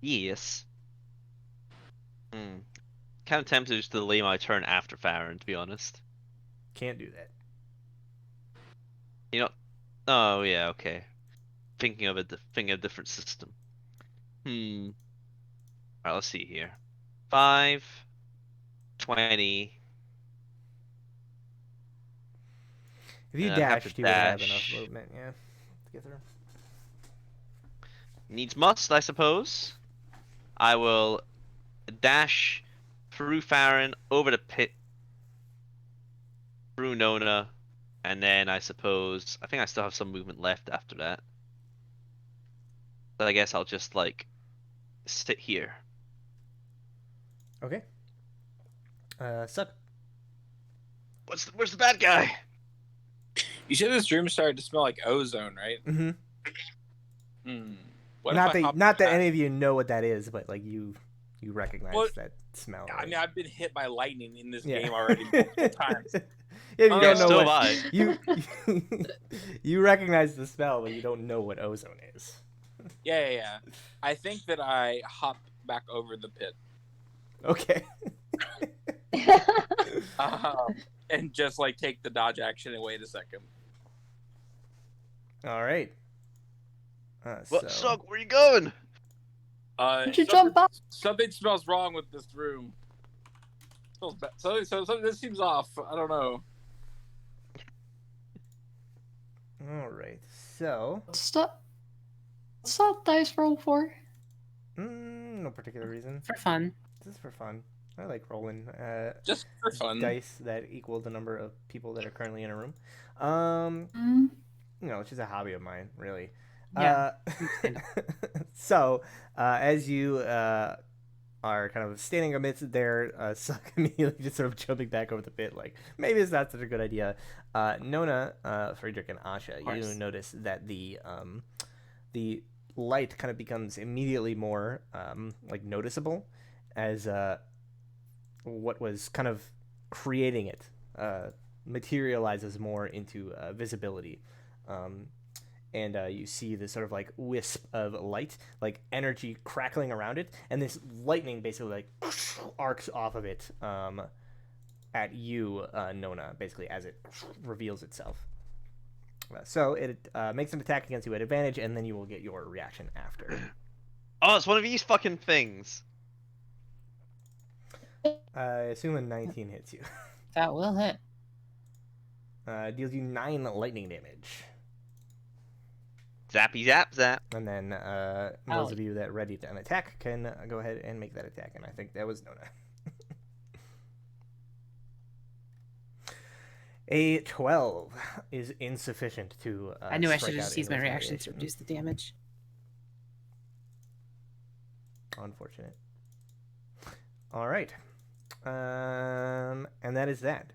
Yes. Kind of tempted to delay my turn after Farron, to be honest. Can't do that. You know. Oh yeah, okay. Thinking of a different system. Alright, let's see here. 5, 20. If you I'd have to dashed, you would have enough dash. movement, yeah, to get through. Needs must, I suppose. I will dash through Farron, over the pit, through Nona, and then I suppose I think I still have some movement left after that. But I guess I'll just like sit here. Okay. Suck. Where's the bad guy? You said this room started to smell like ozone, right? Mm-hmm. What Not if I that hop not that back? any of you know what that is, but like you recognize What? that smell. I mean, I've been hit by lightning in this Yeah. game already multiple times. If you Oh, don't know so what have I. you recognize the smell, but you don't know what ozone is. Yeah. I think that I hop back over the pit Okay. and just like take the dodge action and wait a second. All right. What, So Sog? Where you going? Did you jump up? Something smells wrong with this room. Something this seems off. I don't know. all right. So What's that dice roll for? no particular reason. For fun. This is for fun. I like rolling Just for fun. dice that equal the number of people that are currently in a room. Mm. You know, it's just a hobby of mine, really. Yeah. So, as you are kind of standing amidst their suck, immediately just sort of jumping back over the pit, like maybe it's not such a good idea. Nona, Friedrich, and Asha, you notice that the light kind of becomes immediately more like noticeable as what was kind of creating it materializes more into visibility. And you see this sort of like wisp of light, like energy crackling around it, and this lightning basically like arcs off of it at you, Nona, basically as it reveals itself. So it makes an attack against you at advantage, and then you will get your reaction after. Oh, it's one of these fucking things. I assume a 19 hits you. That will hit. Deals you 9 lightning damage. Zappy zap zap. And then those of you that are ready to attack can go ahead and make that attack. And I think that was Nona. A 12 is insufficient to I knew I strike should have out just used in my reaction to retaliation. reduce the damage. Unfortunate. All right. And that is that.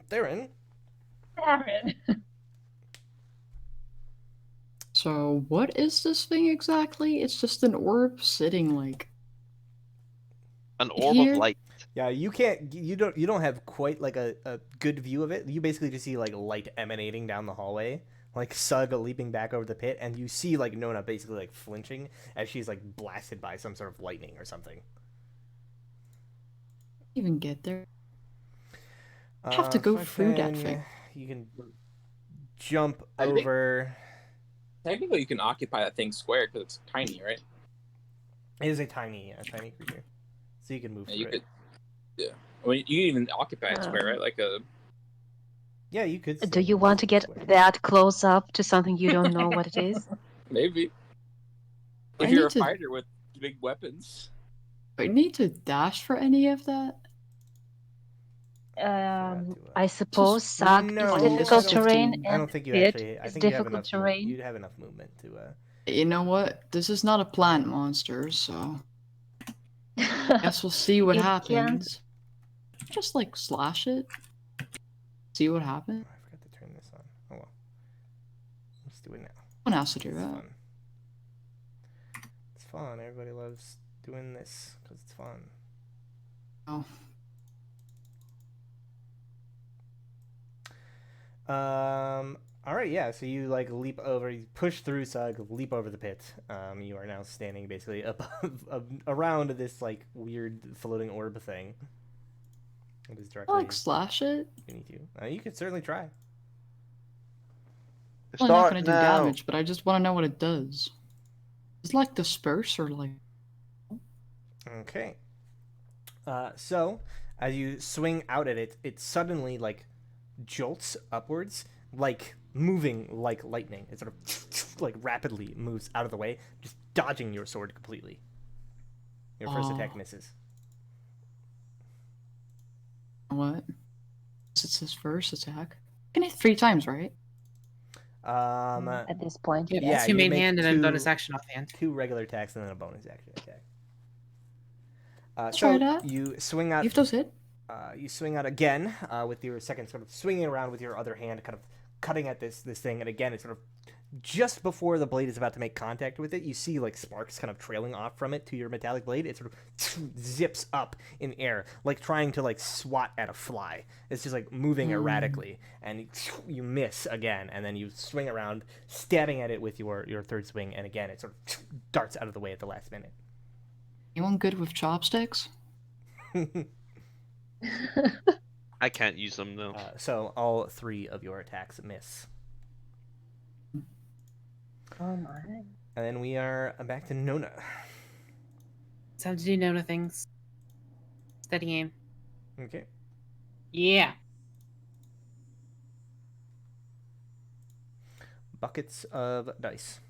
Theron. Aaron. So what is this thing exactly? It's just an orb sitting like An orb here? of light. Yeah, you don't have quite like a good view of it. You basically just see like light emanating down the hallway, like Sug leaping back over the pit, and you see like Nona basically like flinching as she's like blasted by some sort of lightning or something. Even get there. I have to go through that thing. You can jump I think- over. Technically, you can occupy that thing square because it's tiny, right? It is a tiny creature, so you can move Yeah, through you it. could. Yeah. I mean, you can even occupy it square, right? Like a. Yeah, you could. Do still you move want to get square. that close up to something you don't know what it is? Maybe. I If you're a need to- fighter with big weapons. Do I need to dash for any of that? I suppose Sag No, is I difficult don't- terrain, I and don't think you Pit actually. I is think you have difficult enough. terrain. You'd have enough movement to. You know what? This is not a plant monster, so guess we'll see what It happens. Just like slash it. See what happens. I forgot to turn this on. Oh well. Let's do it now. One has to do It's that. fun. It's fun. Everybody loves doing this because it's fun. Oh. All right. Yeah. So you like leap over. You push through Sug. Leap over the pit. You are now standing basically above, around this like weird floating orb thing. It is I directly like slash it. beneath you. You could certainly try. I'm not Start gonna do now. damage, but I just want to know what it does. Is it like disperse or like? Okay. So as you swing out at it, it suddenly like jolts upwards, like moving like lightning. It sort of like rapidly moves out of the way, just dodging your sword completely. Your first attack misses. What? It's his first attack. You can hit 3 times, right? At this point, Yeah, Yeah, two you main make hand and then two- bonus action offhand. 2 regular attacks and then a bonus action attack. Try So that. you swing out. If those hit. You swing out again with your second sort of swinging around with your other hand, kind of cutting at this thing, and again it's sort of just before the blade is about to make contact with it, you see like sparks kind of trailing off from it to your metallic blade. It sort of zips up in air, like trying to like swat at a fly. It's just like moving erratically, and you miss again, and then you swing around, stabbing at it with your third swing, and again it sort of darts out of the way at the last minute. Anyone good with chopsticks? I can't use them though. So all 3 of your attacks miss. oh my. And then we are back to Nona. It's time to do Nona things. Steady aim. Okay. Yeah. Buckets of dice.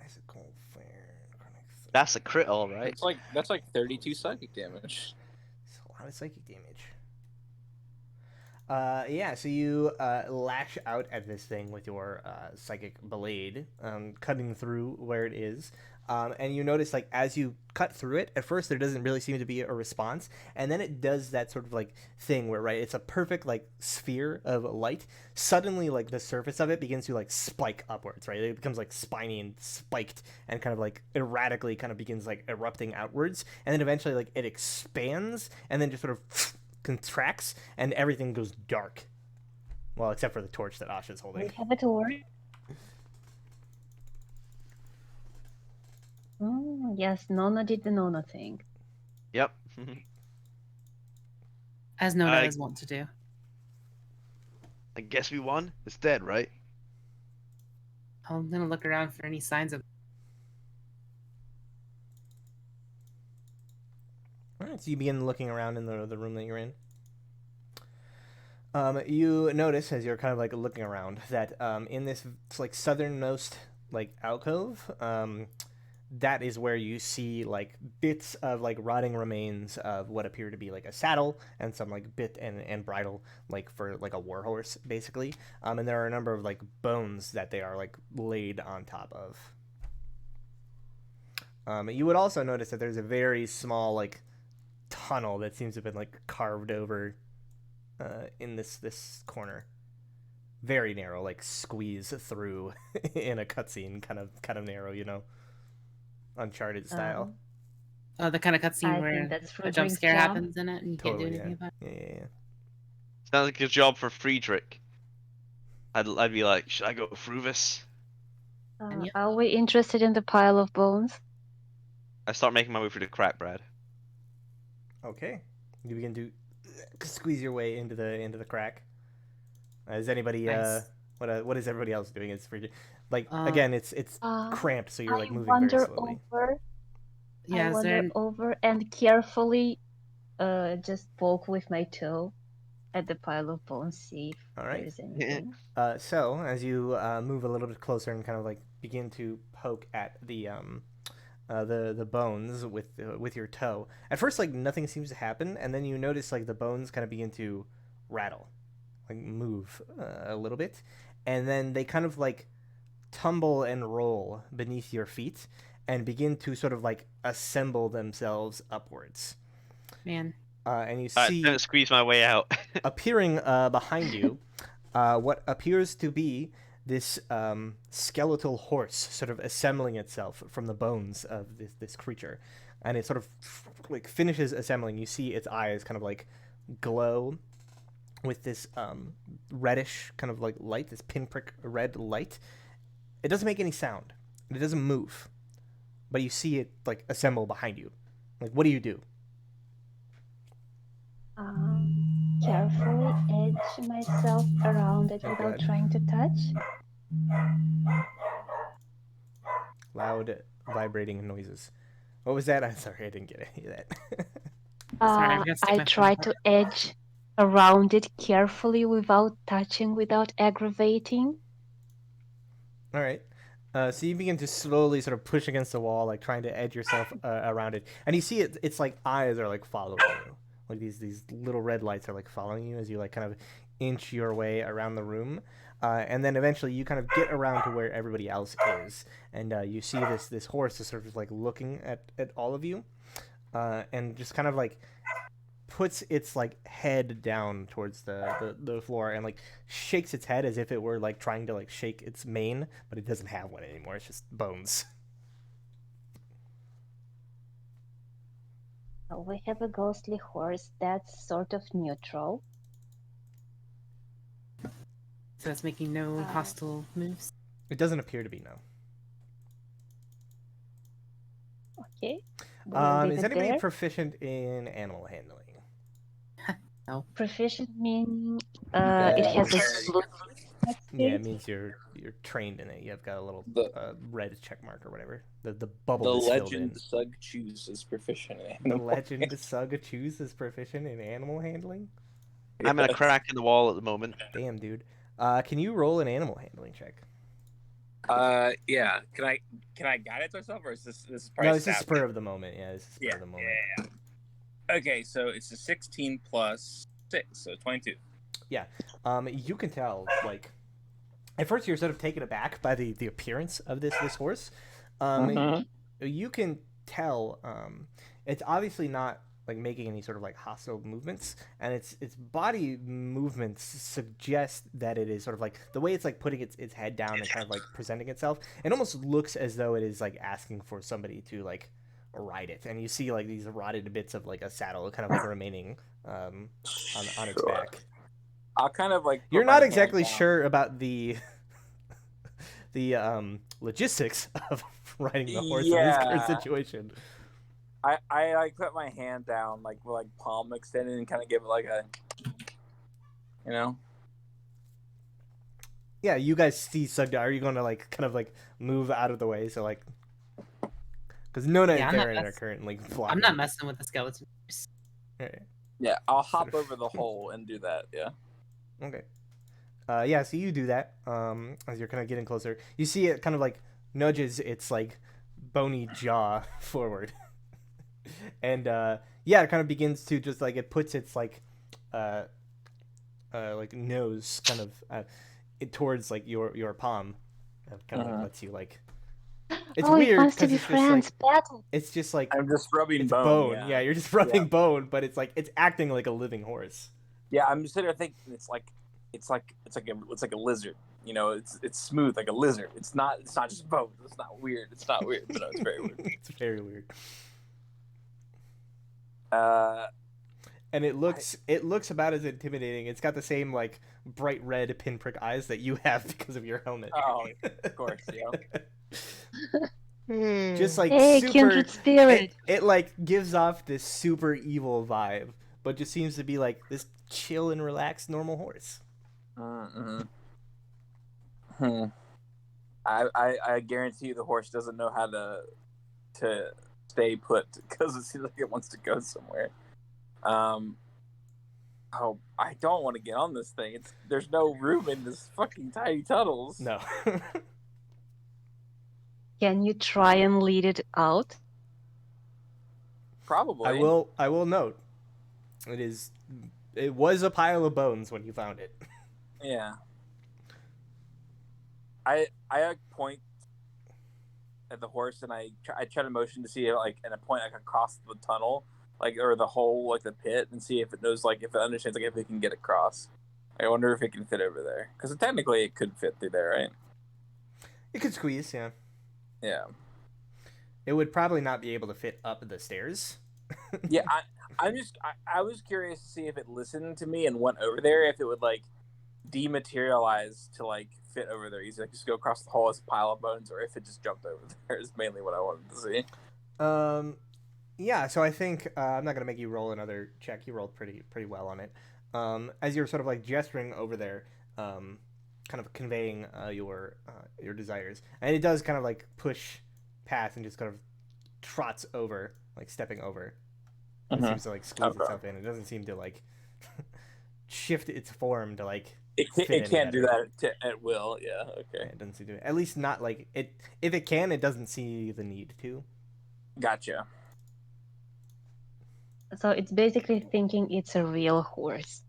Icicle Flare, Chronic Thirst. That's a crit, all right. That's like 32 psychic damage. It's a lot of psychic damage. Yeah, so you lash out at this thing with your psychic blade, cutting through where it is. And you notice, like, as you cut through it, at first there doesn't really seem to be a response, and then it does that sort of like thing where, right, it's a perfect like sphere of light. Suddenly, like the surface of it begins to like spike upwards, right? It becomes like spiny and spiked, and kind of like erratically kind of begins like erupting outwards, and then eventually like it expands, and then just sort of contracts, and everything goes dark. Well, except for the torch that Asha's We holding. have a door. Yes, Nona did the Nona thing. Yep. As Nona I- is wont to do. I guess we won. It's dead, right? I'm gonna look around for any signs of. All right, so you begin looking around in the room that you're in. You notice as you're kind of like looking around that in this like southernmost like alcove, that is where you see like bits of like rotting remains of what appear to be like a saddle and some like bit and bridle like for like a warhorse basically. And there are a number of like bones that they are like laid on top of. You would also notice that there's a very small like tunnel that seems to have been like carved over in this corner. Very narrow, like squeeze through in a cutscene, kind of narrow, you know, Uncharted style. Oh, the kind of I cutscene where think that's a jump Frederick's scare job. happens in it and you can't do Totally, anything yeah. about it. Yeah. Sounds like a job for Friedrich. I'd be like, should I go through this? And yeah. Are we interested in the pile of bones? I start making my way through the crack, Brad. Okay. You begin to squeeze your way into the crack. Is anybody Nice. what is everybody else doing? It's for like Uh, again, it's Uh, cramped, so you're like I moving very wander slowly. over. Yeah, I is there wander over and carefully just poke with my toe at the pile of bones, see if All right. there's anything. So as you move a little bit closer and kind of like begin to poke at the bones with your toe, at first like nothing seems to happen, and then you notice like the bones kind of begin to rattle, like move a little bit, and then they kind of like tumble and roll beneath your feet and begin to sort of like assemble themselves upwards. man. And you Alright, see don't squeeze my way out. appearing behind you what appears to be this skeletal horse sort of assembling itself from the bones of this creature. And it sort of like finishes assembling. You see its eyes kind of like glow with this reddish kind of like light, this pinprick red light. It doesn't make any sound. It doesn't move. But you see it like assemble behind you. Like, what do you do? Carefully edge myself around it Oh, without God. trying to touch. Loud vibrating noises. What was that? I'm sorry, I didn't get any of that. Sorry, I forgot to stick I my try phone to edge around it carefully without touching, without aggravating. All right. So you begin to slowly sort of push against the wall, like trying to edge yourself around it, and you see it. It's like eyes are like following you, like these little red lights are like following you as you like kind of inch your way around the room, and then eventually you kind of get around to where everybody else is, and you see this horse is sort of like looking at all of you, and just kind of like puts its like head down towards the floor and like shakes its head as if it were like trying to like shake its mane, but it doesn't have one anymore. It's just bones. We have a ghostly horse that's sort of neutral. So that's making no hostile moves. It doesn't appear to be, no. Okay. We'll leave Is it anybody there. proficient in animal handling? Proficient meaning it has a blue. Yeah, it means you're trained in it. You've got a little red check mark or whatever. The bubble The is filled in. legend Sug Choose is proficient in The animal legend handling. Sugachus is proficient in animal handling? I'm in a crack in the wall at the moment. Damn, dude. Can you roll an animal handling check? Yeah. Can I guide it to myself, or is this probably No, it's just stab? spur of the moment. Yeah, it's spur of the moment. Yeah. Okay, so it's a 16 plus 6, so 22. You can tell, like, at first you're sort of taken aback by the appearance of this horse. You can tell it's obviously not like making any sort of like hostile movements, and its body movements suggest that it is sort of like the way it's like putting its head down and kind of like presenting itself. It almost looks as though it is like asking for somebody to like ride it, and you see like these rotted bits of like a saddle kind of like remaining on its back. I'll kind of like. You're not exactly sure about the logistics of riding the horse in this current situation. I like put my hand down, like with like palm extended, and kind of give it like a, you know. Yeah, you guys see Sugda. Are you going to like kind of like move out of the way? So like, because Nona and Farron are currently blocking. I'm not messing with the skeleton. Right. Yeah, I'll hop over the hole and do that. Yeah. Okay. Yeah, so you do that as you're kind of getting closer. You see it kind of like nudges its like bony jaw forward. And yeah, it kind of begins to just like it puts its like nose kind of towards like your palm. It kind of like lets you like. It's weird. It wants to be it's friends. just like, it's just like I'm just rubbing it's bone. Yeah, you're just rubbing bone, but it's like it's acting like a living horse. Yeah, I'm just sitting there thinking it's like a lizard. You know, it's smooth like a lizard. It's not just bone. It's not weird. It's not weird, but no, it's very weird. It's very weird. And it looks about as intimidating. It's got the same like bright red pinprick eyes that you have because of your helmet. Oh, of course, Just like hey, super kindred spirit. It like gives off this super evil vibe, but just seems to be like this chill and relaxed normal horse. I guarantee you the horse doesn't know how to stay put because it seems like it wants to go somewhere. Oh, I don't want to get on this thing. There's no room in this fucking tiny tunnels. No. Can you try and lead it out? Probably. I will note. It was a pile of bones when you found it. Yeah. I point at the horse and I try to motion to see like and I point like across the tunnel, like or the hole, like the pit, and see if it knows like if it understands like if it can get across. I wonder if it can fit over there because technically it could fit through there, right? It could squeeze, yeah. Yeah. It would probably not be able to fit up the stairs. Yeah, I was curious to see if it listened to me and went over there, if it would like dematerialize to like fit over there easy, like just go across the hole as a pile of bones, or if it just jumped over there is mainly what I wanted to see. Yeah, so I think I'm not gonna make you roll another check. You rolled pretty well on it. As you're sort of like gesturing over there, kind of conveying your desires, and it does kind of like push past and just kind of trots over, like stepping over. It seems to like squeeze itself in. It doesn't seem to like shift its form to like. It can't do that at will. Yeah. Okay. Yeah, it doesn't seem to. At least not like it. If it can, it doesn't see the need to. Gotcha. So it's basically thinking it's a real horse.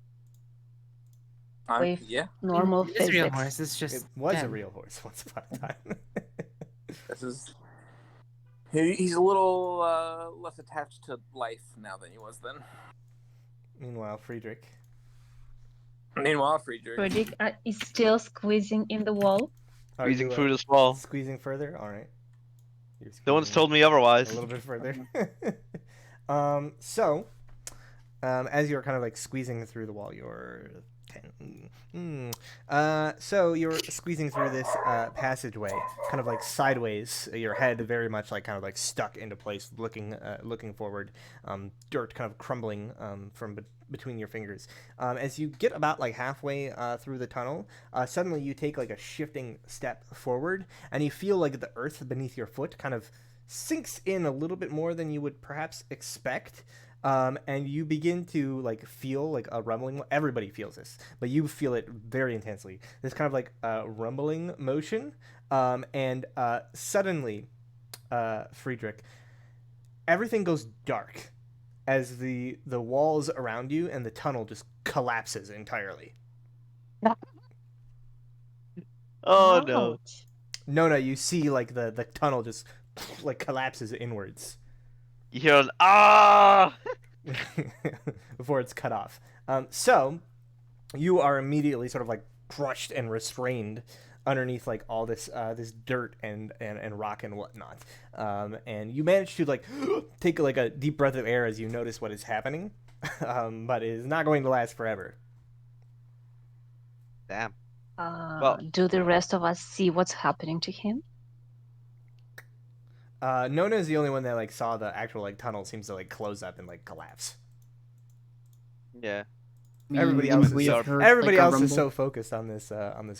With normal It's physics. a real horse. It's just It was a real horse once upon a time. This is. He's a little less attached to life now than he was then. Meanwhile, Friedrich Friedrich is still squeezing in the wall. Squeezing through this wall. Squeezing further? All right. No one's told me otherwise. A little bit further. So, as you're kind of like squeezing through the wall, so you're squeezing through this passageway, kind of like sideways. Your head very much like kind of like stuck into place, looking forward. Dirt kind of crumbling from between your fingers. As you get about like halfway through the tunnel, suddenly you take like a shifting step forward, and you feel like the earth beneath your foot kind of sinks in a little bit more than you would perhaps expect. And you begin to like feel like a rumbling. Everybody feels this, but you feel it very intensely. This kind of like rumbling motion, and suddenly, Friedrich, everything goes dark as the walls around you and the tunnel just collapses entirely. Oh no. Ouch. No, you see like the tunnel just like collapses inwards You hear an ah. before it's cut off. So you are immediately sort of like crushed and restrained underneath like all this this dirt and rock and whatnot. And you manage to like take like a deep breath of air as you notice what is happening, but it is not going to last forever. Damn. Well- Do the rest of us see what's happening to him? Nona is the only one that like saw the actual like tunnel seems to like close up and like collapse. Yeah. Everybody I else we is have heard, everybody like, a else is rumble. so focused on this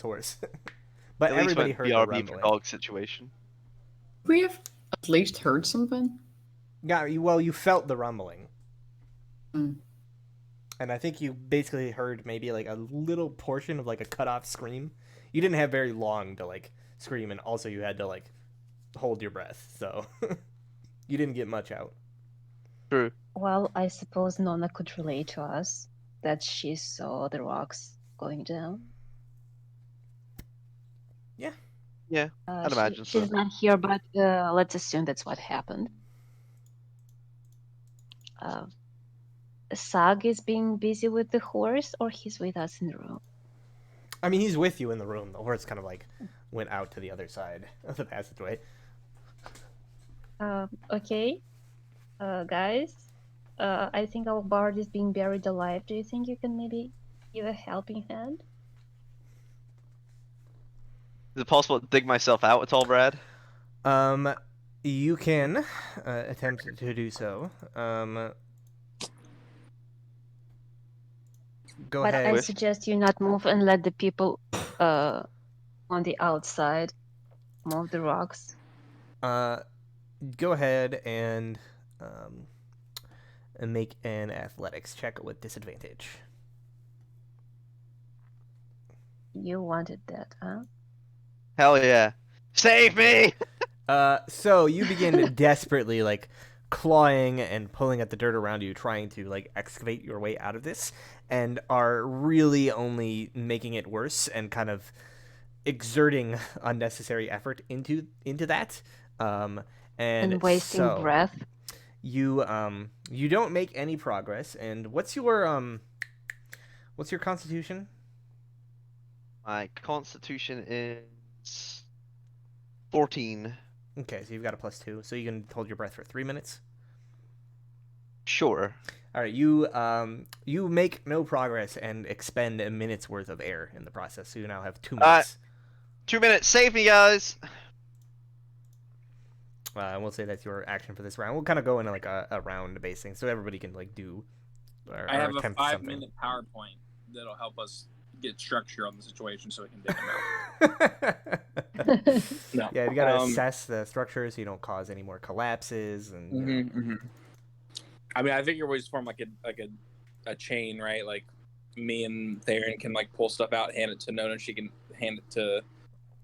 horse. But At least everybody went heard the BRB for rumbling. dog situation. We have at least heard something. Yeah, you felt the rumbling. Hmm. And I think you basically heard maybe like a little portion of like a cut off scream. You didn't have very long to like scream, and also you had to like hold your breath, so you didn't get much out. True. Well, I suppose Nona could relate to us that she saw the rocks going down. Yeah. I'd imagine so. She's not here, but let's assume that's what happened. Sag is being busy with the horse, or he's with us in the room? I mean, he's with you in the room. The horse kind of like went out to the other side of the passageway. Okay. Guys, I think our bard is being buried alive. Do you think you can maybe give a helping hand? Is it possible to dig myself out at all, Brad? You can attempt to do so. Go But ahead. I suggest you not move and let the people on the outside move the rocks. Go ahead and make an athletics check with disadvantage. You wanted that, huh? Hell yeah. Save me! So you begin desperately like clawing and pulling at the dirt around you, trying to like excavate your way out of this, and are really only making it worse and kind of exerting unnecessary effort into that. And wasting so breath. You don't make any progress. And what's your constitution? My constitution is 14. Okay, so you've got a +2, so you can hold your breath for 3 minutes. Sure. All right, you make no progress and expend a minute's worth of air in the process. So you now have 2 minutes. 2 minutes. Save me, guys. And we'll say that's your action for this round. We'll kind of go into like a round based thing, so everybody can like do. Or I have a attempt 5-minute PowerPoint that'll help us get structure on the situation so we can dig them out. No. Yeah, you gotta assess the structure so you don't cause any more collapses and. You know. I mean, I figure we just form like a chain, right? Like me and Theron can like pull stuff out, hand it to Nona, and she can hand it to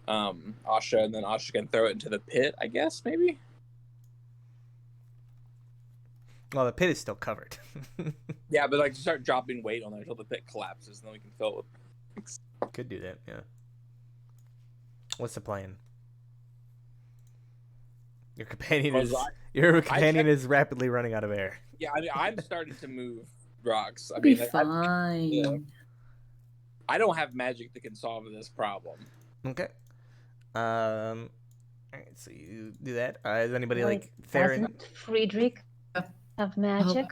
Asha, and then Asha can throw it into the pit. I guess maybe. Well, the pit is still covered. Yeah, but like start dropping weight on there until the pit collapses, and then we can fill it with. Could do that, yeah. What's the plan? Your companion is rapidly running out of air. Yeah, I mean, I'm starting to move rocks. I Be mean, fine. yeah. I don't have magic that can solve this problem. Okay. All right, so you do that. Is anybody Wait, like Theron? Doesn't Friedrich have magic?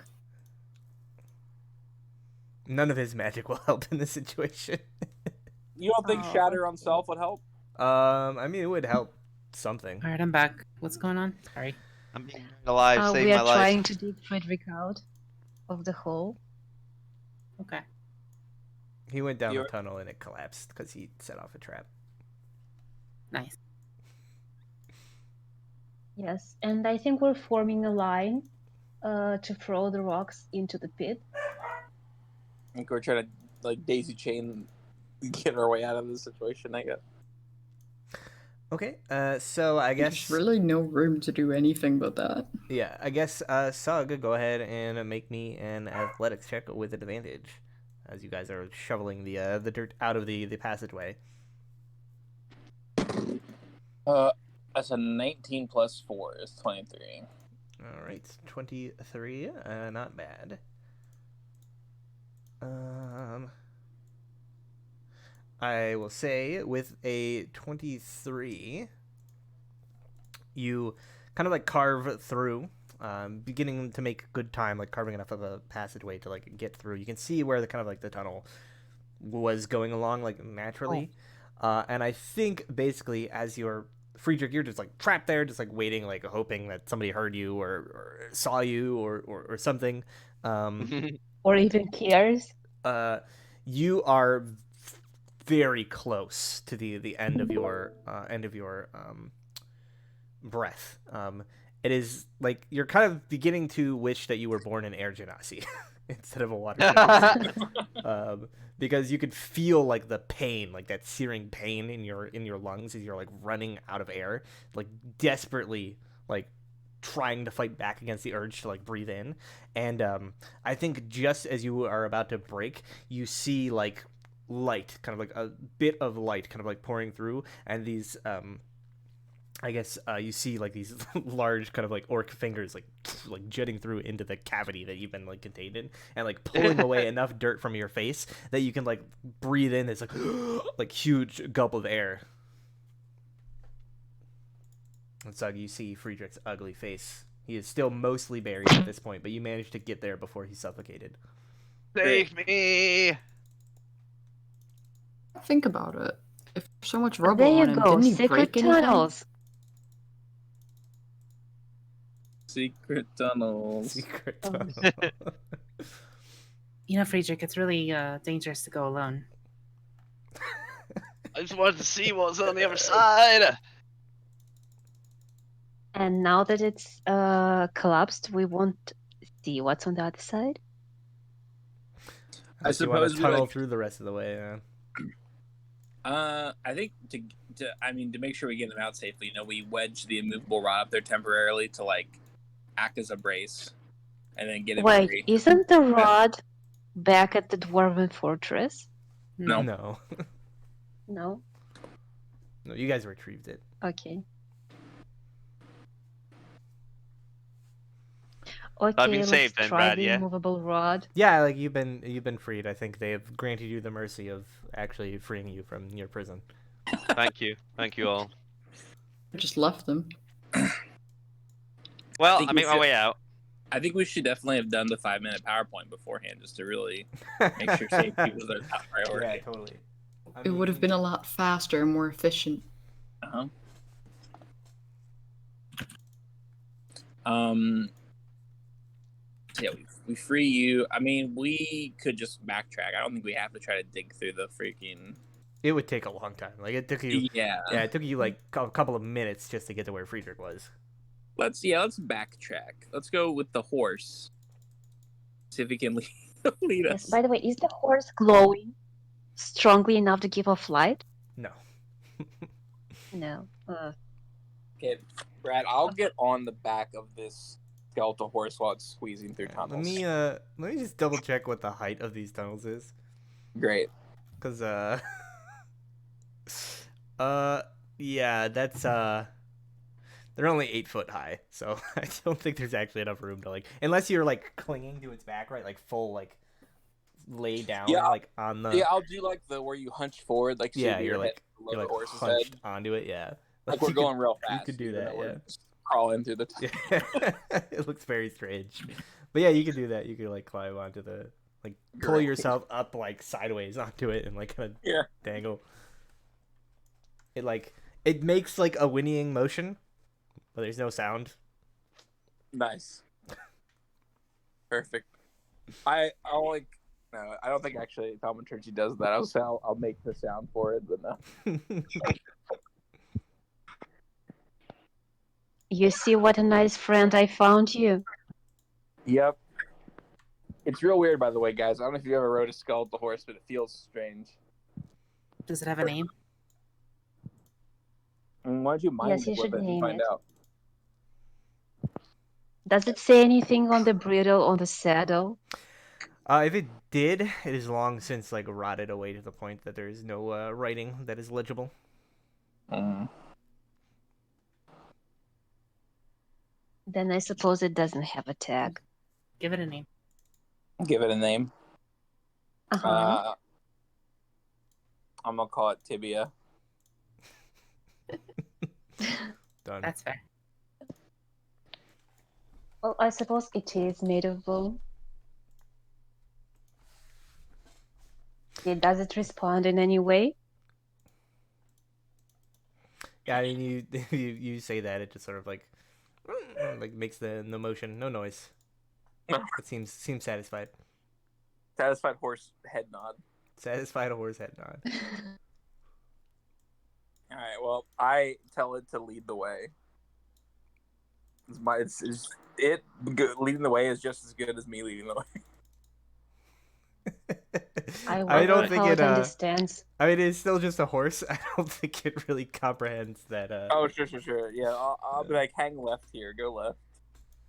None of his magic will help in this situation. You don't think Shatter on Self would help? I mean, it would help something. All right, I'm back. What's going on? Sorry. I'm being alive. Save We my are life. trying to dig Friedrich out of the hole. Okay. He went down the You're- tunnel and it collapsed because he set off a trap. Nice. Yes, and I think we're forming a line to throw the rocks into the pit. I think we're trying to like daisy chain, get our way out of this situation. I guess. Okay, so I guess There's really no room to do anything but that. yeah, I guess Sug, go ahead and make me an athletics check with advantage. as you guys are shoveling the dirt out of the passageway. That's a 19 plus 4 is 23. All right, 23. Not bad. I will say with a 23, you kind of like carve through, beginning to make good time, like carving enough of a passageway to like get through. You can see where the kind of like the tunnel was going along like naturally, and I think basically as you're Friedrich, you're just like trapped there, just like waiting, like hoping that somebody heard you or saw you or something. Or even cares. You are very close to the end of your breath. It is like you're kind of beginning to wish that you were born in Air Genasi instead of a water genasi. Because you could feel like the pain, like that searing pain in your lungs as you're like running out of air, like desperately like trying to fight back against the urge to like breathe in. And I think just as you are about to break, you see like light, kind of like a bit of light kind of like pouring through, and these I guess you see like these large kind of like orc fingers like jutting through into the cavity that you've been like contained in, and like pulling away enough dirt from your face that you can like breathe in this like huge gulp of air. And so you see Friedrich's ugly face. He is still mostly buried at this point, but you managed to get there before he suffocated. Save me! Think about it. If there's so much rubble There you on him, go. didn't he Secret break anything? tunnels. Secret tunnels. Secret tunnel. You know, Friedrich, it's really dangerous to go alone. I just wanted to see what's on the other side. And now that it's collapsed, we won't see what's on the other side. I You want suppose to we tunnel like. through the rest of the way. I think to make sure we get them out safely, you know, we wedge the immovable rod up there temporarily to like act as a brace, and then get him Wait, free. isn't the rod back at the Dwarven Fortress? No. No. No? No, you guys retrieved it. Okay. I've Okay, been let's saved then, try Brad, the yeah? immovable rod. Yeah, like you've been freed. I think they have granted you the mercy of actually freeing you from your prison. Thank you all. I just left them. Well, think I we made my should- way out. I think we should definitely have done the 5-minute PowerPoint beforehand, just to really make sure safety was our top priority. Yeah, totally. It would have been a lot faster and more efficient. Uh-huh. Yeah, we free you. I mean, we could just backtrack. I don't think we have to try to dig through the freaking. It would take a long time. Like it took you. Yeah. Yeah, it took you like a couple of minutes just to get to where Friedrich was. Let's backtrack. Let's go with the horse. See if he can lead us. Yes, by the way, is the horse glowing strongly enough to give off light? No. No. Okay, Brad, I'll get on the back of this skeletal horse while it's squeezing through tunnels. Let me just double check what the height of these tunnels is, Great. because yeah, that's they're only 8 foot high, so I don't think there's actually enough room to like, unless you're like clinging to its back, right, like full like lay down, Yeah, like on the. Yeah, I'll do like the where you hunch forward, like Yeah, so you're your like head below you're the like horse's hunched head. onto it, yeah. Like we're you going real you fast. could do even that, though we're yeah. just crawling through the. It looks very strange, but yeah, you could do that. You could like climb onto the like pull Great. yourself up like sideways onto it and like kind of Yeah. dangle. It makes like a whinnying motion, but there's no sound. Nice. Perfect. I'll like. No, I don't think actually Thaumaturgy does that. I'll make the sound for it, but no. You see what a nice friend I found you. Yep. It's real weird, by the way, guys. I don't know if you ever rode a skeletal horse, but it feels strange. Does it have a name? Why don't you mind Yes, you with should it and name find it. out? Does it say anything on the bridle, on the saddle? If it did, it is long since like rotted away to the point that there is no writing that is legible. Mm. Then I suppose it doesn't have a tag. Give it a name. Give it a name. Uh-huh. I'm gonna call it Tibia. Done. That's fair. Well, I suppose it is made of bone. Does it respond in any way? Yeah, I mean, you say that, it just sort of like makes the motion, no noise. It seems satisfied. Satisfied horse head nod. Satisfied horse head nod. All right. Well, I tell it to lead the way. Leading the way is just as good as me leading the way. I I wonder don't think how it. it understands. I mean, it's still just a horse. I don't think it really comprehends that. Oh, sure. Yeah, I'll be like, hang left here, go left.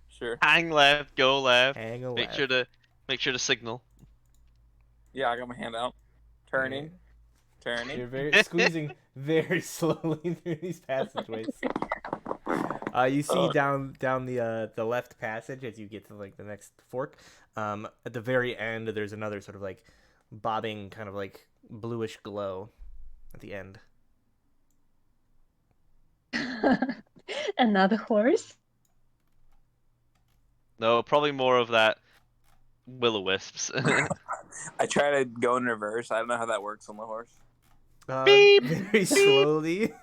Sure. Hang left, go left. Hang a Make left. sure to signal. Yeah, I got my hand out. Turning. You're very squeezing very slowly through these passageways. You see down the left passage as you get to like the next fork. At the very end, there's another sort of like bobbing kind of like bluish glow at the end. Another horse? No, probably more of that will-o-wisps. I try to go in reverse. I don't know how that works on the horse. Beep! Very slowly.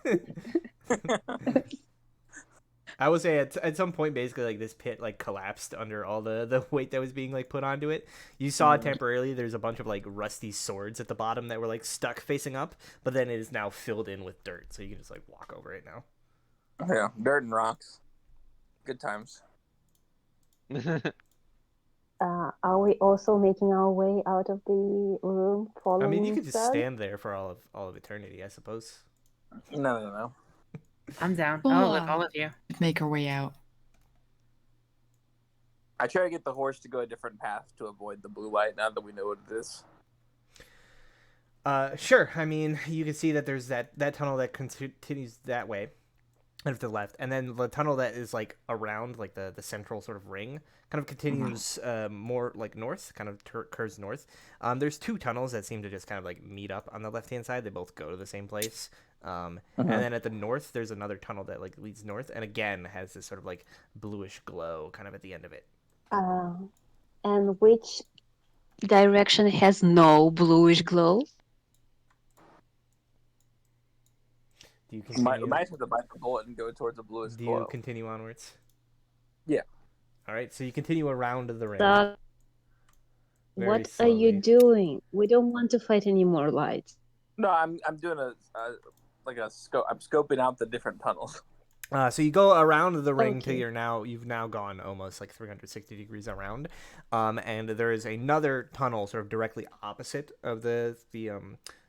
I would say at some point, basically, like this pit like collapsed under all the weight that was being like put onto it. You saw temporarily there's a bunch of like rusty swords at the bottom that were like stuck facing up, but then it is now filled in with dirt, so you can just like walk over it now. Yeah, dirt and rocks. Good times. Are we also making our way out of the room following I mean, you could just Seb? stand there for all of eternity, I suppose. No. I'm down. Well, I'll let all of you. Make our way out. I try to get the horse to go a different path to avoid the blue light now that we know what it is. Sure. I mean, you can see that there's that tunnel that continues that way, and to the left, and then the tunnel that is like around like the central sort of ring kind of continues more like north, kind of curves north. There's two tunnels that seem to just kind of like meet up on the left hand side. They both go to the same place. And then at the north, there's another tunnel that like leads north, and again has this sort of like bluish glow kind of at the end of it. And which direction has no bluish glow? Do you Might continue? have to bite the bullet and go towards the bluest Do glow. you continue onwards? Yeah. All right, so you continue around the ring. So, very what are you slowly. doing? We don't want to fight any more lights. No, I'm doing a scope. I'm scoping out the different tunnels. So you go around the ring till Okay. you've now gone almost like 360 degrees around, and there is another tunnel sort of directly opposite of the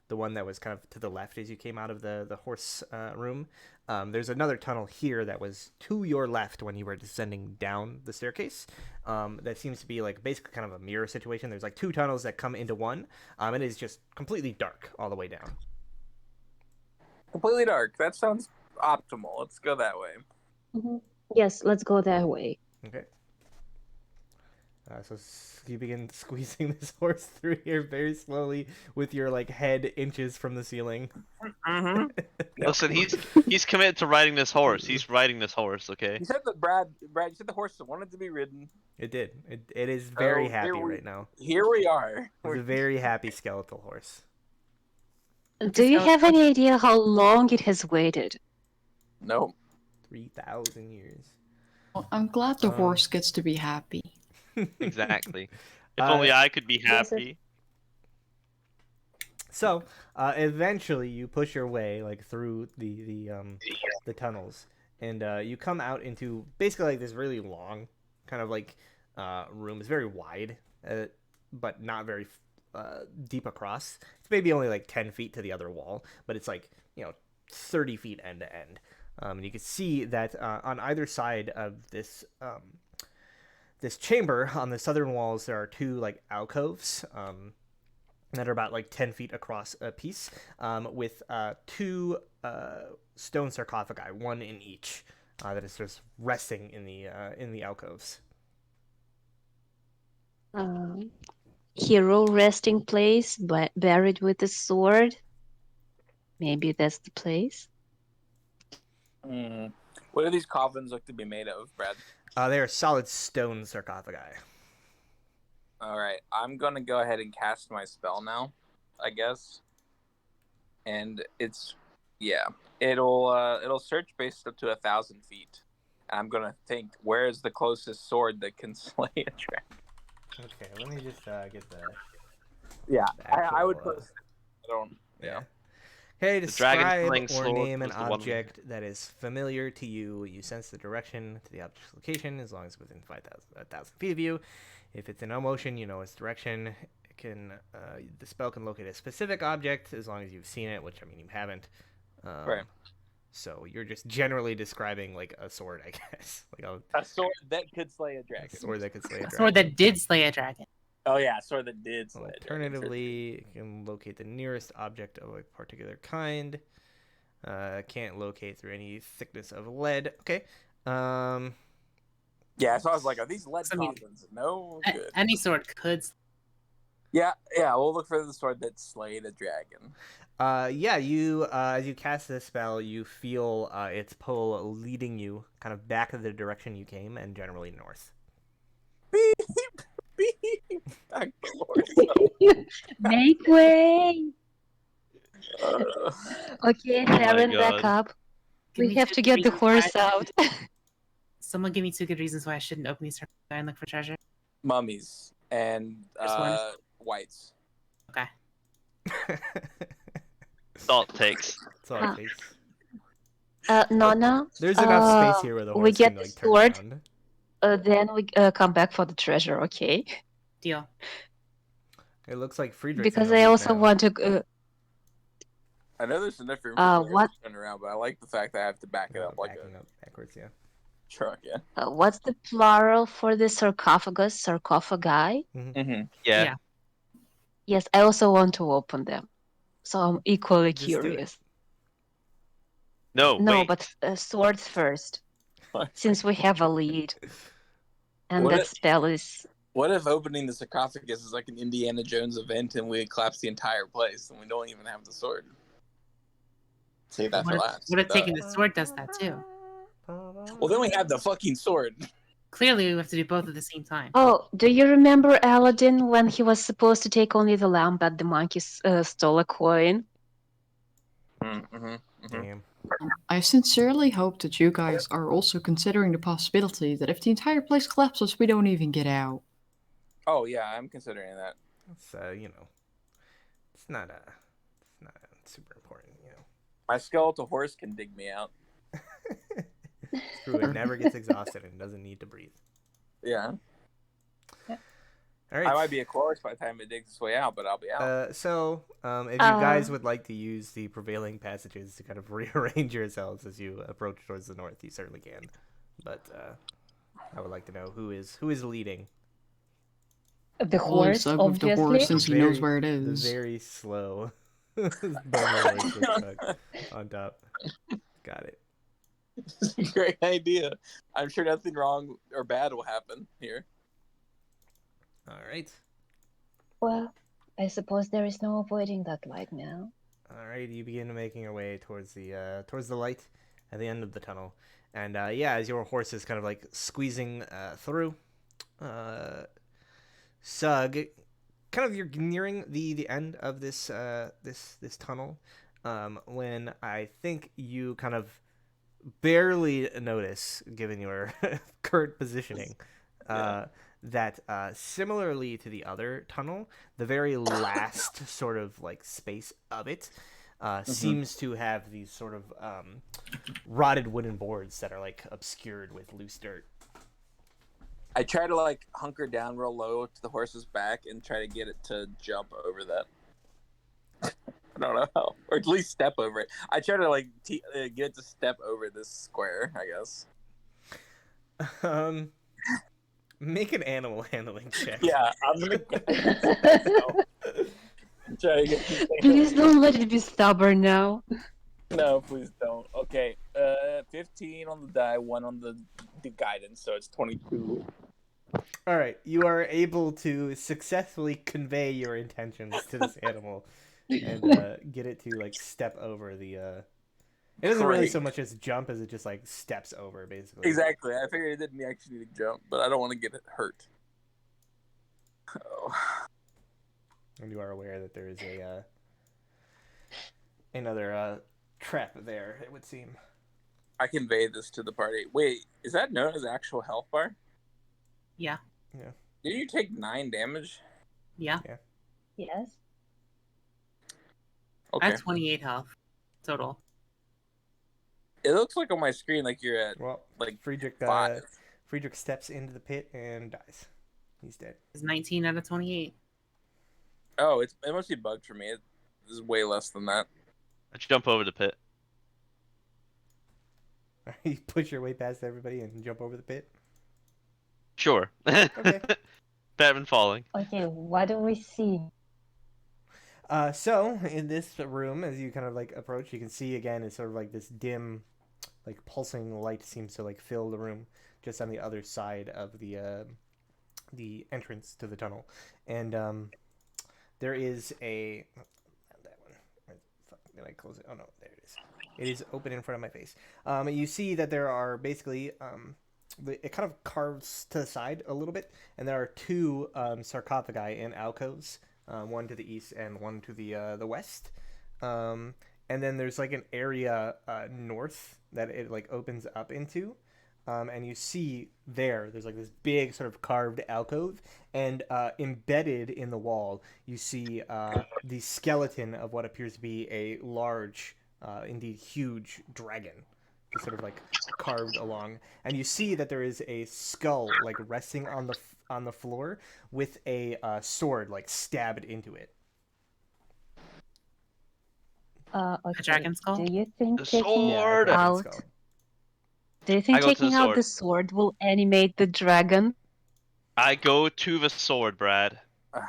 one that was kind of to the left as you came out of the horse room. There's another tunnel here that was to your left when you were descending down the staircase. That seems to be like basically kind of a mirror situation. There's like two tunnels that come into one. It is just completely dark all the way down. Completely dark. That sounds optimal. Let's go that way. Mm-hmm. Yes, let's go that way. Okay. So you begin squeezing this horse through here very slowly with your like head inches from the ceiling. Mm-hmm. Listen, he's committed to riding this horse. He's riding this horse, okay? You said that Brad. You said the horse wanted to be ridden. It did. It is very Oh, happy right now. Here we are. It's a very happy skeletal horse. Do you have any idea how long it has waited? No. 3,000 years. Well, I'm glad the horse gets to be happy. Exactly. If only I could be yes, happy. So, eventually you push your way like through the tunnels, and you come out into basically like this really long kind of like room. It's very wide, but not very deep across. It's maybe only like 10 feet to the other wall, but it's like 30 feet end to end. And you can see that on either side of this chamber. On the southern walls, there are two like alcoves that are about like 10 feet across a piece, with two stone sarcophagi, one in each, that is just resting in the alcoves. Hero resting place, but buried with a sword. Maybe that's the place. What do these coffins look to be made of, Brad? They are solid stone sarcophagi. All right, I'm gonna go ahead and cast my spell now, I guess. And it'll search based up to 1,000 feet. And I'm gonna think, where is the closest sword that can slay a dragon? Okay, let me just get the. Yeah, actual, I would put. I don't. Yeah. Okay, dragon describe slaying or sword name an was the one- object that is familiar to you. You sense the direction to the object's location as long as within 1,000 feet of you. If it's in no motion, you know its direction. It can the spell can locate a specific object as long as you've seen it, which I mean you haven't. Right. So you're just generally describing like a sword, I guess, like A sword that could slay a dragon. a sword that could slay a A dragon. sword that did slay a dragon. Oh yeah, a sword that did slay a dragon. Alternatively, it can locate the nearest object of a particular kind. Can't locate through any thickness of lead. Okay. Yeah, so I was like, are these lead I mean, coffins? No good. Any sword could. Yeah, we'll look for the sword that slayed a dragon. Yeah, you as you cast this spell, you feel its pull leading you kind of back in the direction you came, and generally north. Beep, beep. Back north. Make way! Okay, my Helen, back God. up. Give We me have two to get the reasons horse why- out. Someone give me 2 good reasons why I shouldn't open these sarcophagi and look for treasure. Mummies and Just one. whites. Okay. That's all it takes. That's all it takes. Nona, There's enough space here where the horse we get can the like turn sword. around. Then we come back for the treasure, okay? Deal. It looks like Friedrich's Because in the I lead also now. want to. I know there's enough room for players what- to turn around, but I like the fact that I have to back it up like backing a up backwards. Yeah. truck. Yeah. What's the plural for the sarcophagus? Sarcophagi? Mm-hmm. Yeah. Yeah. Yes, I also want to open them. So I'm equally Just do it. curious. No, No, wait. but swords first, since we have a lead. And What that if- spell is. What if opening the sarcophagus is like an Indiana Jones event and we collapse the entire place and we don't even have the sword? Save that for last. What if Duh. taking the sword does that too? Well, then we have the fucking sword. Clearly, we have to do both at the same time. Oh, do you remember Aladdin when he was supposed to take only the lamp, but the monkey stole a coin? Mm-hmm. Damn. I sincerely hope that you guys are also considering the possibility that if the entire place collapses, we don't even get out. Oh yeah, I'm considering that. It's it's not super important, you know. My skeletal horse can dig me out. Screw it. Never gets exhausted and doesn't need to breathe. Yeah. All right. I might be a chorus by the time it digs its way out, but I'll be out. If you guys would like to use the prevailing passages to kind of rearrange yourselves as you approach towards the north, you certainly can. But I would like to know who is leading. The Well, horse, Zug with the horse, obviously. since he knows where it is. The very slow bony horse with Zug on top. Got it. It's a great idea. I'm sure nothing wrong or bad will happen here. All right. Well, I suppose there is no avoiding that light now. All right. You begin making your way towards the light at the end of the tunnel, and as your horse is kind of like squeezing through, Sug, kind of you're nearing the end of this this tunnel, when I think you kind of barely notice, given your current positioning, that similarly to the other tunnel, the very last sort of like space of it seems to have these sort of rotted wooden boards that are like obscured with loose dirt. I try to like hunker down real low to the horse's back and try to get it to jump over that. I don't know how, or at least step over it. I try to like get it to step over this square, I guess. Make an animal handling check. Yeah, I'm gonna guide this myself. Try to get this thing Please don't let it be stubborn now. No, please don't. Okay, 15 on the die, 1 on the guidance, so it's 22. All right, you are able to successfully convey your intentions to this animal and get it to like step over the. It doesn't really so much as jump as it just like steps over, basically. Exactly. I figured it didn't actually need to jump, but I don't want to get it hurt. Oh. And you are aware that there is a another trap there, it would seem. I conveyed this to the party. Wait, is that known as actual health bar? Yeah. Yeah. Did you take 9 damage? Yeah. Yes. I Okay. have 28 health total. It looks like on my screen like you're at Well, like Friedrich 5. Friedrich steps into the pit and dies. He's dead. It's 19 out of 28. Oh, it must be bugged for me. It is way less than that. I jump over the pit. You push your way past everybody and jump over the pit. Sure. Okay. Better than falling. Okay, what do we see? So in this room, as you kind of like approach, you can see again it's sort of like this dim, like pulsing light seems to like fill the room just on the other side of the entrance to the tunnel, and there is a that one. Where the fuck did I close it? Oh no, there it is. It is open in front of my face. You see that there are basically it kind of carves to the side a little bit, and there are 2 sarcophagi in alcoves. One to the east and one to the west, and then there's like an area north that it like opens up into, and you see there's like this big sort of carved alcove, and embedded in the wall you see the skeleton of what appears to be a large, indeed huge dragon, just sort of like carved along, and you see that there is a skull like resting on the floor with a sword like stabbed into it. Okay. A dragon skull? Do you think The taking sword! Yeah, a dragon out? skull. Do you think I go to the taking out sword. the sword will animate the dragon? I go to the sword, Brad. All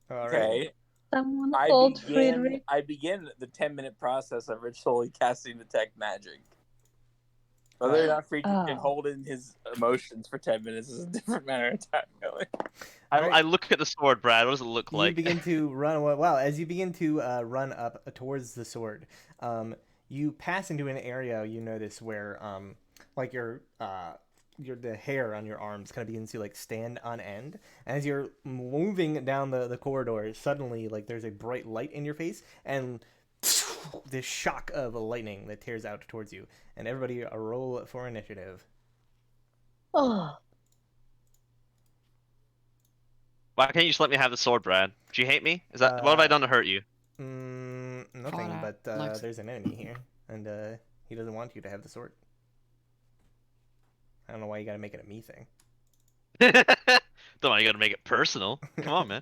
right. Okay. Someone hold Friedrich. I begin the 10-minute process of ritually casting detect magic. Whether or not Friedrich can hold in his emotions for 10 minutes is a different matter of time, really. I look at the sword, Brad. What does it look like? You begin to run. Well, as you begin to run up towards the sword, you pass into an area you notice where, like the hair on your arms kind of begins to like stand on end. And as you're moving down the corridor, suddenly like there's a bright light in your face, and this shock of lightning that tears out towards you. And everybody, a roll for initiative. Oh, Why can't you just let me have the sword, Brad? Do you hate me? Is that what have I done to hurt you? Nothing, Fought but out. there's an enemy here, and he doesn't want you to have the sword. I don't know why you gotta make it a me thing. Don't want you gotta make it personal. Come on, man.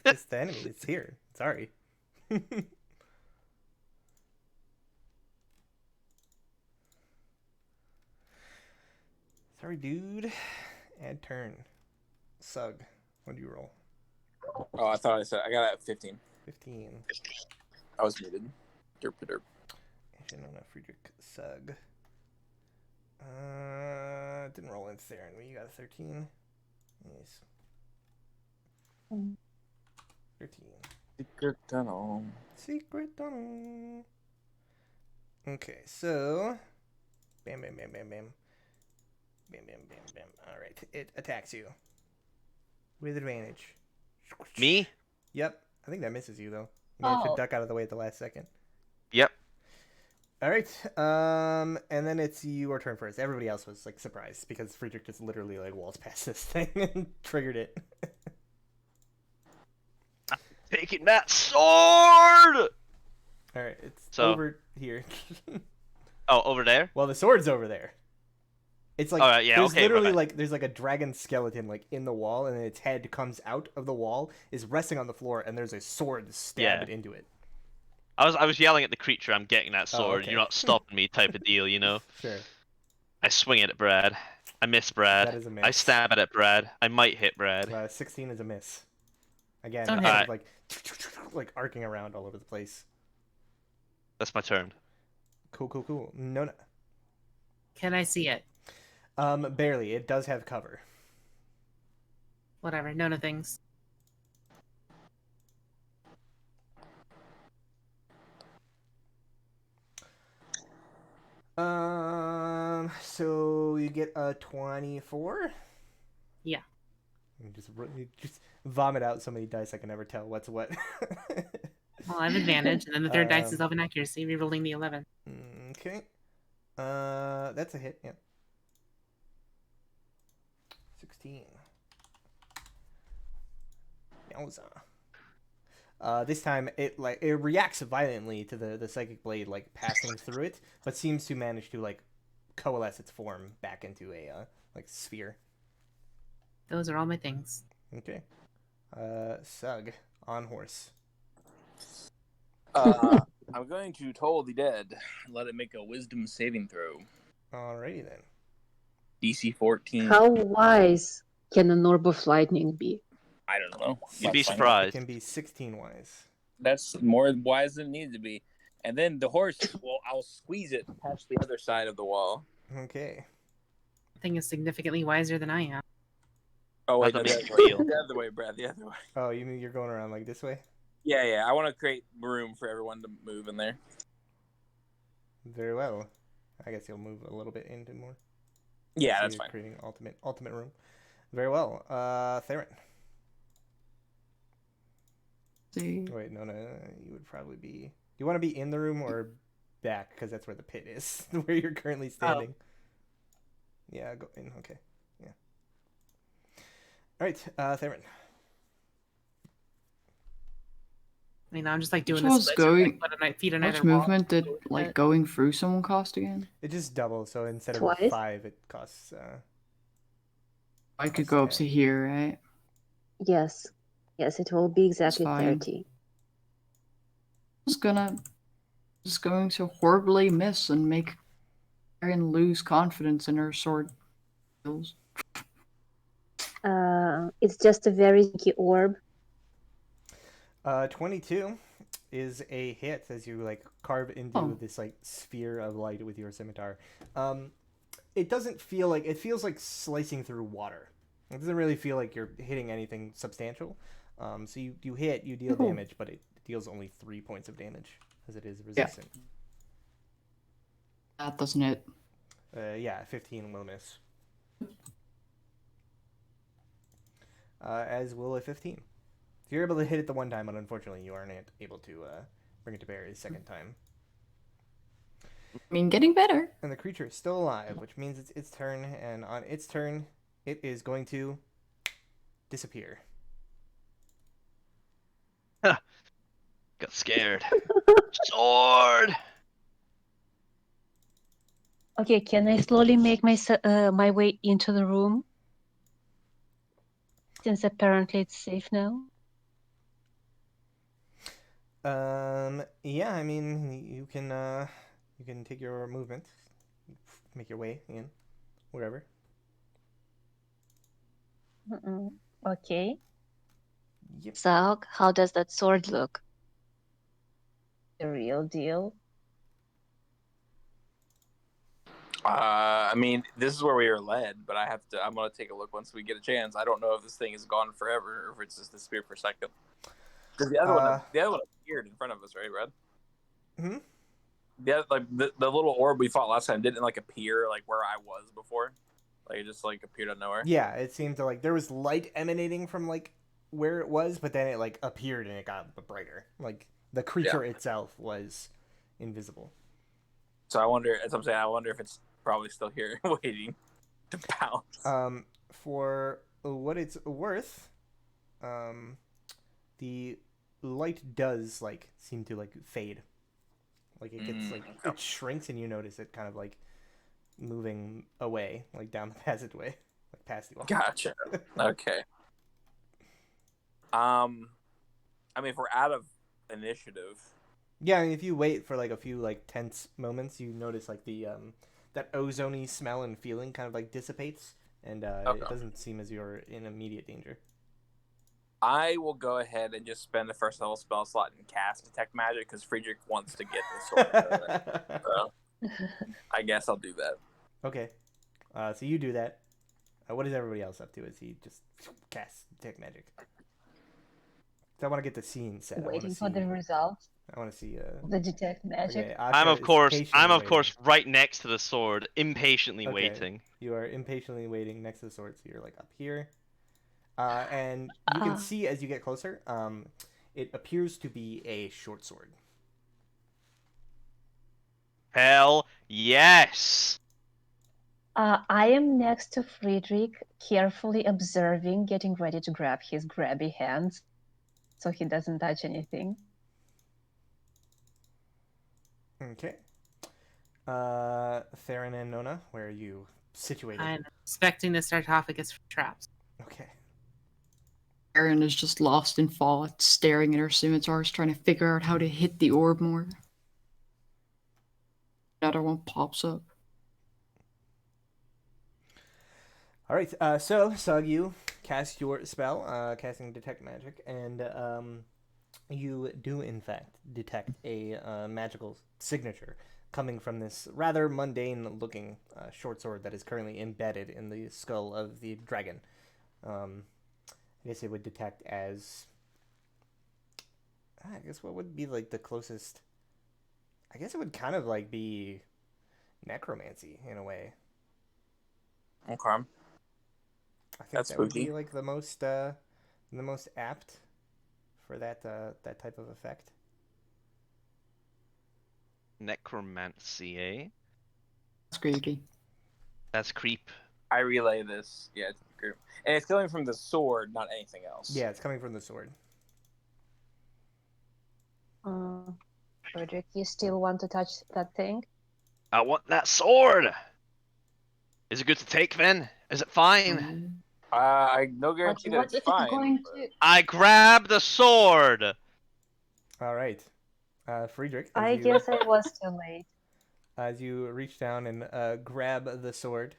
It's the enemy. It's here. Sorry. Sorry, dude. Add turn. Sug. What do you roll? Oh, I thought I said I got it at 15. 15. I was muted. Derp derp. Shinona Friedrich Sug. Didn't roll in Theron. You got a 13. Yes. 13. Secret tunnel. Secret tunnel. Okay, so. Bam, bam, bam, bam, bam. Bam, bam, bam, bam. Alright, it attacks you. With advantage. Me? Yep. I think that misses you, though. You managed to duck out of the way at the last second. Yep. Alright, and then it's your turn first. Everybody else was, like, surprised, because Friedrich just literally, like, waltzed past this thing and triggered it. Taking that sword! Alright, it's So- over here. Oh, over there? Well, the sword's over there. It's like Alright, yeah, there's okay, literally right. like there's like a dragon skeleton like in the wall, and then its head comes out of the wall, is resting on the floor, and there's a sword stabbed into it. I was yelling at the creature, I'm getting that sword, okay. you're not stopping me type of deal, you know? Sure. I swing it at Brad. I miss Brad. That is a miss. I stab at it, Brad. I might hit Brad. 16 is a miss. Again, Don't it's hit kind it. of like arcing around all over the place. That's my turn. Cool. No. Can I see it? Barely. It does have cover. Whatever. Nona things. So you get a 24? Yeah. You just vomit out so many dice I can never tell what's what. Well, I have advantage, and then the third dice is of inaccuracy, rerolling the 11. Okay. That's a hit, yeah. 16. Yowza. This time it reacts violently to the psychic blade like passing through it, but seems to manage to like coalesce its form back into a like sphere. Those are all my things. Okay. Sug on horse. I'm going to toll the dead. Let it make a wisdom saving throw. Alrighty then. DC 14. How wise can an orb of lightning be? I don't know. You'd be Let's find out. It surprised. can be 16 wise. That's more wise than it needs to be. And then the horse, well, I'll squeeze it past the other side of the wall. Okay. The thing is significantly wiser than I am. Oh, wait, How's the that other make way. you feel? The other way, Brad, the other way. Oh, you mean you're going around like this way? Yeah. I want to create room for everyone to move in there. Very well. I guess you'll move a little bit into more. Yeah, So that's you're fine. creating ultimate room. Very well. Theron. See. Wait, no. You would probably be. Do you want to be in the room or back? Because that's where the pit is, where you're currently standing. Yeah, go in. Okay. Yeah. All right, Theron. I mean, I'm just like doing Which this. one's going- Feet on How either much wall. movement did like going through someone cost again? It just doubles, so instead of Twice? 5, it costs. I could go up to here, right? Yes. Yes, it will be exactly fine. 30. Just going to horribly miss and make Erin lose confidence in her sword skills. It's just a very sneaky orb. 22 is a hit as you like carve into Oh. this like sphere of light with your scimitar. It doesn't feel like it feels like slicing through water. It doesn't really feel like you're hitting anything substantial. So you hit, you deal Cool. damage, but it deals only 3 points of damage as it is resistant. That doesn't hit. Yeah, 15 will miss. As will a 15. So you're able to hit it the one time, but unfortunately you aren't able to bring it to bear a second time. I mean, getting better. And the creature is still alive, which means it's its turn, and on its turn, it is going to disappear. Got scared. Sword! Okay, can I slowly make my way into the room? Since apparently it's safe now. Yeah, I mean, you can take your movement, make your way in, wherever. Okay. Yep. So, how does that sword look? The real deal? I mean, this is where we were led, but I'm gonna take a look once we get a chance. I don't know if this thing is gone forever or if it's just the spear for a second. Because the other one appeared in front of us, right, Brad? Hmm? The little orb we fought last time didn't like appear like where I was before. Like it just like appeared out of nowhere. Yeah, it seemed to like there was light emanating from like where it was, but then it like appeared and it got brighter. Like the creature itself was invisible. So I wonder, as I'm saying, I wonder if it's probably still here waiting to pounce. For what it's worth, the light does like seem to like fade. Like it gets like it shrinks and you notice it kind of like moving away, like down the passageway, like past you all. Gotcha. Okay. I mean, if we're out of initiative. Yeah, I mean, if you wait for like a few like tense moments, you notice like the that ozony smell and feeling kind of like dissipates, and Okay. it doesn't seem as you're in immediate danger. I will go ahead and just spend the first level spell slot and cast Detect Magic because Friedrich wants to get the sword. So I guess I'll do that. Okay, so you do that. What is everybody else up to? Is he just casts Detect Magic? So I want to get the scene set. Waiting for the results I want to see. the detect magic. Okay, I'm Asha of is course patiently waiting. right next to the sword, impatiently Okay. waiting. You are impatiently waiting next to the sword, so you're like up here, and you can see as you get closer. It appears to be a short sword. Hell yes! I am next to Friedrich, carefully observing, getting ready to grab his grabby hands so he doesn't touch anything. Okay. Theron and Nona, where are you situated? I'm expecting the sarcophagus for traps. Okay. Erin is just lost in thought, staring at her scimitars, trying to figure out how to hit the orb more. Another one pops up. All right. So Sug, you cast your spell, casting Detect Magic, and you do in fact detect a magical signature coming from this rather mundane-looking short sword that is currently embedded in the skull of the dragon. I guess it would detect as. I guess what would be like the closest. I guess it would kind of like be necromancy in a way. Okay. I think That's that would spooky. be like the most apt for that type of effect. Necromancy, eh? That's creepy. That's creep. I relay this. Yeah, it's group. And it's coming from the sword, not anything else. Yeah, it's coming from the sword. Friedrich, you still want to touch that thing? I want that sword! Is it good to take then? Is it fine? No guarantee that What it's if fine. it's going but- to? I grab the sword! All right, Friedrich. I guess I was too late. As you reach down and grab the sword,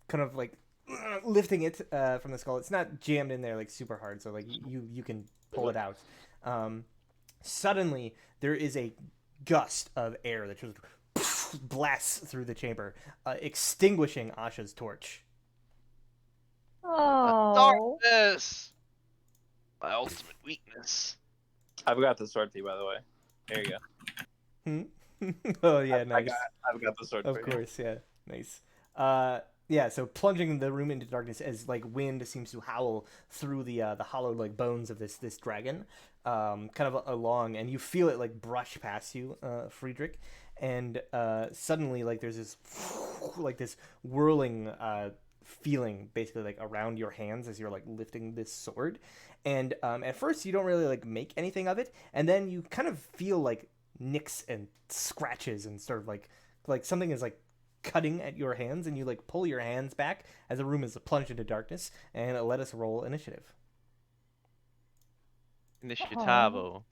kind of like lifting it from the skull. It's not jammed in there like super hard, so like you can pull it out. Suddenly, there is a gust of air that just blasts through the chamber, extinguishing Asha's torch. Oh, Darkness! My ultimate weakness. I've got the sword for you, by the way. There you go. Oh yeah, nice. I've got the sword Of for you. course, yeah, nice. Yeah, so plunging the room into darkness as like wind seems to howl through the hollow like bones of this dragon, kind of along, and you feel it like brush past you, Friedrich, and suddenly like there's this like this whirling feeling basically like around your hands as you're like lifting this sword, and at first you don't really like make anything of it, and then you kind of feel like nicks and scratches and sort of like something is like cutting at your hands, and you like pull your hands back as the room is plunged into darkness, and let us roll initiative. Initiativo.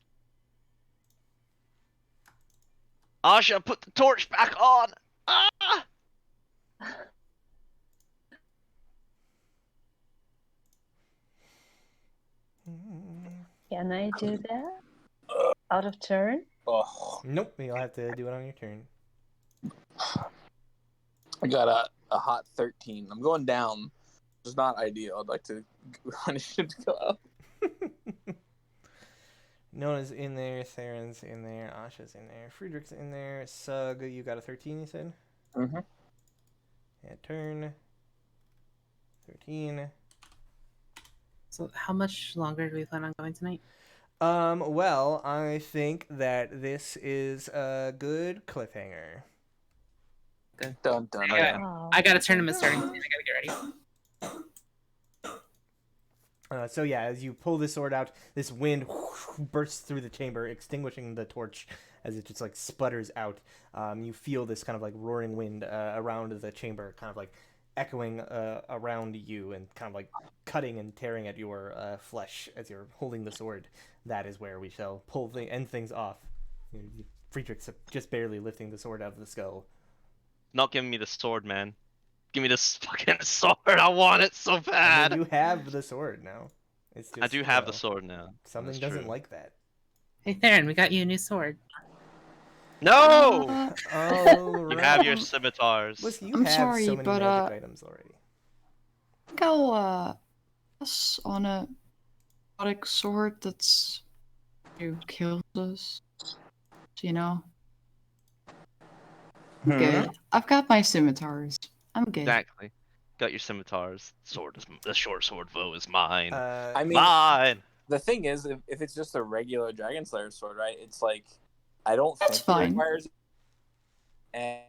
Asha, put the torch back on! Ah! can I do that? Out of turn? Oh, Nope, you'll have to do it on your turn. I got a hot 13. I'm going down. It's not ideal. I'd like to initiative to go up. Nona's in there, Theron's in there, Asha's in there, Friedrich's in there, Sug, you got a 13, you said? Mm-hmm. Yeah, turn. 13. So, how much longer do we plan on going tonight? Well, I think that this is a good cliffhanger. Dun, dun, Oh, yeah. dun. Oh. I got a tournament starting soon. I gotta get ready. So yeah, as you pull this sword out, this wind bursts through the chamber, extinguishing the torch as it just like sputters out. You feel this kind of like roaring wind around the chamber, kind of like echoing around you and kind of like cutting and tearing at your flesh as you're holding the sword. That is where we shall end things off. Friedrich's just barely lifting the sword out of the skull. not giving me the sword, man. Give me this fucking sword. I want it so I bad. mean, you have the sword now. It's just I do have the sword now. Something That's doesn't true. like that. Hey, Theron, we got you a new sword. No! Oh, You have your right. scimitars. Listen, you I'm have sorry, so many but, magic items already. I think I'll pass on a exotic sword that's who kills us. You know? Good. I've got my scimitars. I'm good. Exactly. Got your scimitars. The short sword foe is mine. I mean, Mine. the thing is, if it's just a regular Dragon Slayer sword, right? It's like I don't That's think fine. it requires, and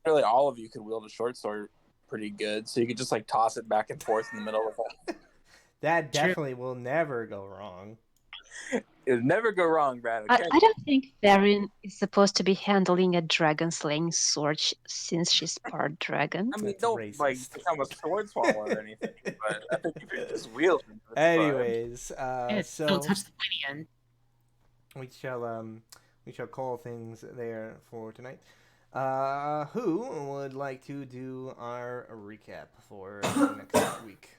really all of you could wield a short sword pretty good, so you could just like toss it back and forth in the middle of it. That definitely will never go wrong. It would never go wrong, Brad. I, Okay. I don't think Theron is supposed to be handling a dragon slaying sword since she's part dragon. I mean, That's don't racist. like become a sword swallower or anything, but I think if you're just wielding, it's fine. Anyways, Yeah, so don't touch the pointy end. we shall call things there for tonight. Who would like to do our recap for next week?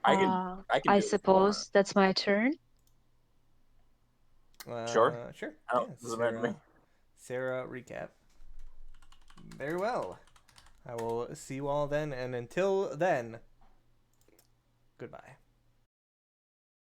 I can. I can. I do it if you suppose that's my turn. Sure. Sure. I don't- doesn't matter to me. Sarah, recap. Very well. I will see you all then, and until then, goodbye.